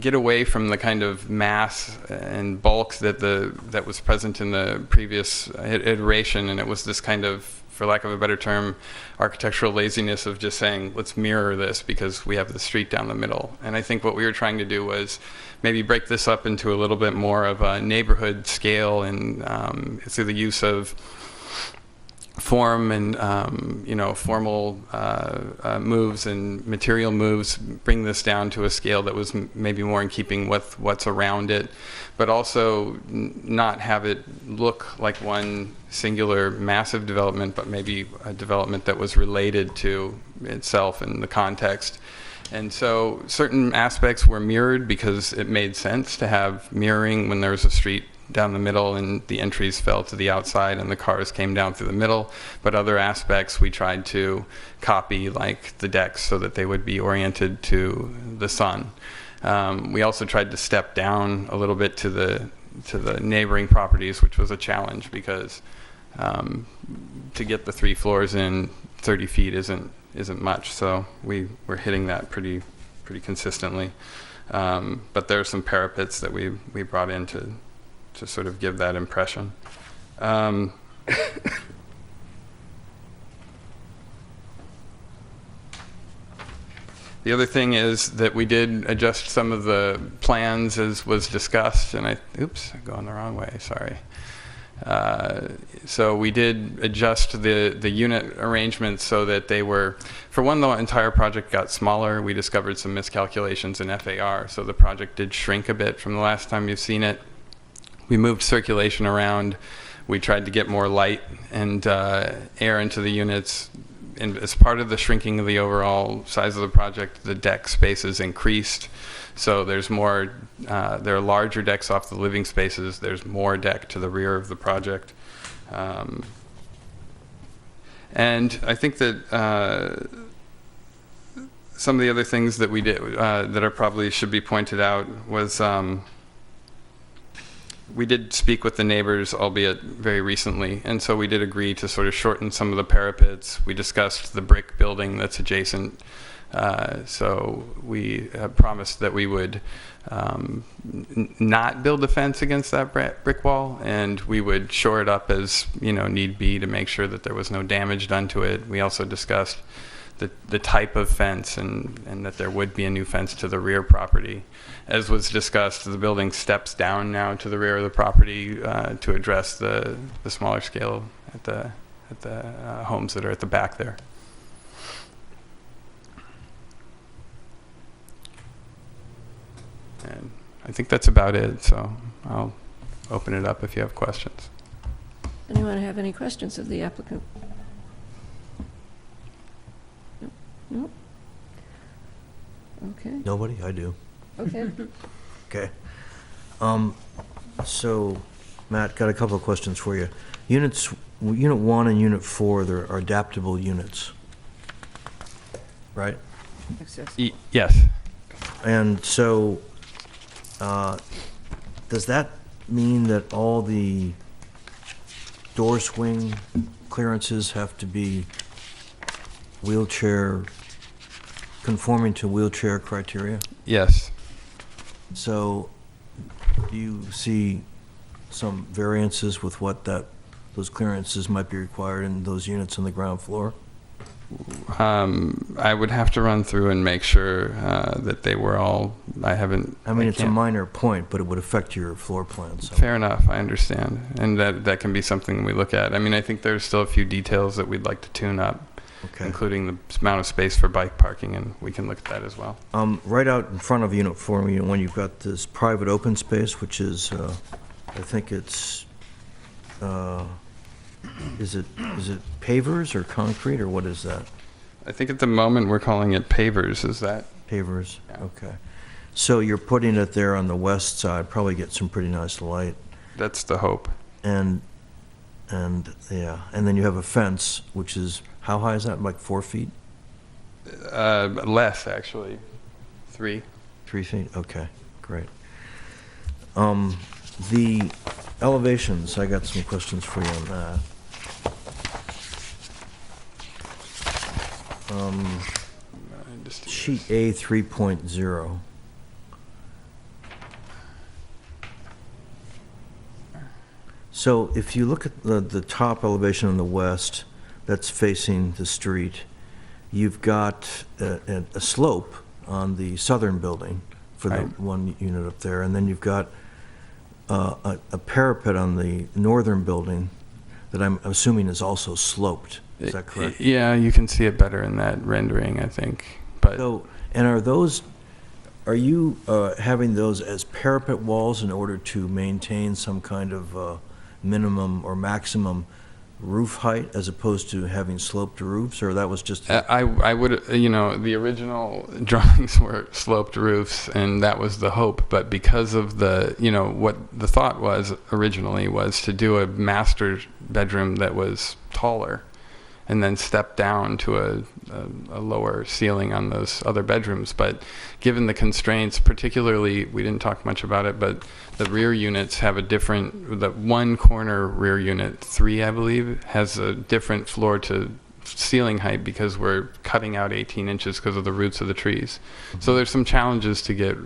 get away from the kind of mass and bulk that was present in the previous iteration, and it was this kind of, for lack of a better term, architectural laziness of just saying, let's mirror this because we have the street down the middle. And I think what we were trying to do was maybe break this up into a little bit more of a neighborhood scale, and through the use of form and formal moves and material moves, bring this down to a scale that was maybe more in keeping with what's around it, but also not have it look like one singular massive development, but maybe a development that was related to itself in the context. And so certain aspects were mirrored because it made sense to have mirroring when there was a street down the middle and the entries fell to the outside and the cars came down through the middle. But other aspects we tried to copy, like the decks, so that they would be oriented to the sun. We also tried to step down a little bit to the neighboring properties, which was a challenge because to get the 3 floors in 30 feet isn't much. So we were hitting that pretty consistently. But there are some parapets that we brought in to sort of give that impression. The other thing is that we did adjust some of the plans as was discussed, and oops, I'm going the wrong way, sorry. So we did adjust the unit arrangements so that they were, for one, the entire project got smaller. We discovered some miscalculations in FAR, so the project did shrink a bit from the last time you've seen it. We moved circulation around. We tried to get more light and air into the units. And as part of the shrinking of the overall size of the project, the deck spaces increased. So there's more, there are larger decks off the living spaces. There's more deck to the rear of the project. And I think that some of the other things that we did that are probably should be pointed out was we did speak with the neighbors, albeit very recently, and so we did agree to sort of shorten some of the parapets. We discussed the brick building that's adjacent, so we promised that we would not build a fence against that brick wall, and we would shore it up as need be to make sure that there was no damage done to it. We also discussed the type of fence and that there would be a new fence to the rear property. As was discussed, the building steps down now to the rear of the property to address the smaller scale at the homes that are at the back there. And I think that's about it, so I'll open it up if you have questions. Anyone have any questions of the applicant? No? Okay. Nobody? I do. Okay. Okay. So, Matt, got a couple of questions for you. Unit 1 and Unit 4, there are adaptable units, right? Yes. And so, does that mean that all the door swing clearances have to be conforming to wheelchair criteria? Yes. So, do you see some variances with what those clearances might be required in those units on the ground floor? I would have to run through and make sure that they were all. It's a minor point, but it would affect your floor plan. So. Fair enough. I understand, and that can be something we look at. I think there's still a few details that we'd like to tune up. Okay. Including the amount of space for bike parking, and we can look at that as well. Right out in front of Unit 4 and Unit 1, you've got this private open space, which is, I think it's, is it pavers or concrete, or what is that? I think at the moment we're calling it pavers. Is that? Pavers, yeah. Okay. So you're putting it there on the west side, probably get some pretty nice light. That's the hope. And then you have a fence, which is, how high is that, like 4 feet? Less, actually. 3. 3 feet, okay, great. The elevations, I got some questions for you on that. Sheet A 3.0. So if you look at the top elevation on the west, that's facing the street, you've got a slope on the southern building for the one unit up there, and then you've got a parapet on the northern building that I'm assuming is also sloped. Is that correct? Yeah, you can see it better in that rendering, I think. But and are you having those as parapet walls in order to maintain some kind of minimum or maximum roof height as opposed to having sloped roofs, or that was just? I would, the original drawings were sloped roofs, and that was the hope. But because of what the thought was originally was to do a master bedroom that was taller, and then step down to a lower ceiling on those other bedrooms. But given the constraints, particularly, we didn't talk much about it, but the rear units have the one corner rear unit, 3, I believe, has a different floor to ceiling height because we're cutting out 18 inches because of the roots of the trees. So there's some challenges to get,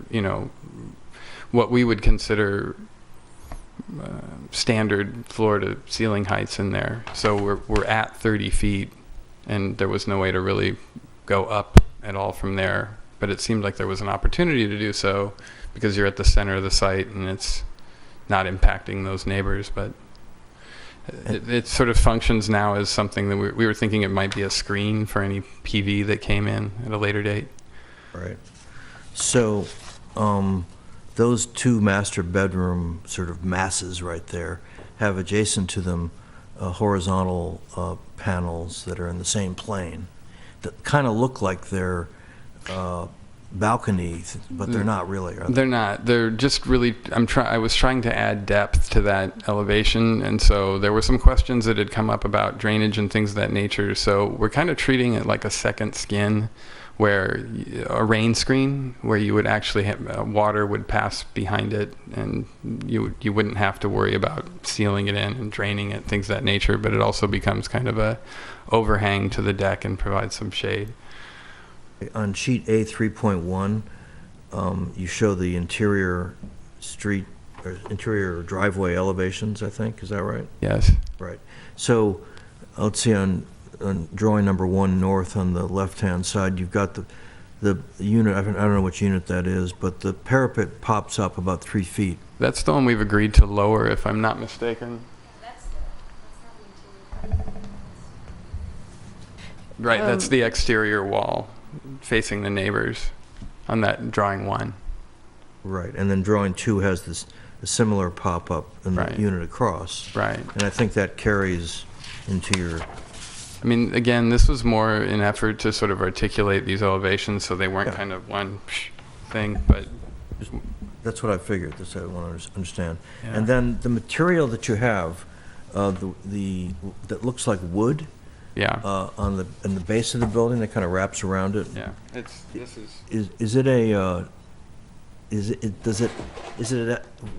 what we would consider standard floor to ceiling heights in there. So we're at 30 feet, and there was no way to really go up at all from there. But it seemed like there was an opportunity to do so because you're at the center of the site and it's not impacting those neighbors. But it sort of functions now as something that we were thinking it might be a screen for any PV that came in at a later date. Right. So those 2 master bedroom sort of masses right there have adjacent to them horizontal panels that are in the same plane that kind of look like they're balconies, but they're not really, are they? They're not. They're just really, I was trying to add depth to that elevation, and so there were some questions that had come up about drainage and things of that nature. So we're kind of treating it like a second skin, where a rain screen, where you would actually have water would pass behind it, and you wouldn't have to worry about sealing it in and draining it, things of that nature. But it also becomes kind of a overhang to the deck and provides some shade. On sheet A 3.1, you show the interior street or interior driveway elevations, I think. Is that right? Yes. Right. So let's see, on drawing number 1 north on the left-hand side, you've got the unit, I don't know which unit that is, but the parapet pops up about 3 feet. That's the one we've agreed to lower, if I'm not mistaken. Right, that's the exterior wall facing the neighbors on that drawing 1. Right, and then drawing 2 has a similar pop-up in the unit across. Right. And I think that carries into your... I mean, again, this was more an effort to sort of articulate these elevations so they weren't kind of one thing, but... That's what I figured, that's what I want to understand. Yeah. And then the material that you have, that looks like wood, in the base of the building that kind of wraps around it. Yeah,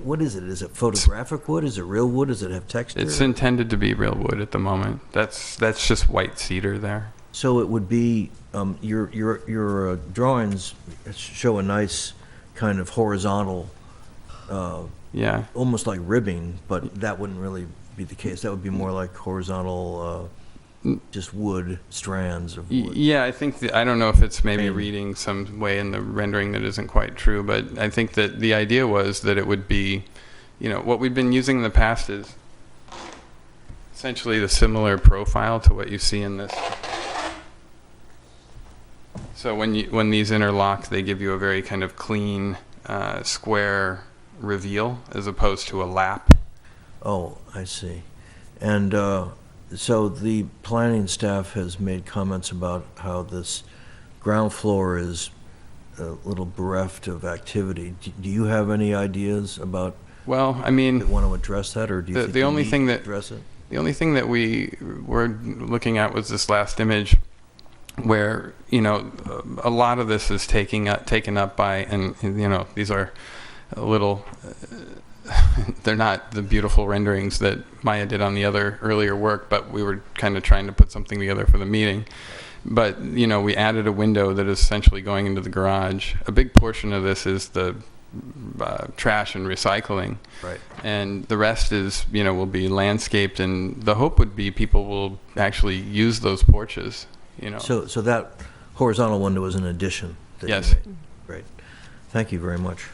what is it? Is it photographic wood? Is it real wood? Does it have texture? It's intended to be real wood at the moment. That's just white cedar there. So it would be your drawings show a nice kind of horizontal, almost like ribbing, but that wouldn't really be the case. That would be more like horizontal. Just wood, strands of wood. Yeah, I think, I don't know if it's maybe reading some way in the rendering that isn't quite true, but I think that the idea was that it would be, what we've been using in the past is essentially the similar profile to what you see in this. So when these interlock, they give you a very kind of clean, square reveal as opposed to a lap. Oh, I see. And so the planning staff has made comments about how this ground floor is a little bereft of activity. Do you have any ideas about? Well, I mean, want to address that, or do you think the only thing that address it? The only thing that we were looking at was this last image, where a lot of this is taken up by, and these are a little. They're not the beautiful renderings that Maya did on the other earlier work, but we were kind of trying to put something together for the meeting. But, we added a window that is essentially going into the garage. A big portion of this is the trash and recycling. Right. And the rest is, will be landscaped, and the hope would be people will actually use those porches, So that horizontal window is an addition that Yes. you made. Great. Thank you very much.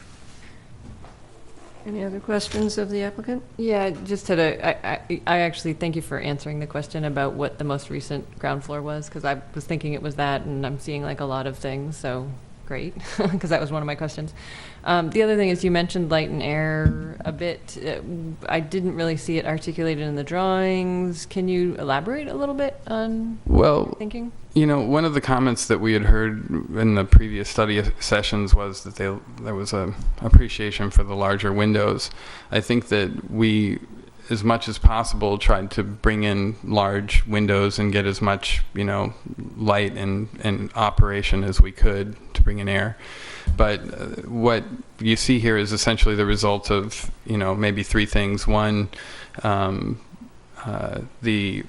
Any other questions of the applicant? Yeah, just had I actually thank you for answering the question about what the most recent ground floor was, because I was thinking it was that, and I'm seeing like a lot of things, so great, because that was one of my questions. The other thing is you mentioned light and air a bit. I didn't really see it articulated in the drawings. Can you elaborate a little bit on what you're thinking? You know, one of the comments that we had heard in the previous study sessions was that there was a appreciation for the larger windows. I think that we, as much as possible, tried to bring in large windows and get as much, you know, light and operation as we could to bring in air. But what you see here is essentially the result of, you know, maybe three things. One, the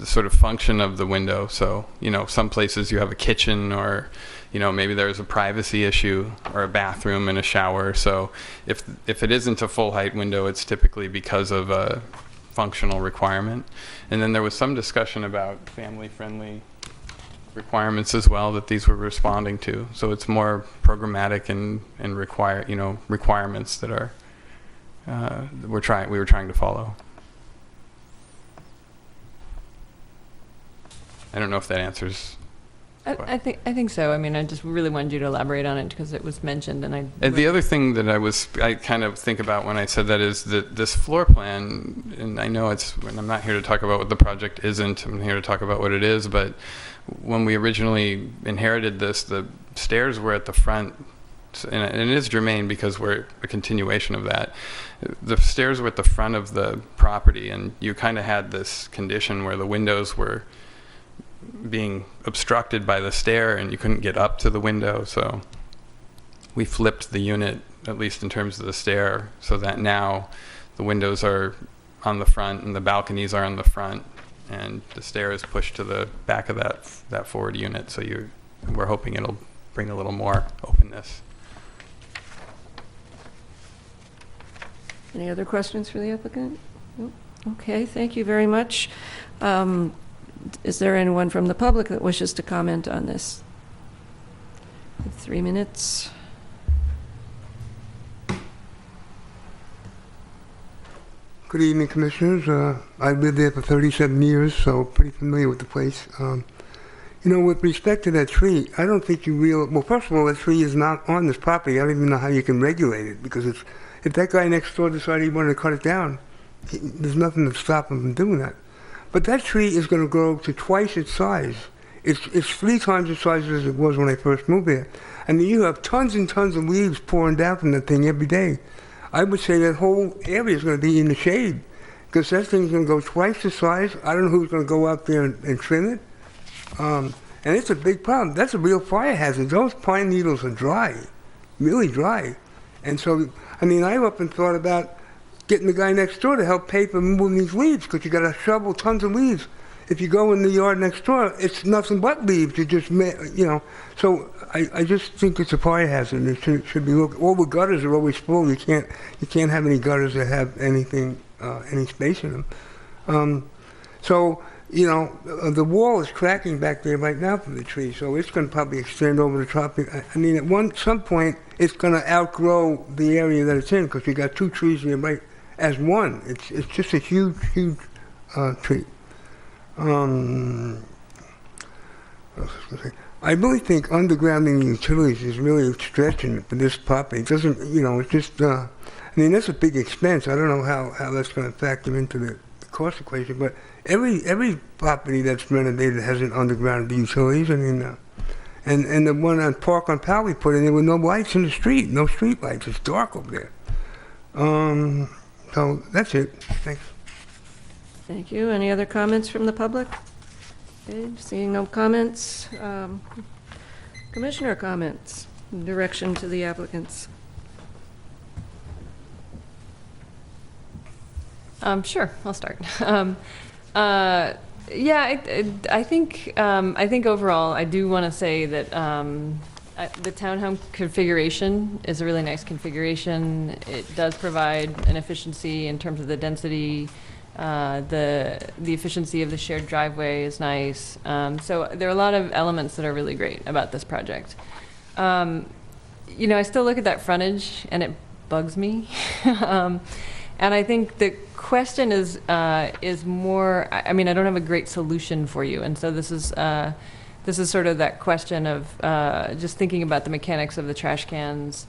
sort of function of the window. So, you know, some places you have a kitchen, or, you know, maybe there's a privacy issue, or a bathroom and a shower. So if it isn't a full height window, it's typically because of a functional requirement. And then there was some discussion about family friendly requirements as well that these were responding to. So it's more programmatic and requirements that are we were trying to follow. I don't know if that answers. I think so. I mean, I just really wanted you to elaborate on it because it was mentioned, and the other thing that I kind of think about when I said that is that this floor plan, and I know I'm not here to talk about what the project isn't. I'm here to talk about what it is. But when we originally inherited this, the stairs were at the front, and it is germane because we're a continuation of that. The stairs were at the front of the property, and you kind of had this condition where the windows were being obstructed by the stair and you couldn't get up to the window. So we flipped the unit, at least in terms of the stair, so that now the windows are on the front and the balconies are on the front, and the stair is pushed to the back of that forward unit. So we're hoping it'll bring a little more openness. Any other questions for the applicant? Nope. Okay, thank you very much. Is there anyone from the public that wishes to comment on this? 3 minutes. Good evening, Commissioners. I've lived there for 37 years, so pretty familiar with the place. You know, with respect to that tree, I don't think well, first of all, that tree is not on this property. I don't even know how you can regulate it, because if that guy next door decided he wanted to cut it down, there's nothing to stop him from doing that. But that tree is going to grow to twice its size. It's 3 times the size as it was when I first moved there. And you have tons and tons of leaves pouring down from that thing every day. I would say that whole area is going to be in the shade, because that thing's going to go twice the size. I don't know who's going to go out there and trim it. And it's a big problem. That's a real fire hazard. Those pine needles are dry, really dry. And so, I mean, I often thought about getting the guy next door to help pay for moving these leaves, because you got to shovel tons of leaves. If you go in the yard next door, it's nothing but leaves. You just, you know. So I just think it's a fire hazard. It should be looked. All the gutters are always full. You can't have any gutters that have anything, any space in them. So, you know, the wall is cracking back there right now from the tree, so it's going to probably extend over the top. I mean, at some point, it's going to outgrow the area that it's in, because you got 2 trees here right as one. It's just a huge tree. I really think undergrounding the utilities is really stretching for this property. It doesn't, you know, it's just, I mean, that's a big expense. I don't know how that's going to factor into the cost equation, but every property that's renovated has an underground utilities. I mean, and the one on Park on Powell we put in, there were no lights in the street, no street lights. It's dark over there. So that's it. Thanks. Thank you. Any other comments from the public? Okay, seeing no comments. Commissioner comments. Direction to the applicants. Sure, I'll start. Yeah, I think overall, I do want to say that the townhome configuration is a really nice configuration. It does provide an efficiency in terms of the density. The efficiency of the shared driveway is nice. So there are a lot of elements that are really great about this project. You know, I still look at that frontage and it bugs me. And I think the question is more, I mean, I don't have a great solution for you. And so this this is sort of that question of just thinking about the mechanics of the trash cans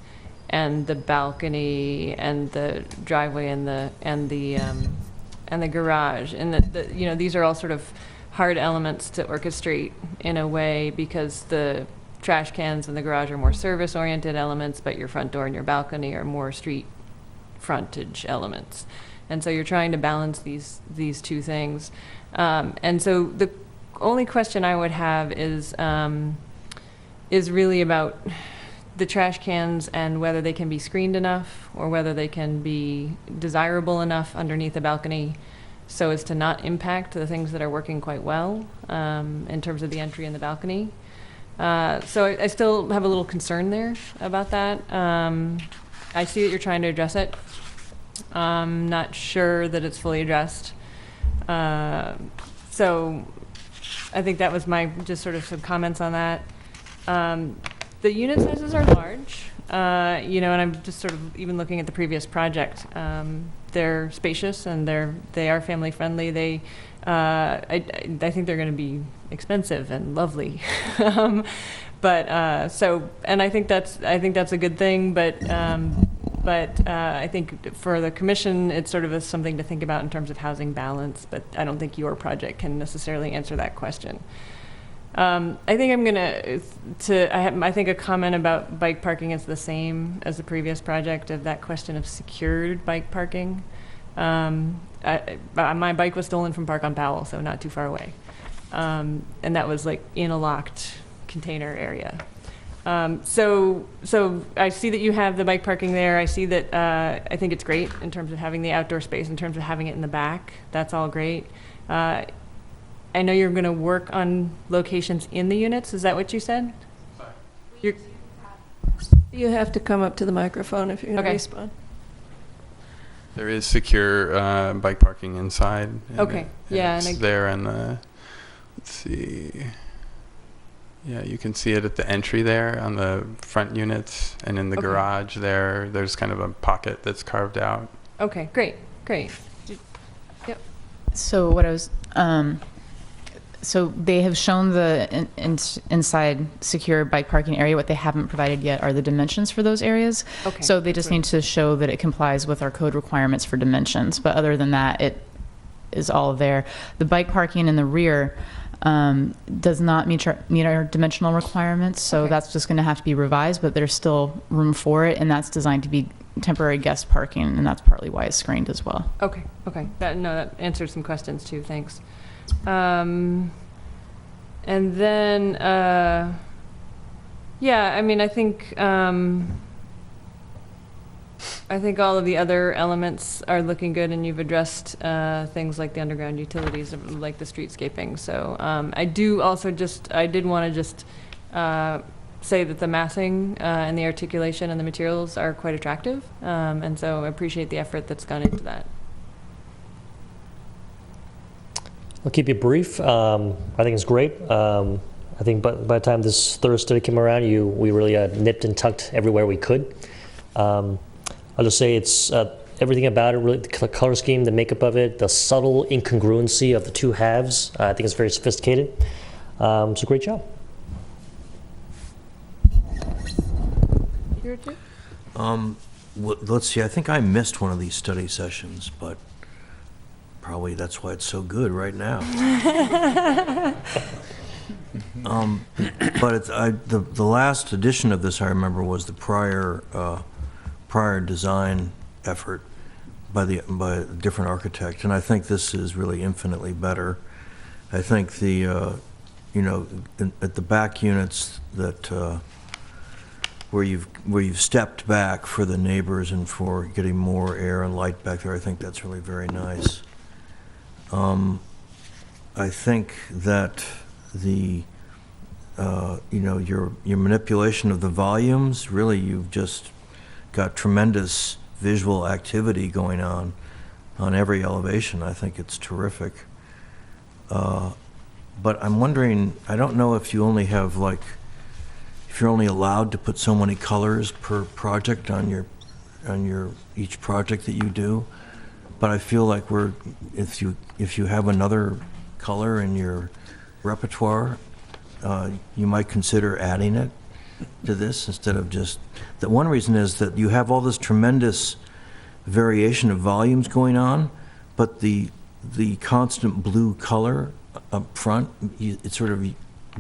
and the balcony and the driveway and the garage, and that you know, these are all sort of hard elements to orchestrate in a way, because the trash cans and the garage are more service-oriented elements, but your front door and your balcony are more street frontage elements. And so you're trying to balance these two things. And so the only question I would have is really about the trash cans and whether they can be screened enough or whether they can be desirable enough underneath the balcony so as to not impact the things that are working quite well in terms of the entry and the balcony. So I still have a little concern there about that. I see that you're trying to address it. I'm not sure that it's fully addressed. So I think that was my just sort of some comments on that. The unit sizes are large, you know, and I'm just sort of even looking at the previous project. They're spacious and they are family friendly. They, I think they're going to be expensive and lovely, but so, and I think that's a good thing. But I think for the commission, it's sort of something to think about in terms of housing balance. But I don't think your project can necessarily answer that question. I think I'm gonna I think a comment about bike parking is the same as the previous project, of that question of secured bike parking. My bike was stolen from Park on Powell, so not too far away, and that was like in a locked container area. So I see that you have the bike parking there. I see that I think it's great in terms of having the outdoor space, in terms of having it in the back. That's all great. I know you're going to work on locations in the units. Is that what you said? Sorry. You have to come up to the microphone if you're going to respond. There is secure bike parking inside. Okay. Yeah. It's there on the, let's see. Yeah, you can see it at the entry there on the front units, and in the garage there's kind of a pocket that's carved out. Okay, great. Yep. So what I was, so they have shown the inside secure bike parking area. What they haven't provided yet are the dimensions for those areas. Okay. So they just need to show that it complies with our code requirements for dimensions. But other than that, it is all there. The bike parking in the rear does not meet our dimensional requirements. So that's just going to have to be revised, but there's still room for it. And that's designed to be temporary guest parking. And that's partly why it's screened as well. Okay. That answers some questions too. Thanks. And then, yeah, I mean, I think all of the other elements are looking good, and you've addressed things like the underground utilities, like the streetscaping. So I did want to just say that the massing and the articulation and the materials are quite attractive, and so I appreciate the effort that's gone into that. I'll keep it brief. I think it's great. I think by the time this third study came around, we really nipped and tucked everywhere we could. I'll just say it's everything about it, really, the color scheme, the makeup of it, the subtle incongruency of the two halves. I think it's very sophisticated. It's a great job. Let's see, I think I missed one of these study sessions, but probably that's why it's so good right now. But the last edition of this, I remember, was the prior design effort by a different architect, and I think this is really infinitely better. I think the at the back units that where you've stepped back for the neighbors and for getting more air and light back there, I think that's really very nice. I think that the your manipulation of the volumes, really, you've just got tremendous visual activity going on every elevation. I think it's terrific. But I'm wondering, I don't know if you only have if you're only allowed to put so many colors per project on your each project that you do. But I feel like if you have another color in your repertoire, you might consider adding it to this instead of just, the one reason is that you have all this tremendous variation of volumes going on, but the constant blue color up front, it sort of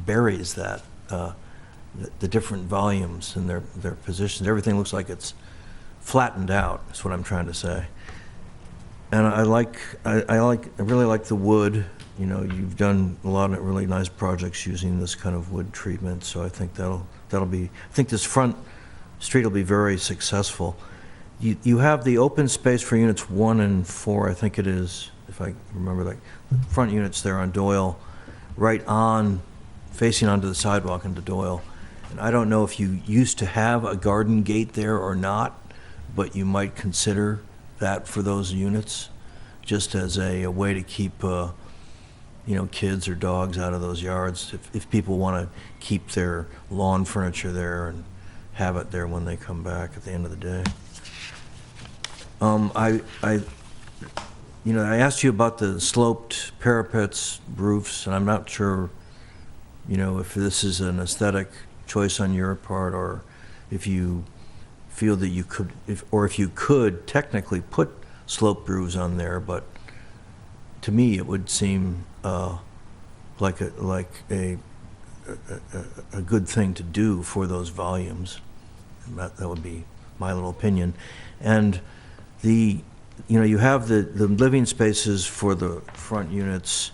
buries that, the different volumes and their positions. Everything looks like it's flattened out, is what I'm trying to say. And I really like the wood. You know, you've done a lot of really nice projects using this kind of wood treatment, so I think that'll be, I think this front street will be very successful. You have the open space for units 1 and 4, I think it is, if I remember, like the front units there on Doyle, right on, facing onto the sidewalk into Doyle. And I don't know if you used to have a garden gate there or not, but you might consider that for those units, just as a way to keep kids or dogs out of those yards, if people want to keep their lawn furniture there and have it there when they come back at the end of the day. I asked you about the sloped parapets, roofs, and I'm not sure, if this is an aesthetic choice on your part, or if you feel that you could, if you could technically put sloped roofs on there, but to me it would seem like a good thing to do for those volumes. And that would be my little opinion. And you have the living spaces for the front units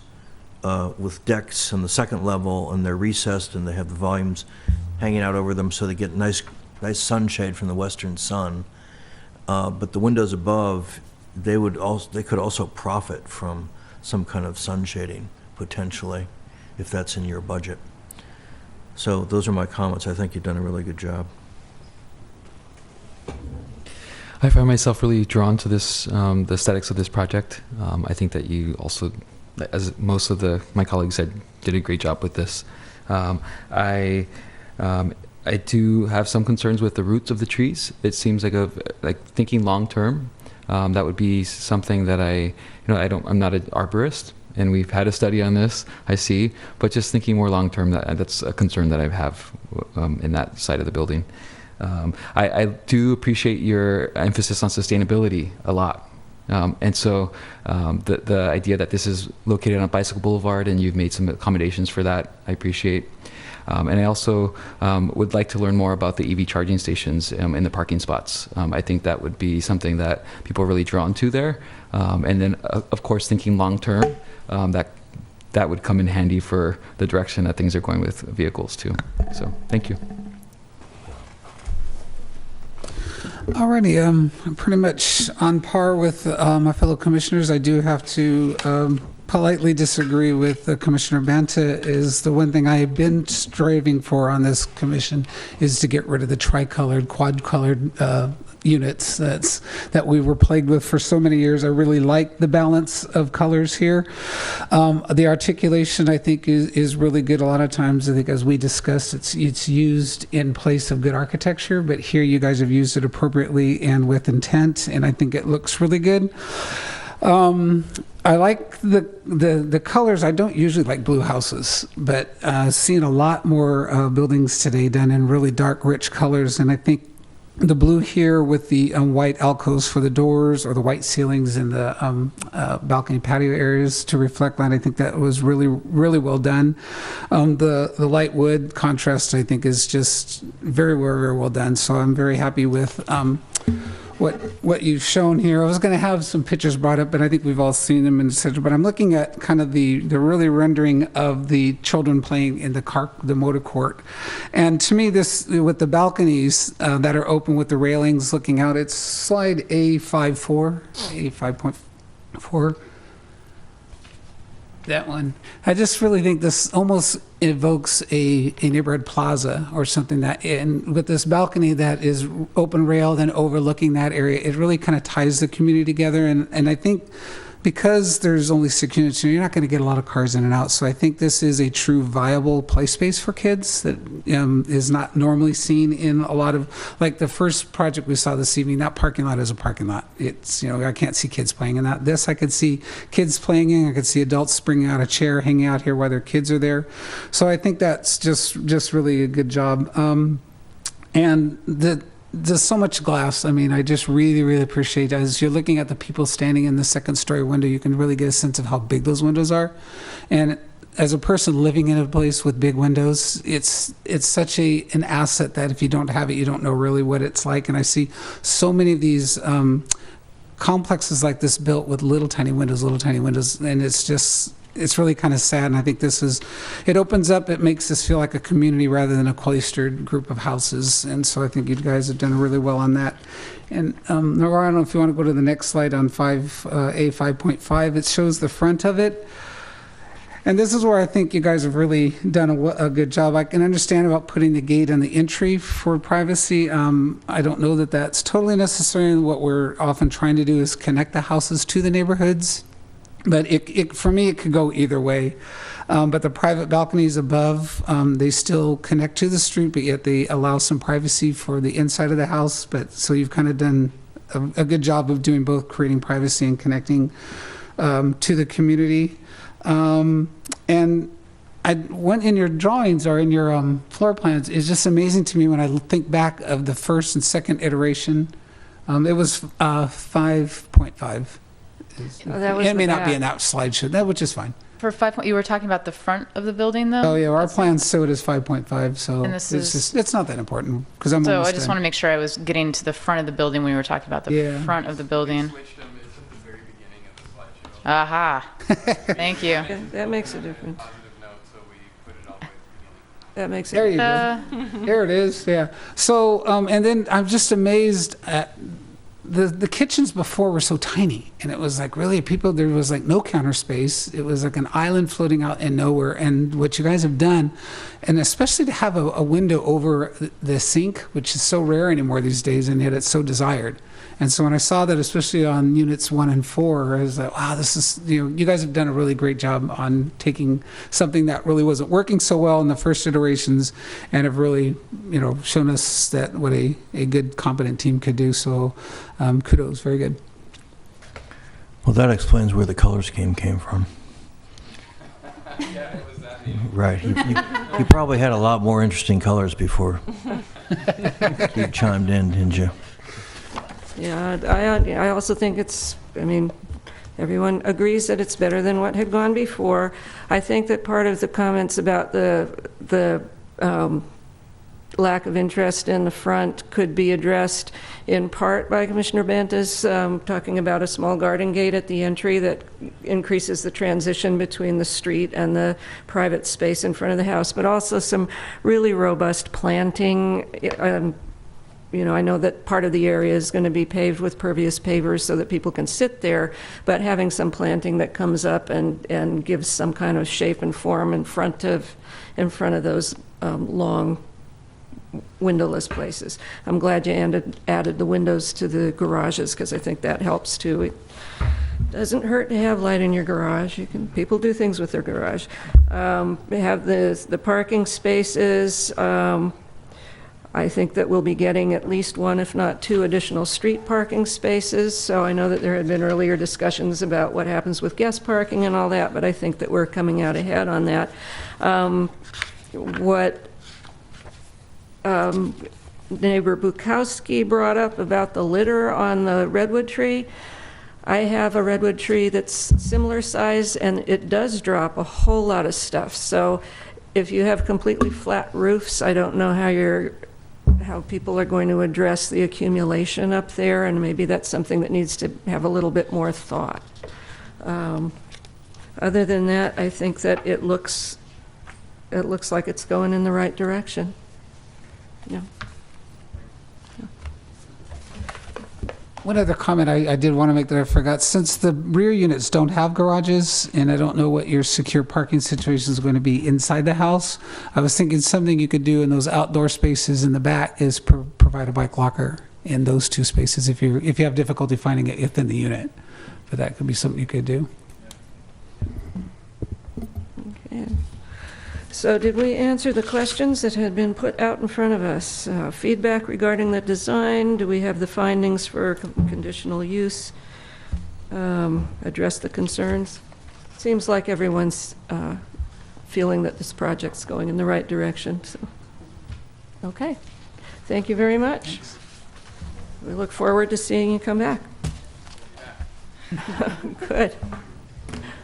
with decks on the second level, and they're recessed, and they have the volumes hanging out over them, so they get nice sunshade from the western sun. But the windows above, they could also profit from some kind of sun shading potentially, if that's in your budget. So those are my comments. I think you've done a really good job. I find myself really drawn to this, the aesthetics of this project. I think that you also, as most of my colleagues said, did a great job with this. I do have some concerns with the roots of the trees. It seems like thinking long term. That would be something that I'm not an arborist, and we've had a study on this, I see, but just thinking more long term, that's a concern that I have in that side of the building. I do appreciate your emphasis on sustainability a lot. And so the idea that this is located on Bicycle Boulevard and you've made some accommodations for that, I appreciate. And I also would like to learn more about the EV charging stations in the parking spots. I think that would be something that people are really drawn to there. And then, of course, thinking long term, that would come in handy for the direction that things are going with vehicles too. So thank you. Alrighty, I'm pretty much on par with my fellow commissioners. I do have to politely disagree with Commissioner Banta. Is the one thing I have been striving for on this commission is to get rid of the tricolored, quad-colored units that we were plagued with for so many years. I really like the balance of colors here. The articulation, I think, is really good. A lot of times, I think, as we discussed, it's used in place of good architecture, but here you guys have used it appropriately and with intent, and I think it looks really good. I like the colors. I don't usually like blue houses, but seeing a lot more buildings today done in really dark, rich colors, and I think the blue here with the white alcoves for the doors, or the white ceilings in the balcony patio areas to reflect that, I think that was really, really well done. The light wood contrast, I think, is just very, very, very well done. So I'm very happy with what you've shown here. I was going to have some pictures brought up, but I think we've all seen them, etc. But I'm looking at kind of the really rendering of the children playing in the motor court. And to me, this, with the balconies that are open with the railings looking out, it's slide A5.4. That one. I just really think this almost evokes a neighborhood plaza or something, that, and with this balcony that is open railed and overlooking that area, it really kind of ties the community together. And I think because there's only 6 units, you're not going to get a lot of cars in and out. So I think this is a true viable play space for kids that is not normally seen in a lot of, like the first project we saw this evening, that parking lot is a parking lot. It's, I can't see kids playing in that. This I could see kids playing in. I could see adults springing out a chair, hanging out here while their kids are there. So I think that's just really a good job. And there's so much glass. I mean, I just really, really appreciate it. As you're looking at the people standing in the second story window, you can really get a sense of how big those windows are. And as a person living in a place with big windows, it's such an asset that if you don't have it, you don't know really what it's like. And I see so many of these complexes like this built with little tiny windows, and it's really kind of sad. And I think it opens up, it makes this feel like a community rather than a cloistered group of houses. And so I think you guys have done really well on that. And Nora, I don't know if you want to go to the next slide on 5A5.5. It shows the front of it. And this is where I think you guys have really done a good job. I can understand about putting the gate on the entry for privacy. I don't know that that's totally necessary. What we're often trying to do is connect the houses to the neighborhoods. But for me, it could go either way. But the private balconies above, they still connect to the street, but yet they allow some privacy for the inside of the house. So you've kind of done a good job of doing both, creating privacy and connecting to the community. And I went in your drawings or in your floor plans. It's just amazing to me when I think back of the first and second iteration. It was 5.5. It may not be in that slideshow, which is fine. For 5, you were talking about the front of the building, though? Oh yeah, our plan showed as 5.5, so and this it's not that important because I'm. So I just want to make sure I was getting to the front of the building when we were talking about the front of the building. Aha! Thank you. That makes a difference. That makes it. There you go. There it is. Yeah. So and then I'm just amazed at. The kitchens before were so tiny, and it was like really there was like no counter space. It was like an island floating out in nowhere. And what you guys have done, and especially to have a window over the sink, which is so rare anymore these days, and yet it's so desired. And so when I saw that, especially on units 1 and 4, I was like, wow, this is, you guys have done a really great job on taking something that really wasn't working so well in the first iterations and have really, shown us that what a good, competent team could do. So kudos, very good. Well, that explains where the color scheme came from. Yeah, it was that neat. Right. You probably had a lot more interesting colors before you chimed in, didn't you? Yeah, I also think everyone agrees that it's better than what had gone before. I think that part of the comments about the lack of interest in the front could be addressed in part by Commissioner Bantas talking about a small garden gate at the entry that increases the transition between the street and the private space in front of the house, but also some really robust planting. I know that part of the area is going to be paved with pervious pavers so that people can sit there, but having some planting that comes up and gives some kind of shape and form in front of those long windowless places. I'm glad you added the windows to the garages because I think that helps too. It doesn't hurt to have light in your garage. People do things with their garage. We have the parking spaces. I think that we'll be getting at least 1, if not 2, additional street parking spaces. So I know that there had been earlier discussions about what happens with guest parking and all that, but I think that we're coming out ahead on that. What neighbor Bukowski brought up about the litter on the redwood tree, I have a redwood tree that's similar size, and it does drop a whole lot of stuff. So if you have completely flat roofs, I don't know how people are going to address the accumulation up there, and maybe that's something that needs to have a little bit more thought. Other than that, I think that it looks like it's going in the right direction. Yeah. One other comment I did want to make that I forgot. Since the rear units don't have garages, and I don't know what your secure parking situation is going to be inside the house, I was thinking something you could do in those outdoor spaces in the back is provide a bike locker in those 2 spaces if you have difficulty finding it within the unit. but that could be something you could do. Okay. So did we answer the questions that had been put out in front of us? Feedback regarding the design? Do we have the findings for conditional use? Address the concerns? Seems like everyone's feeling that this project's going in the right direction. So, okay. Thank you very much. We look forward to seeing you come back. Good.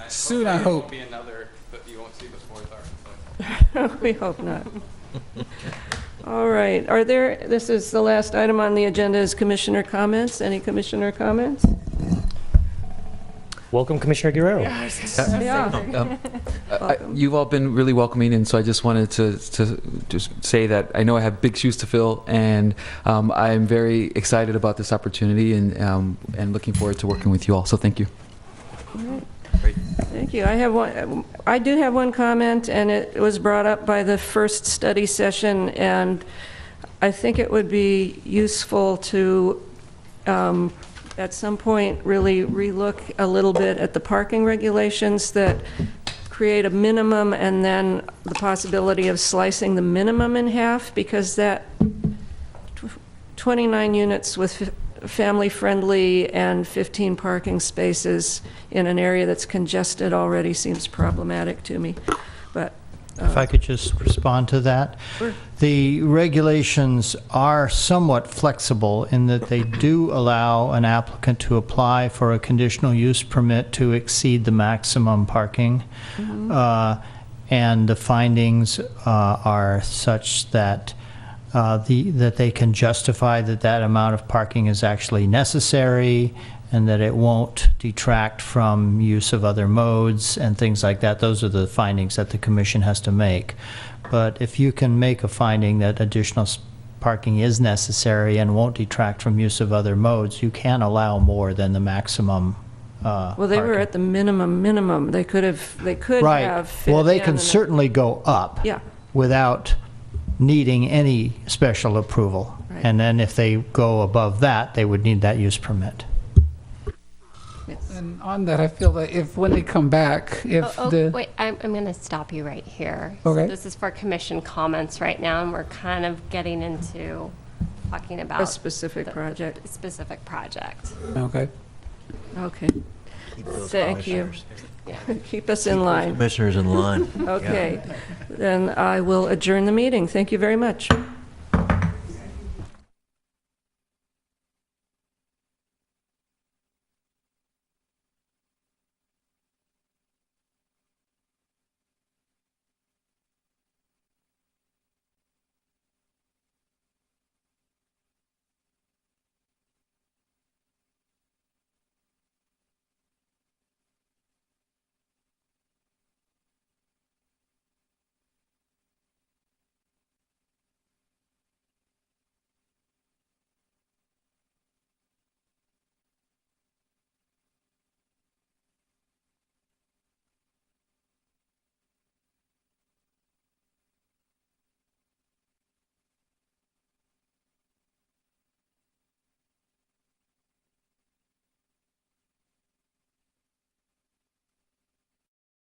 Soon, I hope. Be another, but you won't see the fourth architect. We hope not. All right. This is the last item on the agenda is commissioner comments. Any commissioner comments? Welcome, Commissioner Guerrero. Yeah. You've all been really welcoming, and so I just wanted to just say that I know I have big shoes to fill, and I'm very excited about this opportunity and looking forward to working with you all. So thank you. All right. Thank you. I do have one comment, and it was brought up by the first study session, and I think it would be useful to at some point really relook a little bit at the parking regulations that create a minimum and then the possibility of slicing the minimum in half, because that 29 units with family-friendly and 15 parking spaces in an area that's congested already seems problematic to me. But if I could just respond to that. Sure. The regulations are somewhat flexible in that they do allow an applicant to apply for a conditional use permit to exceed the maximum parking. Mm-hmm. And the findings are such that that they can justify that amount of parking is actually necessary and that it won't detract from use of other modes and things like that. Those are the findings that the commission has to make. But if you can make a finding that additional parking is necessary and won't detract from use of other modes, you can allow more than the maximum well, they parking. were at the minimum. They could have Right. fit Well, they in can and- certainly go up Yeah. without needing any special approval. Right. And then if they go above that, they would need that use permit. And on that, I feel that if when they come back, if Wait, I'm going to stop you right here. Okay. So this is for commission comments right now, and we're kind of getting into talking about A specific project. Specific project. Okay. Okay. Thank you. Keep us in line. Commissioners in line. Okay. Then I will adjourn the meeting. Thank you very much.